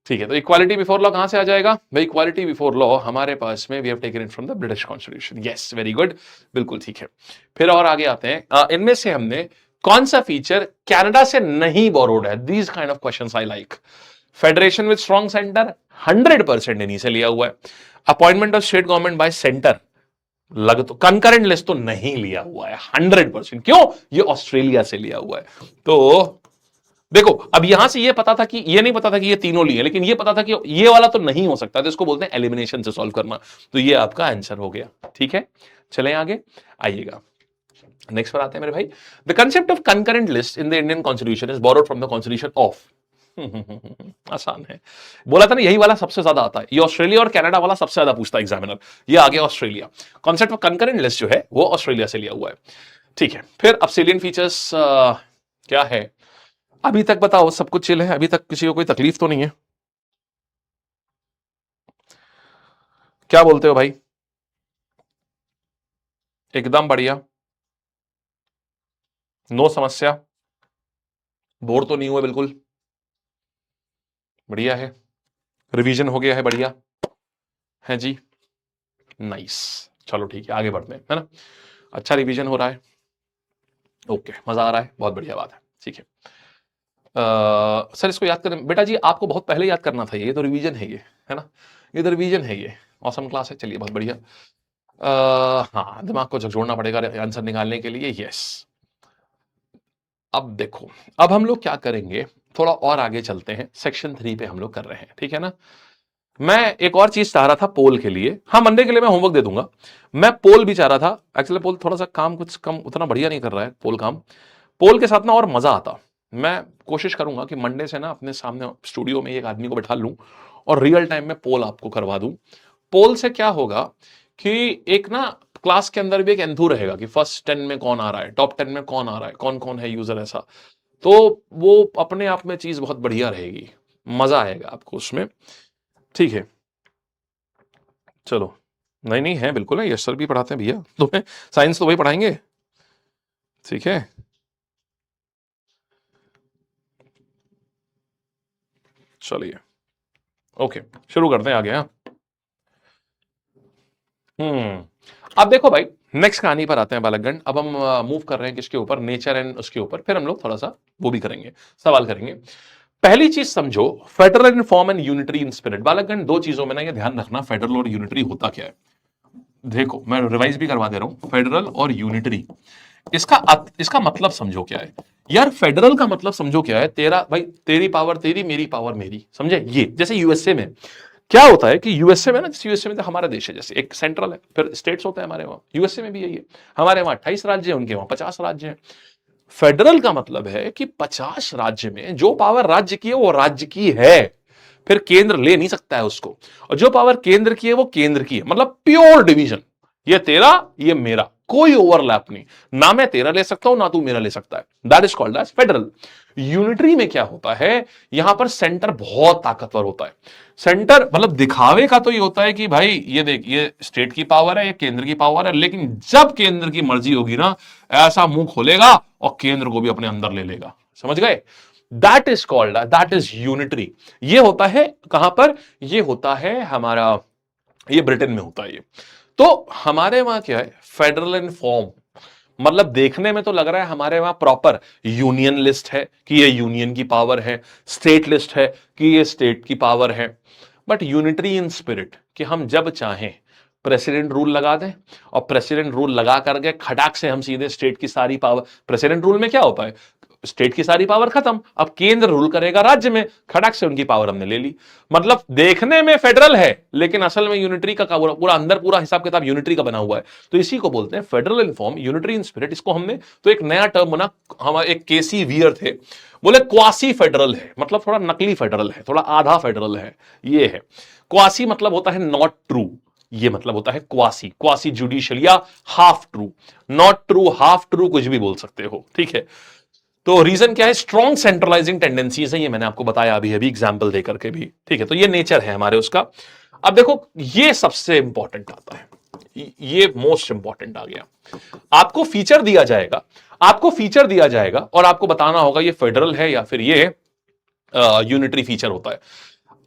ठीक है, तो इक्वालिटी बिफोर लॉ कहां से आ जाएगा भाई? इक्वालिटी बिफोर लॉ हमारे पास में we have taken it from the British constitution. Yes, very good, बिल्कुल ठीक है। फिर और आगे आते हैं, इनमें से हमने कौन सा फीचर कनाडा से नहीं बोरोड है? These kind of questions I like. Federation with strong centre, 100% इन्हीं से लिया हुआ है। Appointment of state government by centre, लग तो कंकरेंट लिस्ट तो नहीं लिया हुआ है 100%, क्यों? ये ऑस्ट्रेलिया से लिया हुआ है। तो देखो, अब यहां से ये पता था कि ये नहीं पता था कि ये तीनों लिए, लेकिन ये पता था कि ये वाला तो नहीं हो सकता, तो इसको बोलते हैं एलिमिनेशन से सॉल्व करना। तो ये आपका आंसर हो गया, ठीक है। चलें आगे, आइएगा नेक्स्ट पर आते हैं मेरे भाई। The concept of concurrent list in the Indian constitution is borrowed from the constitution of. आसान है, बोला था ना यही वाला सबसे ज्यादा आता है, ये ऑस्ट्रेलिया और कनाडा वाला सबसे ज्यादा पूछता है एग्जामिनर, ये आ गया Australia. Concept of concurrent list जो है वो ऑस्ट्रेलिया से लिया हुआ है, ठीक है। फिर अब सेलिएंट फीचर्स क्या है? अभी तक बताओ, सब कुछ चिल है? अभी तक किसी को कोई तकलीफ तो नहीं है? क्या बोलते हो भाई? एकदम बढ़िया, नो समस्या, बोर तो नहीं हुए बिल्कुल? बढ़िया है, रिवीजन हो गया है, बढ़िया है जी, नाइस। चलो ठीक है, आगे बढ़ते हैं, है ना? अच्छा रिवीजन हो रहा है, ओके, मजा आ रहा है, बहुत बढ़िया बात है, ठीक है। सर इसको याद करें बेटा जी, आपको बहुत पहले याद करना था, ये तो रिवीजन है, ये है ना, ये तो रिवीजन है, ये ऑसम क्लास है, चलिए बहुत बढ़िया। हाँ, दिमाग को झकझोरना पड़ेगा आंसर निकालने के लिए, यस। अब देखो, अब हम लोग क्या करेंगे, थोड़ा और आगे चलते हैं, सेक्शन 3 पे हम लोग कर रहे हैं, ठीक है ना। मैं एक और चीज चाह रहा था पोल के लिए, हाँ मंडे के लिए मैं होमवर्क दे दूंगा। मैं पोल भी चाह रहा था, एक्चुअली पोल थोड़ा सा काम कुछ कम, उतना बढ़िया नहीं कर रहा है पोल काम। पोल के साथ ना और मजा आता, मैं कोशिश करूंगा कि मंडे से ना अपने सामने स्टूडियो में एक आदमी को बैठा लूं और रियल टाइम में पोल आपको करवा दूं। पोल से क्या होगा कि एक ना क्लास के अंदर भी एक एंथू रहेगा कि फर्स्ट 10 में कौन आ रहा है, टॉप 10 में कौन आ रहा है, कौन कौन है यूजर ऐसा, तो वो अपने आप में चीज बहुत बढ़िया रहेगी, मजा आएगा आपको उसमें, ठीक है। चलो, नहीं नहीं है बिल्कुल है, यश सर भी पढ़ाते हैं भैया, तुम्हें साइंस तो वही पढ़ाएंगे, ठीक है। चलिए ओके, शुरू करते हैं आगे। हाँ, अब देखो भाई, नेक्स्ट कहानी पर आते हैं बालकगण। अब हम मूव कर रहे हैं किसके ऊपर? नेचर एंड उसके ऊपर, फिर हम लोग थोड़ा सा वो भी करेंगे, सवाल करेंगे। पहली चीज समझो, federal in form and unitary in spirit. बालकगण दो चीजों में ना ये ध्यान रखना, फेडरल और यूनिटरी होता क्या है। देखो मैं रिवाइज भी करवा दे रहा हूं, फेडरल और यूनिटरी, इसका मतलब समझो क्या है यार। फेडरल का मतलब समझो क्या है, तेरा भाई, तेरी पावर तेरी, मेरी पावर मेरी, समझे? ये जैसे यूएसए में क्या होता है कि यूएसए में ना, जैसे यूएसए में तो हमारा देश है, जैसे एक सेंट्रल है, फिर स्टेट्स होते हैं हमारे वहां, यूएसए में भी यही है, हमारे वहां 28 राज्य है, उनके वहां 50 राज्य है। फेडरल का मतलब है कि 50 राज्य में जो पावर राज्य की है वो राज्य की है, फिर केंद्र ले नहीं सकता है उसको, और जो पावर केंद्र की है वो केंद्र की है, मतलब प्योर डिवीजन। ये तेरा, ये मेरा, कोई ओवरलैप नहीं, ना मैं तेरा ले सकता हूं ना तू मेरा ले सकता है। That is called as federal. Unitary में क्या होता है, यहां पर सेंटर बहुत ताकतवर होता है। सेंटर मतलब दिखावे का तो ये होता है कि भाई ये देख, ये स्टेट की पावर है, ये केंद्र की पावर है, लेकिन जब केंद्र की मर्जी होगी ना, ऐसा मुंह खोलेगा और केंद्र को भी अपने अंदर ले लेगा। समझ गए? That is called, that is unitary. ये होता है कहां पर, ये होता है हमारा, ये ब्रिटेन में होता है ये। तो हमारे वहां क्या है, फेडरल इन फॉर्म, मतलब देखने में तो लग रहा है हमारे वहां प्रॉपर यूनियन लिस्ट है कि ये यूनियन की पावर है, स्टेट लिस्ट है कि ये स्टेट की पावर है, बट यूनिटरी इन स्पिरिट कि हम जब चाहें प्रेसिडेंट रूल लगा दें, और प्रेसिडेंट रूल लगा करके खटाक से हम सीधे स्टेट की सारी पावर, प्रेसिडेंट रूल में क्या होता है, स्टेट की सारी पावर खत्म, अब केंद्र रूल करेगा राज्य में, खड़क से उनकी पावर हमने ले ली। मतलब देखने में फेडरल है लेकिन असल में यूनिटरी का पूरा अंदर पूरा हिसाब किताब यूनिटरी का बना हुआ है। तो इसी को बोलते हैं federal in form, unitary in spirit. इसको हमने तो एक नया टर्म बना, हमारे एक केसी वियर थे, बोले क्वासी फेडरल है, मतलब थोड़ा नकली फेडरल है, थोड़ा आधा फेडरल है, ये है क्वासी। मतलब होता है नॉट ट्रू, ये मतलब होता है क्वासी, क्वासी जुडिशियल या half true. Not true, half true, कुछ भी बोल सकते हो, ठीक है। तो रीजन क्या है, स्ट्रॉन्ग सेंट्रलाइजिंग टेंडेंसीज है, ये मैंने आपको बताया अभी अभी एग्जांपल देकर के भी, ठीक है। तो ये नेचर है हमारे उसका। अब देखो ये सबसे इंपॉर्टेंट आता है, ये मोस्ट इंपॉर्टेंट आ गया। आपको फीचर दिया जाएगा, आपको फीचर दिया जाएगा और आपको बताना होगा ये फेडरल है या फिर ये यूनिटरी फीचर होता है।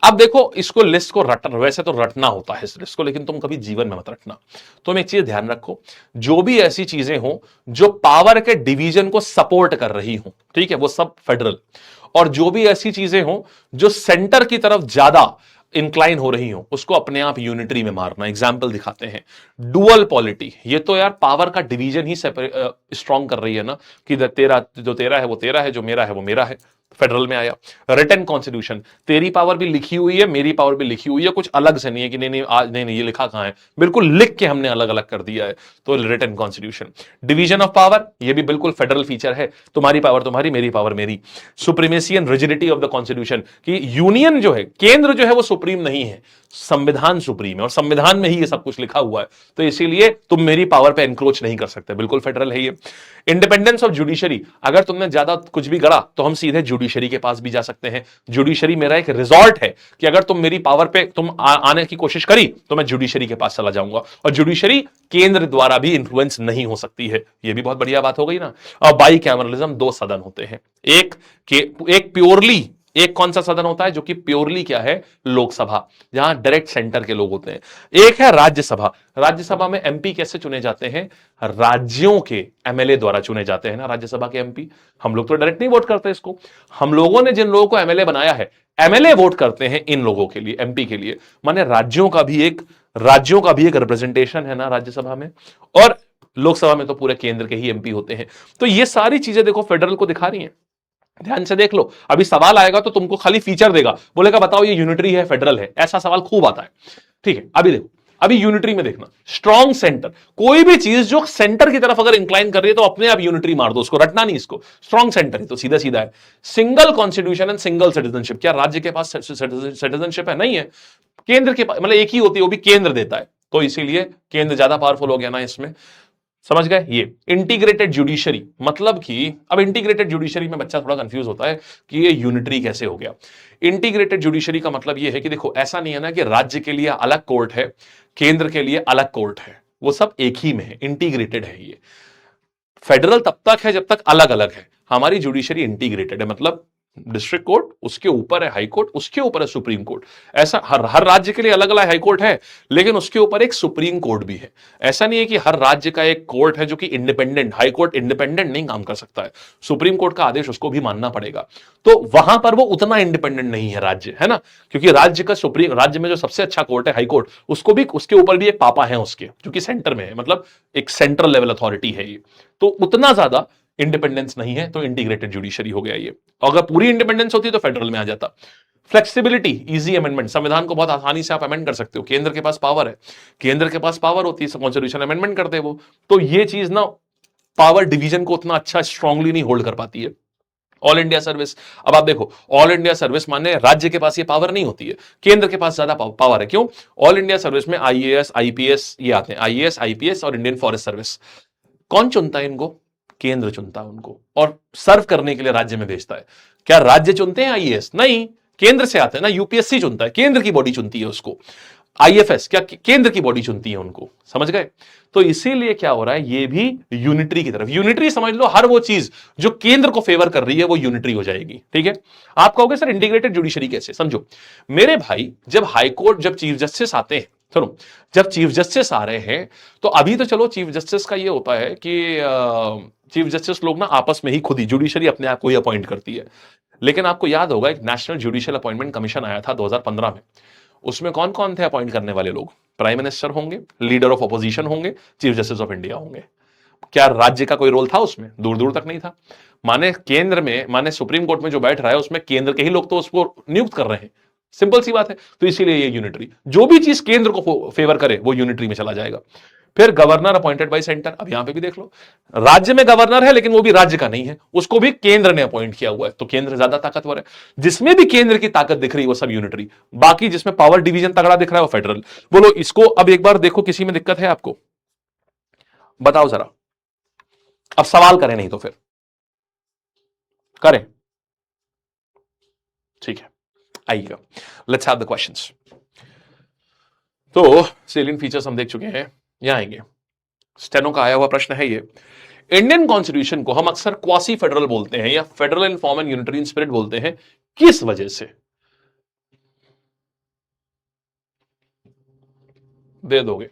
अब देखो इसको लिस्ट को वैसे तो रटना होता है इस लिस्ट को, लेकिन तुम कभी जीवन में मत रटना। तुम एक चीज ध्यान रखो, जो भी ऐसी चीजें हो जो पावर के डिवीजन को सपोर्ट कर रही हो, ठीक है, वो सब फेडरल। और जो भी ऐसी चीजें हो जो सेंटर की तरफ ज्यादा इंक्लाइन हो रही हो, उसको अपने आप यूनिटरी में मारना। एग्जाम्पल दिखाते हैं, डुअल पॉलिटी, ये तो यार पावर का डिवीजन ही स्ट्रॉन्ग कर रही है ना, कि तेरा जो तेरा है वो तेरा है, जो मेरा है वो मेरा है, फेडरल में आया। रिटन कॉन्स्टिट्यूशन, तेरी पावर भी लिखी हुई है, मेरी पावर भी लिखी हुई है, कुछ अलग से नहीं है कि नहीं नहीं आज नहीं नहीं ये लिखा कहां है, बिल्कुल लिख के हमने अलग अलग कर दिया है, तो written constitution. Division of power, ये भी बिल्कुल फेडरल फीचर है, तुम्हारी पावर तुम्हारी, मेरी पावर मेरी। Supremacy and rigidity of the constitution, कि यूनियन जो है, केंद्र जो है वो सुप्रीम नहीं है, संविधान सुप्रीम है, और संविधान में ही ये सब कुछ लिखा हुआ है, तो इसीलिए तुम मेरी पावर पे एनक्रोच नहीं कर सकते, बिल्कुल फेडरल है ये। इंडिपेंडेंस ऑफ जुडिशरी, अगर तुमने ज्यादा कुछ भी करा तो हम सीधे जुडिशरी के पास भी जा सकते हैं। जुडिशरी मेरा एक रिजॉर्ट है कि अगर तुम मेरी पावर पे तुम आने की कोशिश करी तो मैं जुडिशरी के पास चला जाऊंगा, और जुडिशरी केंद्र द्वारा भी इंफ्लुएंस नहीं हो सकती है, ये भी बहुत बढ़िया बात हो गई ना। और बाई कैमरलिज्म, दो सदन होते हैं, एक प्योरली, एक कौन सा सदन होता है जो कि प्योरली क्या है, लोकसभा, जहां डायरेक्ट सेंटर के लोग होते हैं। एक है राज्यसभा, राज्यसभा में एमपी कैसे चुने जाते हैं, राज्यों के एमएलए द्वारा चुने जाते हैं ना राज्यसभा के एमपी। हम लोग तो डायरेक्ट नहीं वोट करते इसको, हम लोगों ने जिन लोगों को एमएलए बनाया है, एमएलए वोट करते हैं इन लोगों के लिए, एमपी के लिए, माने राज्यों का भी एक रिप्रेजेंटेशन है ना राज्यसभा में, और लोकसभा में तो पूरे केंद्र के ही एमपी होते हैं। तो ये सारी चीजें देखो फेडरल को दिखा रही हैं, ध्यान से देख लो। अभी सवाल आएगा तो तुमको खाली फीचर देगा, बोलेगा बताओ ये यूनिटरी है फेडरल है, ऐसा सवाल खूब आता है, ठीक है। अभी देखो, अभी यूनिटरी में देखना, स्ट्रॉन्ग सेंटर, कोई भी चीज जो सेंटर की तरफ अगर इंक्लाइन कर रही है तो अपने आप यूनिटरी मार दो, उसको रटना नहीं, इसको स्ट्रॉन्ग सेंटर है तो सीधा सीधा है। Single constitution and single citizenship, क्या राज्य के पास सिटीजनशिप है, नहीं है, केंद्र के पास, मतलब एक ही होती है, वो भी केंद्र देता है, तो इसीलिए केंद्र ज्यादा पावरफुल हो गया ना इसमें, समझ गए। ये इंटीग्रेटेड जुडिशरी, मतलब कि अब इंटीग्रेटेड जुडिशरी में बच्चा थोड़ा कंफ्यूज होता है कि ये यूनिटरी कैसे हो गया। इंटीग्रेटेड जुडिशरी का मतलब ये है कि देखो ऐसा नहीं है ना कि राज्य के लिए अलग कोर्ट है, केंद्र के लिए अलग कोर्ट है, वो सब एक ही में है, इंटीग्रेटेड है ये। फेडरल तब तक है जब तक अलग अलग है, हमारी जुडिशरी इंटीग्रेटेड है, मतलब डिस्ट्रिक्ट कोर्ट, उसके ऊपर है हाई कोर्ट, उसके ऊपर है सुप्रीम कोर्ट। ऐसा हर राज्य के लिए अलग अलग हाई कोर्ट है, लेकिन उसके ऊपर एक सुप्रीम कोर्ट भी है। ऐसा नहीं है कि हर राज्य का एक कोर्ट है जो कि इंडिपेंडेंट, हाई कोर्ट इंडिपेंडेंट नहीं काम कर सकता है, सुप्रीम कोर्ट का आदेश उसको भी मानना पड़ेगा। तो वहां पर वो उतना इंडिपेंडेंट नहीं है राज्य, है ना, क्योंकि राज्य में जो सबसे अच्छा कोर्ट है हाई कोर्ट, उसको भी, उसके ऊपर भी एक पापा है उसके, जो कि सेंटर में है, मतलब एक सेंट्रल लेवल अथॉरिटी है ये, तो उतना ज्यादा इंडिपेंडेंस नहीं है, तो इंटीग्रेटेड जुडिशरी हो गया ये। अगर पूरी इंडिपेंडेंस होती तो फेडरल में आ जाता। फ्लेक्सिबिलिटी, इजी अमेंडमेंट, संविधान को बहुत आसानी से आप अमेंड कर सकते हो, केंद्र के पास पावर है, केंद्र के पास पावर होती है, कॉन्स्टिट्यूशन अमेंडमेंट करते हैं वो, तो ये चीज ना पावर डिवीजन को उतना अच्छा स्ट्रांगली नहीं होल्ड कर पाती है। ऑल इंडिया सर्विस, अब आप देखो ऑल इंडिया सर्विस माने राज्य के पास ये पावर नहीं होती है, केंद्र के पास ज्यादा पावर है। क्यों? ऑल इंडिया सर्विस में आईएएस आईपीएस ये आते हैं, आईएएस आईपीएस और इंडियन फॉरेस्ट सर्विस। कौन चुनता है इनको? केंद्र चुनता है उनको, और सर्व करने के लिए राज्य में भेजता है। क्या राज्य चुनते हैं आईएएस? नहीं, केंद्र से आते हैं ना, यूपीएससी चुनता है, केंद्र की बॉडी चुनती है उसको। आईएफएस क्या केंद्र की बॉडी चुनती है उनको, समझ गए? तो इसीलिए क्या हो रहा है, ये भी यूनिटरी की तरफ, यूनिटरी समझ लो, हर वो चीज जो केंद्र को फेवर कर रही है वो यूनिटरी हो जाएगी। ठीक है? आप कहोगे सर इंटीग्रेटेड जुडिशरी कैसे? समझो मेरे भाई, जब हाईकोर्ट, जब चीफ जस्टिस आते हैं, सुनो, जब चीफ जस्टिस आ रहे हैं तो अभी तो चलो चीफ जस्टिस का ये होता है कि चीफ जस्टिस लोग ना आपस में ही खुद ही, जुडिशरी अपने आप को ही अपॉइंट करती है। लेकिन आपको याद होगा एक नेशनल जुडिशियल अपॉइंटमेंट कमीशन आया था 2015 में। उसमें कौन कौन थे अपॉइंट करने वाले लोग? प्राइम मिनिस्टर होंगे, लीडर ऑफ अपोजिशन होंगे, चीफ जस्टिस ऑफ इंडिया होंगे। क्या राज्य का कोई रोल था उसमें? दूर दूर तक नहीं था। माने केंद्र में, माने सुप्रीम कोर्ट में जो बैठ रहा है उसमें केंद्र के ही लोग तो उसको नियुक्त कर रहे हैं। सिंपल सी बात है। तो इसीलिए ये यूनिटरी, जो भी चीज केंद्र को फेवर करे वो यूनिटरी में चला जाएगा। फिर गवर्नर अपॉइंटेड बाय सेंटर, अब यहां पे भी देख लो, राज्य में गवर्नर है लेकिन वो भी राज्य का नहीं है, उसको भी केंद्र ने अपॉइंट किया हुआ है, तो केंद्र ज्यादा ताकतवर है। जिसमें भी केंद्र की ताकत दिख रही है वो सब यूनिटरी, बाकी जिसमें पावर डिवीजन तगड़ा दिख रहा है वो फेडरल। बोलो इसको अब एक बार देखो, किसी में दिक्कत है आपको? बताओ जरा, अब सवाल करें, नहीं तो फिर करें। ठीक है, आइएगा, लेट्स हैव द क्वेश्चंस। तो सेलियंट फीचर्स हम देख चुके हैं, यहां आएंगे। स्टेनो का आया हुआ प्रश्न है ये, इंडियन कॉन्स्टिट्यूशन को हम अक्सर क्वासी फेडरल बोलते हैं या federal in form and unitary in spirit बोलते हैं, किस वजह से? दे दोगे?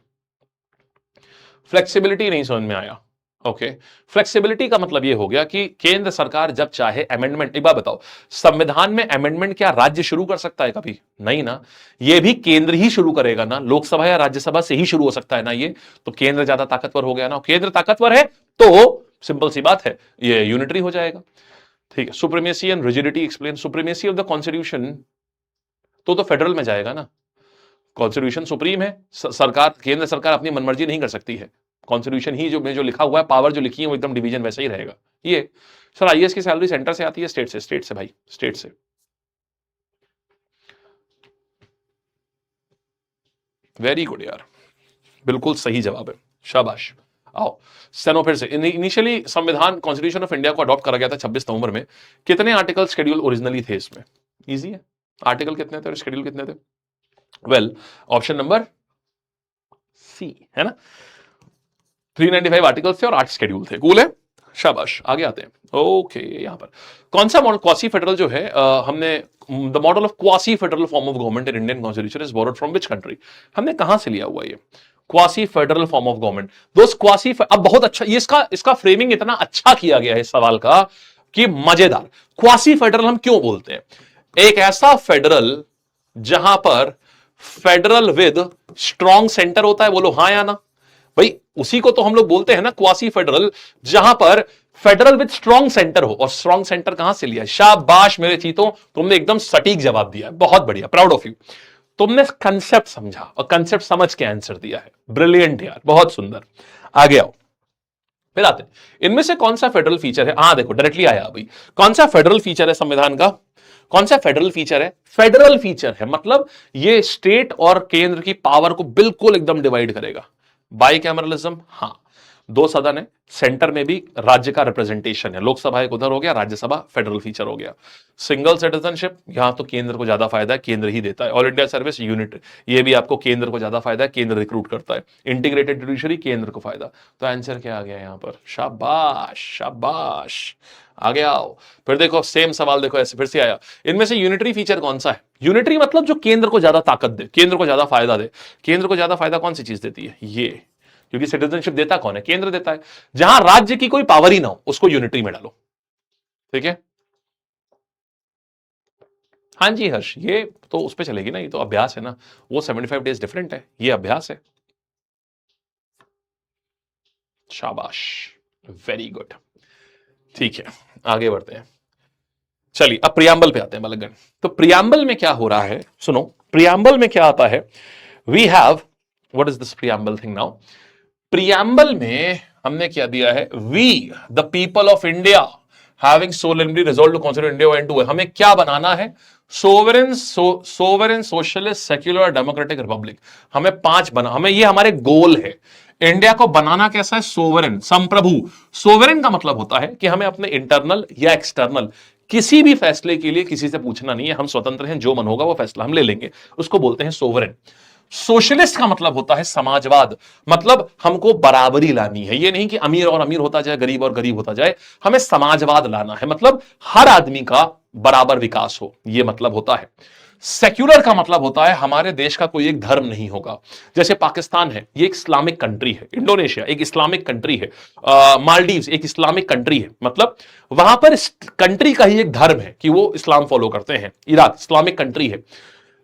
फ्लेक्सिबिलिटी नहीं समझ में आया? ओके, फ्लेक्सिबिलिटी का मतलब यह हो गया कि केंद्र सरकार जब चाहे अमेंडमेंट, एक बात बताओ, संविधान में अमेंडमेंट क्या राज्य शुरू कर सकता है कभी? नहीं ना, यह भी केंद्र ही शुरू करेगा ना, लोकसभा या राज्यसभा से ही शुरू हो सकता है ना ये, तो केंद्र ज्यादा ताकतवर हो गया ना, केंद्र ताकतवर है तो सिंपल सी बात है ये यूनिटरी हो जाएगा। ठीक है, supremacy and rigidity explain, supremacy of the constitution तो फेडरल में जाएगा ना, कॉन्स्टिट्यूशन सुप्रीम है, सरकार, केंद्र सरकार अपनी मनमर्जी नहीं कर सकती है, कॉन्स्टिट्यूशन ही जो में जो लिखा हुआ है, पावर जो लिखी है वो एकदम डिवीजन वैसा ही रहेगा। ये सर आईएएस की सैलरी सेंटर से आती है स्टेट से? स्टेट से भाई, स्टेट से। वेरी गुड यार, बिल्कुल सही जवाब है, शाबाश। आओ स्टेनो फिर से। इनिशियली संविधान कॉन्स्टिट्यूशन ऑफ इंडिया को अडॉप्ट करा गया था 26 नवंबर में। कितने आर्टिकल शेड्यूल ओरिजिनली थे इसमें? इजी है, आर्टिकल कितने थे और शेड्यूल कितने थे? वेल, ऑप्शन नंबर सी है ना, 395 आर्टिकल्स थे और 8 शेड्यूल थे। कूल है, शाबाश। आगे आते हैं। ओके, यहां पर कौन सा मॉडल क्वासी फेडरल जो है, हमने the model of quasi federal form of government in Indian constitution is borrowed from which country? हमने कहां से लिया हुआ ये quasi federal form of government? दोस्त क्वासी, अब बहुत अच्छा ये इसका फ्रेमिंग इतना अच्छा किया गया है इस सवाल का कि मजेदार। क्वासी फेडरल हम क्यों बोलते हैं? एक ऐसा फेडरल जहां पर फेडरल विद स्ट्रॉन्ग सेंटर होता है, बोलो हां या ना भाई, उसी को तो हम लोग बोलते हैं ना क्वासी फेडरल, जहां पर फेडरल विद स्ट्रॉन्ग सेंटर हो। और स्ट्रॉन्ग सेंटर कहां से लिया? शाबाश मेरे चीतों, तुमने एकदम सटीक जवाब दिया, बहुत बढ़िया, प्राउड ऑफ यू। तुमने कंसेप्ट समझा और कंसेप्ट समझ के आंसर दिया है, ब्रिलियंट यार, बहुत सुंदर। आगे आओ, फिर आते हैं इनमें से कौन सा फेडरल फीचर है। हाँ देखो, डायरेक्टली आया अभी, कौन सा फेडरल फीचर है संविधान का? कौन सा फेडरल फीचर है? फेडरल फीचर है मतलब ये स्टेट और केंद्र की पावर को बिल्कुल एकदम डिवाइड करेगा। बाइकैमरलिज्म, हाँ, 2 सदन है, सेंटर में भी राज्य का रिप्रेजेंटेशन है, लोकसभा एक उधर हो गया, राज्यसभा फेडरल फीचर हो गया। सिंगल सिटीजनशिप, यहां तो केंद्र को ज्यादा फायदा है, केंद्र ही देता है। ऑल इंडिया सर्विस यूनिट, ये भी आपको केंद्र को ज्यादा फायदा है, केंद्र रिक्रूट करता है। इंटीग्रेटेड जुडिशरी, केंद्र को फायदा। तो आंसर क्या आ गया यहां पर? शाबाश शाबाश। आगे आओ, फिर देखो सेम सवाल, देखो ऐसे फिर से आया, इनमें से यूनिटरी फीचर कौन सा है? यूनिटरी मतलब जो केंद्र को ज्यादा ताकत दे, केंद्र को ज्यादा फायदा दे। केंद्र को ज्यादा फायदा कौन सी चीज देती है? ये, क्योंकि सिटीजनशिप देता कौन है? केंद्र देता है। जहां राज्य की कोई पावर ही ना हो उसको यूनिटरी में डालो। ठीक है, हाँ जी हर्ष, ये तो उस पर चलेगी ना, ये तो अभ्यास है ना, वो 75 डेज डिफरेंट है, ये अभ्यास है। शाबाश, वेरी गुड। ठीक है, आगे बढ़ते हैं। चलिए अब प्रियम्बल पे आते हैं बालकगण। तो प्रियम्बल में क्या हो रहा है, सुनो, प्रियम्बल में क्या आता है? We have, what is this preamble thing now? Preamble में हमने क्या दिया है, we the people of India having solemnly resolve to consider India into, हमें क्या बनाना है, sovereign socialist secular democratic republic. हमें 5 बना, हमें ये हमारे गोल है। इंडिया को बनाना कैसा है, सोवरेन, संप्रभु। सोवरेन का मतलब होता है कि हमें अपने इंटरनल या एक्सटर्नल किसी भी फैसले के लिए किसी से पूछना नहीं है, हम स्वतंत्र हैं, जो मन होगा वो फैसला हम ले लेंगे, उसको बोलते हैं सोवरेन। सोशलिस्ट का मतलब होता है समाजवाद, मतलब हमको बराबरी लानी है, ये नहीं कि अमीर और अमीर होता जाए, गरीब और गरीब होता जाए, हमें समाजवाद लाना है, मतलब हर आदमी का बराबर विकास हो, यह मतलब होता है। सेक्युलर का मतलब होता है हमारे देश का कोई एक धर्म नहीं होगा, जैसे पाकिस्तान है, ये एक इस्लामिक कंट्री है, इंडोनेशिया एक इस्लामिक कंट्री है, मालदीव्स एक इस्लामिक कंट्री है, मतलब वहां पर कंट्री का ही एक धर्म है कि वो इस्लाम फॉलो करते हैं। इराक इस्लामिक कंट्री है,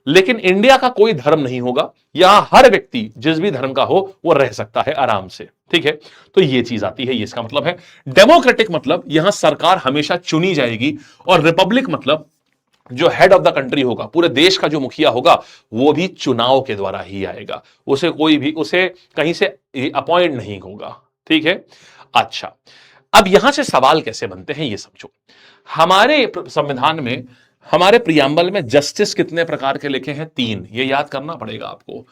लेकिन इंडिया का कोई धर्म नहीं होगा, यहां हर व्यक्ति जिस भी धर्म का हो वो रह सकता है आराम से, ठीक है। तो ये चीज आती है, ये इसका मतलब है। डेमोक्रेटिक मतलब यहां सरकार हमेशा चुनी जाएगी, और रिपब्लिक मतलब जो हेड ऑफ द कंट्री होगा, पूरे देश का जो मुखिया होगा, वो भी चुनाव के द्वारा ही आएगा, उसे कोई भी उसे कहीं से अपॉइंट नहीं होगा, ठीक है। अच्छा, अब यहां से सवाल कैसे बनते हैं ये समझो। हमारे संविधान में, हमारे प्रियम्बल में जस्टिस कितने प्रकार के लिखे हैं, 3, ये याद करना पड़ेगा आपको।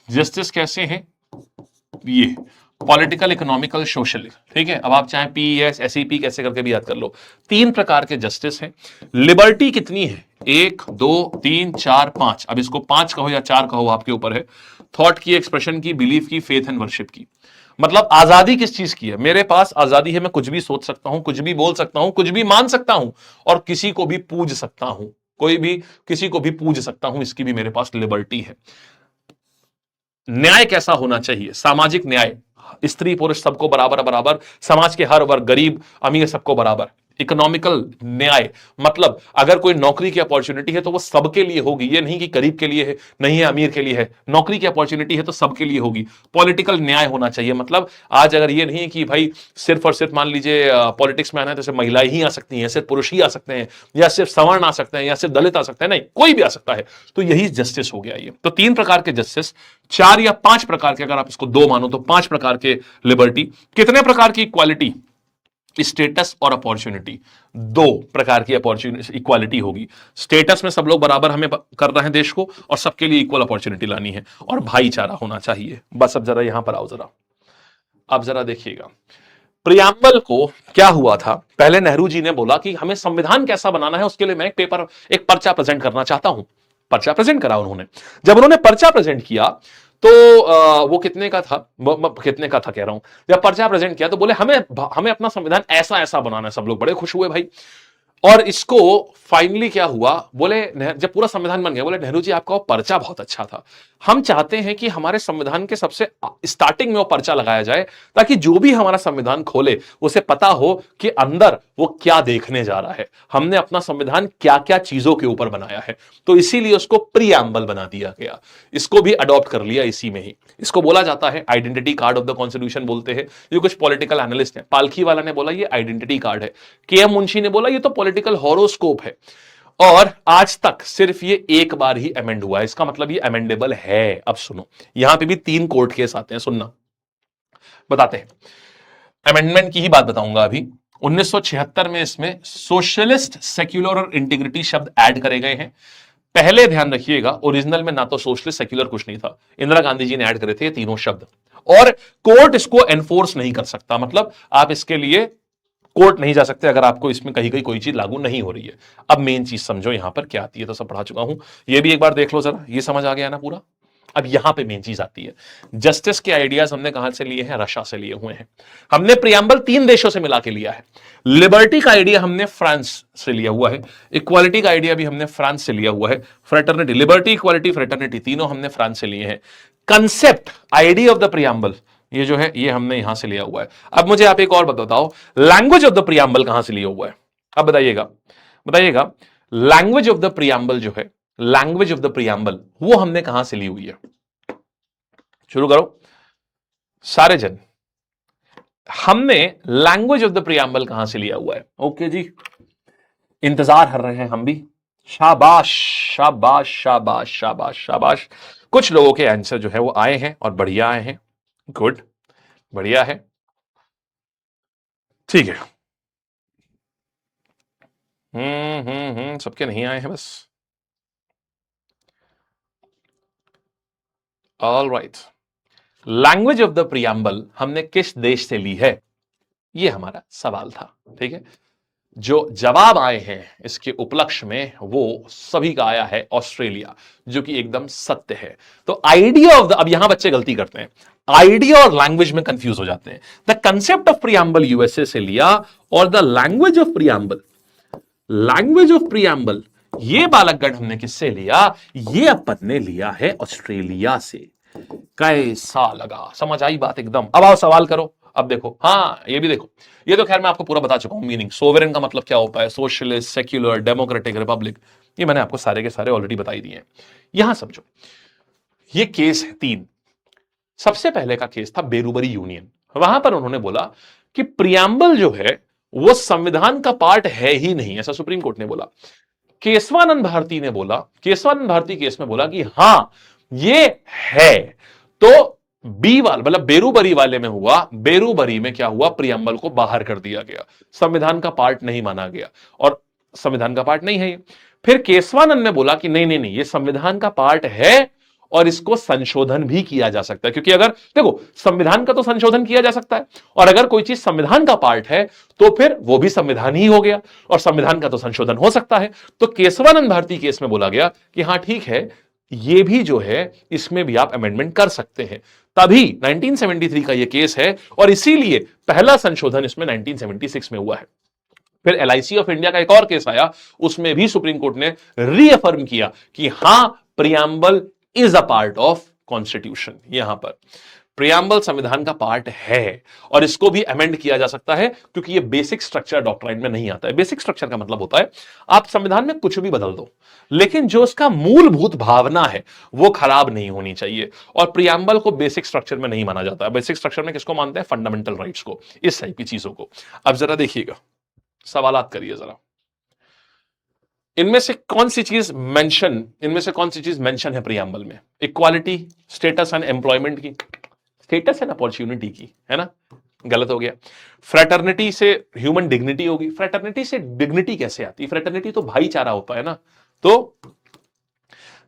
जस्टिस कैसे हैं, ये पॉलिटिकल, इकोनॉमिकल, सोशल, ठीक है। अब आप चाहे पीएस एसईपी कैसे करके भी याद कर लो, 3 प्रकार के जस्टिस हैं। लिबर्टी कितनी है, 1 2 3 4 5, अब इसको 5 कहो या 4 कहो आपके ऊपर है। थॉट की, एक्सप्रेशन की, बिलीफ की, फेथ एंड वर्शिप की, मतलब आजादी किस चीज की है, मेरे पास आजादी है, मैं कुछ भी सोच सकता हूं, कुछ भी बोल सकता हूं, कुछ भी मान सकता हूं, और किसी को भी पूज सकता हूं, कोई भी किसी को भी पूज सकता हूं, इसकी भी मेरे पास लिबर्टी है। न्याय कैसा होना चाहिए, सामाजिक न्याय, स्त्री पुरुष सबको बराबर बराबर, समाज के हर वर्ग, गरीब अमीर सबको बराबर। इकोनॉमिकल न्याय मतलब अगर कोई नौकरी की अपॉर्चुनिटी है तो वो सबके लिए होगी, ये नहीं कि गरीब के लिए है, नहीं है अमीर के लिए है, नौकरी की अपॉर्चुनिटी है तो सबके लिए होगी। पॉलिटिकल न्याय होना चाहिए, मतलब आज अगर ये नहीं है कि भाई सिर्फ और सिर्फ मान लीजिए पॉलिटिक्स में आना है तो सिर्फ महिलाएं ही आ सकती हैं, सिर्फ पुरुष ही आ सकते हैं, या सिर्फ सवर्ण आ सकते हैं, या सिर्फ दलित आ सकते हैं, नहीं, कोई भी आ सकता है। तो यही जस्टिस हो गया। ये तो 3 प्रकार के जस्टिस, 4 या 5 प्रकार के, अगर आप इसको 2 मानो तो 5 प्रकार के लिबर्टी। कितने प्रकार की इक्वालिटी, स्टेटस और अपॉर्चुनिटी, 2 प्रकार की अपॉर्चुनिटी इक्वालिटी होगी। स्टेटस में सब लोग बराबर हमें कर रहे हैं देश को, और सबके लिए इक्वल अपॉर्चुनिटी लानी है, और भाईचारा होना चाहिए। बस अब जरा यहां पर आओ, जरा अब जरा देखिएगा प्रियम्बल को क्या हुआ था। पहले नेहरू जी ने बोला कि हमें संविधान कैसा बनाना है, उसके लिए मैं एक पर्चा प्रेजेंट करना चाहता हूं। पर्चा प्रेजेंट करा उन्होंने। जब उन्होंने पर्चा प्रेजेंट किया तो वो कितने का था, कितने का था कह रहा हूं, जब पर्चा प्रेजेंट किया तो बोले हमें हमें अपना संविधान ऐसा ऐसा बनाना है। सब लोग बड़े खुश हुए भाई। और इसको फाइनली क्या हुआ, बोले जब पूरा संविधान बन गया, बोले नेहरू जी आपका वो पर्चा बहुत अच्छा था, हम चाहते हैं कि हमारे संविधान के सबसे स्टार्टिंग में वो पर्चा लगाया जाए, ताकि जो भी हमारा संविधान खोले उसे पता हो कि अंदर वो क्या देखने जा रहा है, हमने अपना संविधान क्या क्या चीजों के ऊपर बनाया है। तो इसीलिए उसको प्रीएम्बल बना दिया गया, इसको भी अडॉप्ट कर लिया इसी में ही। इसको बोला जाता है identity card of the constitution बोलते हैं। ये कुछ पॉलिटिकल एनालिस्ट हैं, पालखी वाला ने बोला ये आइडेंटिटी कार्ड है, के एम मुंशी ने बोला ये तो पॉलिटिकल हॉरोस्कोप है, और आज तक सिर्फ ये एक बार ही अमेंड हुआ है, इसका मतलब ये अमेंडेबल है। अब सुनो, यहां पे भी 3 कोर्ट केस आते हैं, सुनना बताते हैं। अमेंडमेंट की ही बात बताऊंगा अभी। 1976 में इसमें सोशलिस्ट, सेक्युलर और इंटीग्रिटी शब्द ऐड करे गए हैं। पहले ध्यान रखिएगा, ओरिजिनल में ना तो सोशलिस्ट सेक्युलर कुछ नहीं था, इंदिरा गांधी जी ने ऐड करे थे ये तीनों शब्द, और कोर्ट इसको एनफोर्स नहीं कर सकता, मतलब आप इसके लिए कोर्ट नहीं जा सकते अगर आपको इसमें कहीं कहीं कोई चीज लागू नहीं हो रही है। अब मेन चीज समझो यहां पर क्या आती है, तो सब पढ़ा चुका हूं, ये भी एक बार देख लो जरा, ये समझ आ गया ना पूरा। अब यहां पे मेन चीज आती है, जस्टिस के आइडियाज हमने कहां से लिए हैं, रशिया से लिए हुए हैं। हमने प्रियम्बल 3 देशों से मिला के लिया है। लिबर्टी का आइडिया हमने फ्रांस से लिया हुआ है, इक्वालिटी का आइडिया भी हमने फ्रांस से लिया हुआ है, फ्रेटर्निटी, लिबर्टी, इक्वालिटी, फ्रेटर्निटी तीनों हमने फ्रांस से लिए हैं। Concept, idea of the preamble, ये जो है ये हमने यहां से लिया हुआ है। अब मुझे आप एक और बताओ, लैंग्वेज ऑफ द प्रियम्बल कहां से लिया हुआ है। अब बताइएगा, बताइएगा लैंग्वेज ऑफ द प्रियम्बल जो है, लैंग्वेज ऑफ द प्रियम्बल वो हमने कहां से ली हुई है। शुरू करो सारे जन, हमने लैंग्वेज ऑफ द प्रियम्बल कहां से लिया हुआ है। ओके जी, इंतजार कर रहे हैं हम भी। शाबाश शाबाश शाबाश शाबाश शाबाश, कुछ लोगों के आंसर जो है वो आए हैं और बढ़िया आए हैं, गुड, बढ़िया है, ठीक है। सबके नहीं आए हैं बस। All right, language of the preamble हमने किस देश से ली है, ये हमारा सवाल था। ठीक है, जो जवाब आए हैं इसके उपलक्ष्य में वो सभी का आया है ऑस्ट्रेलिया, जो कि एकदम सत्य है। तो आइडिया ऑफ द, अब यहां बच्चे गलती करते हैं, आइडिया और लैंग्वेज में कंफ्यूज हो जाते हैं। The concept of preamble USA से लिया और the language of preamble, language of preamble ये बालकगण हमने किससे लिया, ये अपन ने लिया है ऑस्ट्रेलिया से। कैसा लगा, समझ आई बात एकदम? अब आओ सवाल करो। अब देखो, हाँ ये भी देखो, ये तो खैर मैं आपको पूरा बता चुका हूं मीनिंग। सोवरेन का मतलब क्या होता है, सोशलिस्ट, सेक्युलर, डेमोक्रेटिक, रिपब्लिक, ये मैंने आपको सारे के सारे ऑलरेडी बताई दिए हैं। यहां समझो, ये केस है 3। सबसे पहले का केस था बेरूबरी यूनियन। वहां पर उन्होंने बोला कि प्रियम्बल जो है वो संविधान का पार्ट है ही नहीं, ऐसा सुप्रीम कोर्ट ने बोला। केशवानंद भारती ने बोला, केशवानंद भारती केस में बोला कि हां ये है। तो बी वाल मतलब बेरूबरी वाले में हुआ, बेरूबरी में क्या हुआ, प्रियम्बल को बाहर कर दिया गया, संविधान का पार्ट नहीं माना गया और संविधान का पार्ट नहीं है ये। फिर केशवानंद ने बोला कि नहीं नहीं नहीं, ये संविधान का पार्ट है और इसको संशोधन भी किया जा सकता है, क्योंकि अगर देखो संविधान का तो संशोधन किया जा सकता है और अगर कोई चीज संविधान का पार्ट है तो फिर वो भी संविधान ही हो गया और संविधान का तो संशोधन हो सकता है। तो केशवानंद भारती केस में बोला गया कि हां ठीक है, ये भी जो है इसमें भी आप अमेंडमेंट कर सकते हैं। तभी 1973 का ये केस है और इसीलिए पहला संशोधन इसमें 1976 में हुआ है। फिर एलआईसी ऑफ इंडिया का एक और केस आया, उसमें भी सुप्रीम कोर्ट ने रीअफर्म किया कि हां preamble is a part of constitution. यहां पर प्रियम्बल संविधान का पार्ट है और इसको भी अमेंड किया जा सकता है, क्योंकि ये बेसिक स्ट्रक्चर डॉक्ट्राइन में नहीं आता है। बेसिक स्ट्रक्चर का मतलब होता है आप संविधान में कुछ भी बदल दो, लेकिन जो उसका मूलभूत भावना है वो खराब नहीं होनी चाहिए। और प्रियम्बल को बेसिक स्ट्रक्चर में नहीं माना जाता है। बेसिक स्ट्रक्चर में किसको मानते हैं, फंडामेंटल राइट्स को, इस टाइप की चीजों को। अब जरा देखिएगा, सवालात करिए जरा, इनमें से कौन सी चीज मेंशन, इनमें से कौन सी चीज मेंशन है प्रियम्बल में? इक्वालिटी, स्टेटस एंड एम्प्लॉयमेंट की, स्टेटस एंड अपॉर्चुनिटी की, है ना, गलत हो गया। फ्रेटर्निटी से ह्यूमन डिग्निटी होगी, फ्रेटर्निटी से डिग्निटी कैसे आती? फ्रेटर्निटी तो भाईचारा होता है ना। तो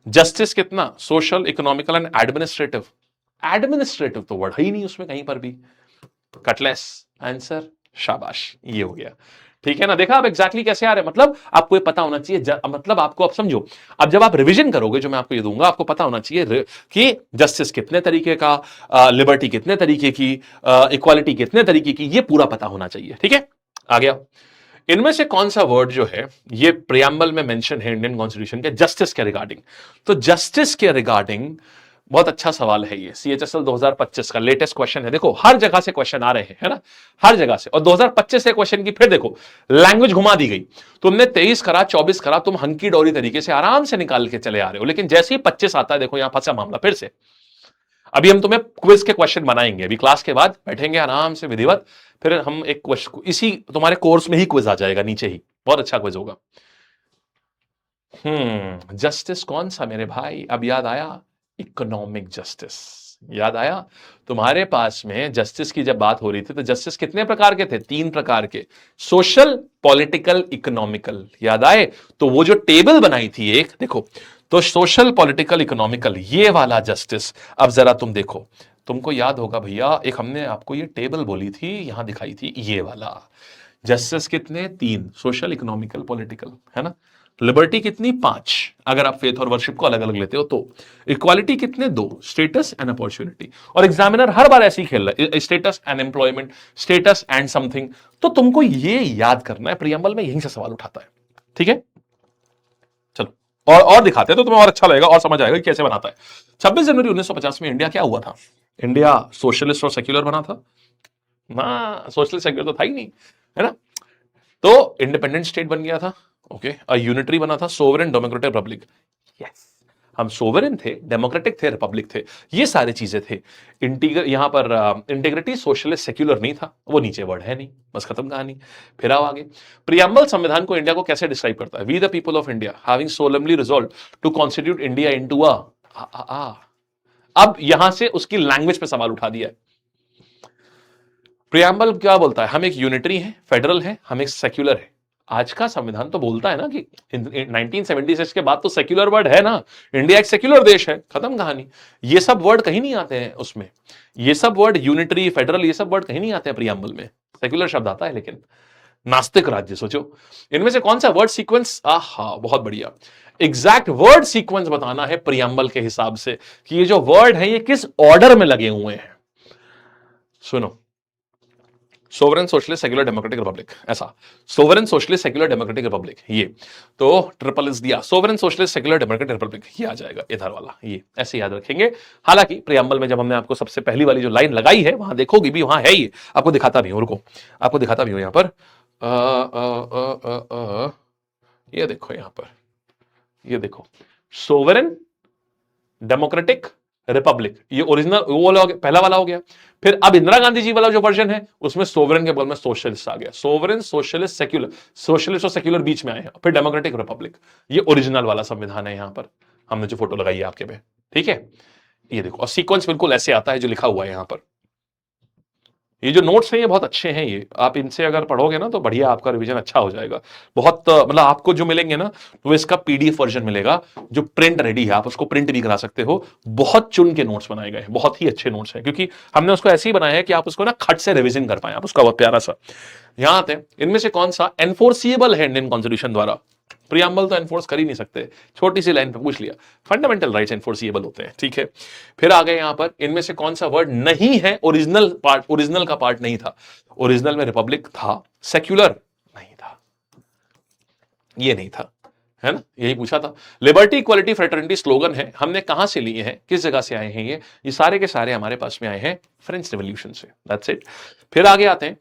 जस्टिस कितना, social, economical and administrative, administrative तो वर्ड ही नहीं उसमें कहीं पर भी। कटलेस आंसर, शाबाश, ये हो गया। ठीक है ना, देखा अब एग्जैक्टली कैसे आ रहे हैं, मतलब आपको ये पता होना चाहिए, मतलब आपको अब समझो, अब जब आप रिवीजन करोगे जो मैं आपको ये दूंगा, आपको पता होना चाहिए कि जस्टिस कितने तरीके का, लिबर्टी कितने तरीके की, इक्वालिटी कितने तरीके की, ये पूरा पता होना चाहिए। ठीक है, आ गया। इनमें से कौन सा वर्ड जो है ये प्रियम्बल में मेंशन है इंडियन कॉन्स्टिट्यूशन के जस्टिस के रिगार्डिंग? तो जस्टिस के रिगार्डिंग बहुत अच्छा सवाल है ये, सीएचएसएल 2025 का लेटेस्ट क्वेश्चन है। देखो हर जगह से क्वेश्चन आ रहे हैं, है ना, हर जगह से। और 2025 से क्वेश्चन की फिर देखो लैंग्वेज घुमा दी गई। तुमने 23 करा, 24 करा, तुम हंकी डोरी तरीके से आराम से निकाल के चले आ रहे हो, लेकिन जैसे ही 25 आता है, देखो यहां फंसा मामला फिर से। अभी हम तुम्हें क्विज के क्वेश्चन बनाएंगे, अभी क्लास के बाद बैठेंगे आराम से विधिवत, फिर हम एक क्वेश्चन, इसी तुम्हारे कोर्स में ही क्विज आ जाएगा नीचे ही, बहुत अच्छा क्विज होगा। जस्टिस कौन सा मेरे भाई, अब याद आया, इकोनॉमिक जस्टिस, याद आया? तुम्हारे पास में जस्टिस की जब बात हो रही थी तो जस्टिस कितने प्रकार के थे? 3 प्रकार के, सोशल, पॉलिटिकल, इकोनॉमिकल, याद आए? तो वो जो टेबल बनाई थी एक, देखो, तो सोशल, पॉलिटिकल, इकोनॉमिकल, ये वाला जस्टिस। अब जरा तुम देखो, तुमको याद होगा भैया, एक हमने आपको ये टेबल बोली थी, यहां दिखाई थी, ये वाला जस्टिस कितने? 3, सोशल, इकोनॉमिकल, पॉलिटिकल, है ना। लिबर्टी कितनी? 5, अगर आप फेथ और वर्शिप को अलग अलग लेते हो तो। इक्वालिटी कितने? 2, स्टेटस एंड अपॉर्चुनिटी। और एग्जामिनर हर बार ऐसे ही खेल रहा है, status and employment, status and something. तो तुमको ये याद करना है, प्रियम्बल में यहीं से सवाल उठाता है। ठीक है, चलो और दिखाते हैं तो तुम्हें और अच्छा लगेगा और समझ आएगा कि कैसे बनाता है। 26 जनवरी 1950 में इंडिया क्या हुआ था? इंडिया सोशलिस्ट और सेक्युलर बना था ना, सोशलिस्ट सेक्युलर तो था ही नहीं, है ना। तो इंडिपेंडेंट स्टेट बन गया था, ओके, यूनिटरी बना था, सोवरेन, डेमोक्रेटिक, रिपब्लिक। यस, हम सोवरेन थे, डेमोक्रेटिक थे, रिपब्लिक थे, ये सारी चीजें थे। यहां पर इंटीग्रिटी, सोशलिस्ट, सेक्युलर नहीं था, वो नीचे वर्ड है नहीं, बस खत्म कहानी। फिर आओ आगे, प्रियम्बल संविधान को, इंडिया को कैसे डिस्क्राइब करता है? We the people of India having solemnly resolve to constitute India into a. अब यहां से उसकी लैंग्वेज पे सवाल उठा दिया है। प्रियम्बल क्या बोलता है? हम एक यूनिटरी है, फेडरल है, हम एक सेक्युलर है। आज का संविधान तो बोलता है ना कि 1976 के बाद तो सेक्युलर वर्ड है ना, इंडिया एक सेक्युलर देश है, खत्म कहानी। ये सब वर्ड कहीं नहीं आते हैं उसमें, ये सब वर्ड यूनिटरी, फेडरल, ये सब वर्ड कहीं नहीं आते हैं प्रियम्बल में। सेक्युलर शब्द आता है लेकिन। नास्तिक राज्य सोचो, इनमें से कौन सा वर्ड सीक्वेंस, आहा बहुत बढ़िया, एग्जैक्ट वर्ड सीक्वेंस बताना है प्रियम्बल के हिसाब से कि ये जो वर्ड है ये किस ऑर्डर में लगे हुए हैं। सुनो, sovereign socialist secular democratic republic, ऐसा sovereign socialist secular democratic republic, ये तो ट्रिपल एस दिया, sovereign socialist secular democratic republic, ये आ जाएगा इधर वाला, ये ऐसे याद रखेंगे। हालांकि प्रियम्बल में जब हमने आपको सबसे पहली वाली जो लाइन लगाई है वहां देखोगी भी, वहां है ये, आपको दिखाता भी हूं, रुको आपको दिखाता भी हूं यहां पर। ये देखो यहां पर, ये देखो, सोवरेन डेमोक्रेटिक रिपब्लिक, ये ओरिजिनल वो वाला पहला वाला हो गया। फिर अब इंदिरा गांधी जी वाला जो वर्जन है उसमें सोवरेन के बदले में सोशलिस्ट आ गया, सोवरेन सोशलिस्ट सेक्युलर, सोशलिस्ट और सेक्युलर बीच में आए हैं, फिर डेमोक्रेटिक रिपब्लिक, ये ओरिजिनल वाला संविधान है। यहां पर हमने जो फोटो लगाई है आपके पे, ठीक है, ये देखो, और सीक्वेंस बिल्कुल ऐसे आता है जो लिखा हुआ है यहां पर। ये जो नोट्स हैं ये बहुत अच्छे हैं, ये आप इनसे अगर पढ़ोगे ना तो बढ़िया आपका रिवीजन अच्छा हो जाएगा। बहुत मतलब आपको जो मिलेंगे ना वो इसका पीडीएफ वर्जन मिलेगा जो प्रिंट रेडी है, आप उसको प्रिंट भी करा सकते हो। बहुत चुन के नोट्स बनाए गए हैं, बहुत ही अच्छे नोट्स हैं, क्योंकि हमने उसको ऐसे ही बनाया है कि आप उसको ना खट से रिविजन कर पाए आप उसका, बहुत प्यारा सा। यहां आते हैं, इनमें से कौन सा एनफोर्सिएबल है इंडियन कॉन्स्टिट्यूशन द्वारा? प्रियम्बल तो एनफोर्स कर ही नहीं सकते, छोटी सी लाइन पे पूछ लिया, फंडामेंटल राइट्स एनफोर्सिएबल होते हैं, ठीक है। फिर आ गए यहां पर, इनमें से कौन सा वर्ड नहीं है ओरिजिनल पार्ट, ओरिजिनल का पार्ट नहीं था, ओरिजिनल में रिपब्लिक था, सेक्युलर नहीं था, ये नहीं था, है ना, यही पूछा था। लिबर्टी इक्वालिटी फ्रेटर्निटी स्लोगन है, हमने कहां से लिए हैं, किस जगह से आए हैं, ये सारे के सारे हमारे पास में आए हैं फ्रेंच रेवोल्यूशन से, दैट्स इट। फिर आगे आते हैं,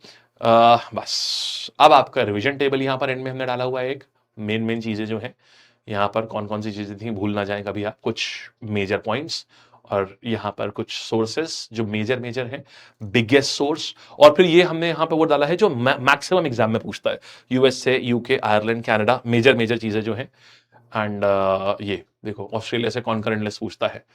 बस अब आपका रिवीजन टेबल यहां पर एंड में हमने डाला हुआ है, एक मेन चीजें जो है यहां पर कौन कौन सी चीजें थी भूल ना जाए कभी आप, कुछ मेजर पॉइंट्स, और यहां पर कुछ सोर्सेस जो मेजर हैं, बिगेस्ट सोर्स, और फिर ये हमने यहां पर वो डाला है जो मैक्सिमम एग्जाम में पूछता है, USA, UK, Ireland, Canada, major चीजें जो हैं। एंड ये देखो, ऑस्ट्रेलिया से कॉन्करेंट लिस्ट पूछता है।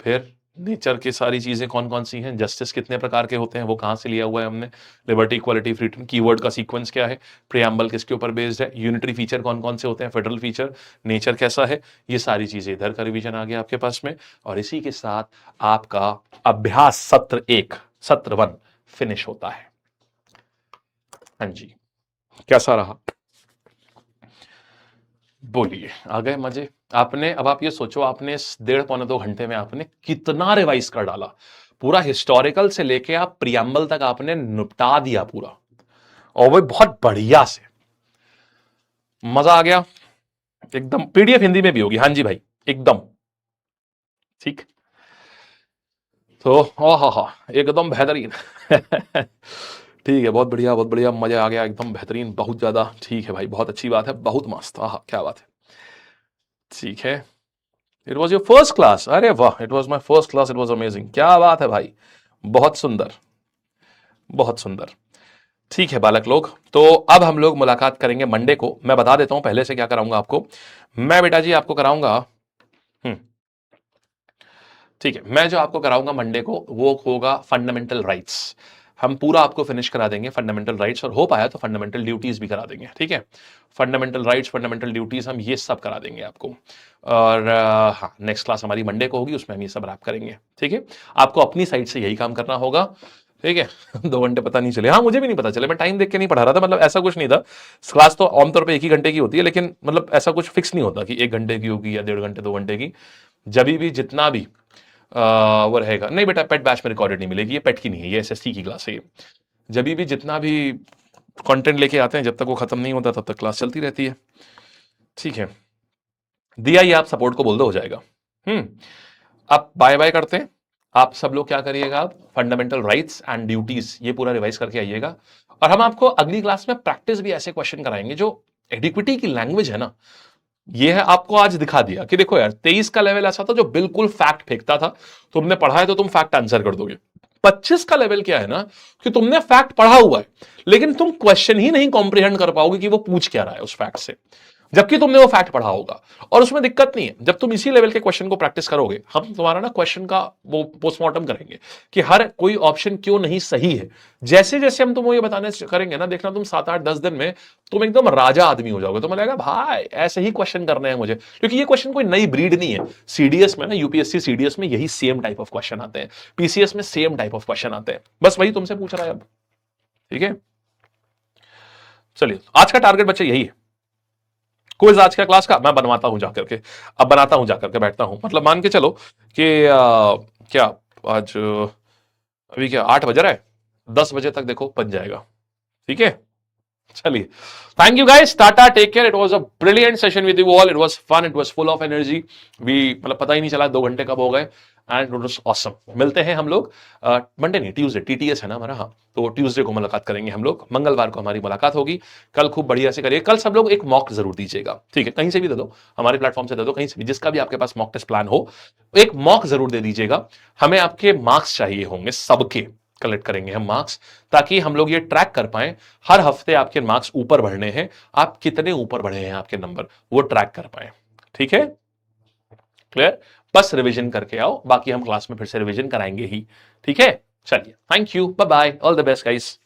फिर नेचर की सारी चीजें कौन कौन सी हैं, जस्टिस कितने प्रकार के होते हैं वो कहां से लिया हुआ है हमने, लिबर्टी इक्वालिटी फ्रीडम, कीवर्ड का सीक्वेंस क्या है, प्रियम्बल किसके ऊपर बेस्ड है, यूनिटरी फीचर कौन कौन से होते हैं, फेडरल फीचर, नेचर कैसा है, ये सारी चीजें इधर का रिवीजन आ गया आपके पास में। और इसी के साथ आपका अभ्यास सत्र 1, सत्र 1 फिनिश होता है। हाँ जी, कैसा रहा बोलिए, आ गए मजे? आपने, अब आप ये सोचो, आपने इस 1.5-2 घंटे में आपने कितना रिवाइज कर डाला, पूरा हिस्टोरिकल से लेके आप प्रियम्बल तक आपने निपटा दिया पूरा, और वो बहुत बढ़िया से, मजा आ गया एकदम। पीडीएफ हिंदी में भी होगी, हाँ जी भाई, एकदम ठीक। तो हा एकदम बेहतरीन ठीक है, बहुत बढ़िया, मजा आ गया एकदम बेहतरीन, बहुत ज्यादा, ठीक है भाई, बहुत अच्छी बात है, बहुत मस्त, आहा क्या बात है, ठीक है। It was your first class, अरे वाह, it was my first class, it was amazing, क्या बात है भाई, बहुत सुंदर, बहुत सुंदर। ठीक है बालक लोग, तो अब हम लोग मुलाकात करेंगे मंडे को। मैं बता देता हूं पहले से क्या कराऊंगा आपको, मैं बेटा जी आपको कराऊंगा, ठीक है, मैं जो आपको कराऊंगा मंडे को वो होगा फंडामेंटल राइट्स। हम पूरा आपको फिनिश करा देंगे फंडामेंटल राइट्स, और हो पाया तो फंडामेंटल ड्यूटीज भी करा देंगे, ठीक है। फंडामेंटल राइट्स, फंडामेंटल ड्यूटीज, हम ये सब करा देंगे आपको। और हाँ, नेक्स्ट क्लास हमारी मंडे को होगी, उसमें हम ये सब रैप करेंगे, ठीक है। आपको अपनी साइड से यही काम करना होगा, ठीक है 2 घंटे पता नहीं चले, हाँ मुझे भी नहीं पता चले, मैं टाइम देख के नहीं पढ़ा रहा था, मतलब ऐसा कुछ नहीं था। क्लास तो आमतौर पे 1 ही घंटे की होती है, लेकिन मतलब ऐसा कुछ फिक्स नहीं होता कि 1 घंटे की होगी या 1.5 घंटे 2 घंटे की, जब भी जितना भी वो रहेगा। नहीं बेटा, पेट बैच में रिकॉर्डेड नहीं मिलेगी, ये पेट की नहीं है, ये एसएसटी की क्लास है। ये जब भी जितना भी कंटेंट लेके आते हैं, जब तक वो खत्म नहीं होता तब तक क्लास चलती रहती है, ठीक है। दिया ये आप सपोर्ट को बोल दो, हो जाएगा। आप बाय बाय करते हैं, आप सब लोग क्या करिएगा, आप फंडामेंटल राइट्स एंड ड्यूटीज ये पूरा रिवाइज करके आइएगा, और हम आपको अगली क्लास में प्रैक्टिस भी ऐसे क्वेश्चन कराएंगे जो एडिक्विटी की लैंग्वेज है ना, ये है, आपको आज दिखा दिया कि देखो यार 23 का लेवल ऐसा था जो बिल्कुल फैक्ट फेंकता था, तुमने पढ़ा है तो तुम फैक्ट आंसर कर दोगे। 25 का लेवल क्या है ना कि तुमने फैक्ट पढ़ा हुआ है लेकिन तुम क्वेश्चन ही नहीं कॉम्प्रिहेंड कर पाओगे कि वो पूछ क्या रहा है उस फैक्ट से। जबकि तुमने वो फैक्ट पढ़ा होगा। और उसमें दिक्कत नहीं है, जब तुम इसी लेवल के क्वेश्चन को प्रैक्टिस करोगे, हम तुम्हारा ना क्वेश्चन का वो पोस्टमार्टम करेंगे कि हर कोई ऑप्शन क्यों नहीं सही है। जैसे जैसे हम तुमको ये बताने करेंगे ना, देखना तुम 7-8-10 दिन में तुम एकदम राजा आदमी हो जाओगे। तुम्हें लगेगा भाई ऐसे ही क्वेश्चन करने हैं मुझे, क्योंकि ये क्वेश्चन कोई नई ब्रीड नहीं है। सीडीएस में ना, यूपीएससी सीडीएस में यही सेम टाइप ऑफ क्वेश्चन आते हैं, पीसीएस में सेम टाइप ऑफ क्वेश्चन आते हैं, बस वही तुमसे पूछ रहा है अब। ठीक है, चलिए आज का टारगेट बच्चे यही है। क्विज आज का क्लास का मैं बनवाता हूं जाकर के, अब बनाता हूं जाकर के, बैठता हूं, मतलब मान के चलो कि क्या आज अभी क्या 8 बज रहा है, 10 बजे तक देखो बन जाएगा। ठीक है, चलिए, thank you guys, tata, take care. It was a brilliant session with you all, it was fun, it was full of energy. We मतलब पता ही नहीं चला 2 घंटे कब हो गए, एंड इट वाज ऑसम। मिलते हैं हम लोग मंडे नहीं, ट्यूसडे, टीटीएस है ना हमारा, हाँ, तो ट्यूसडे को मुलाकात करेंगे हम लोग, मंगलवार को हमारी मुलाकात होगी। कल खूब बढ़िया से करिए, कल सब लोग एक मॉक जरूर दीजिएगा, ठीक है, कहीं से भी दे दो, हमारे प्लेटफॉर्म से दे दो, कहीं से भी, जिसका भी आपके पास मॉक टेस्ट प्लान हो, एक मॉक जरूर दे दीजिएगा। हमें आपके मार्क्स चाहिए होंगे, सबके कलेक्ट करेंगे हम मार्क्स, ताकि हम लोग ये ट्रैक कर पाए हर हफ्ते आपके मार्क्स ऊपर बढ़ने हैं, आप कितने ऊपर बढ़े हैं आपके नंबर, वो ट्रैक कर पाए। ठीक है, क्लियर, बस रिवीजन करके आओ, बाकी हम क्लास में फिर से रिवीजन कराएंगे ही। ठीक है, चलिए, thank you, bye bye, all the best guys.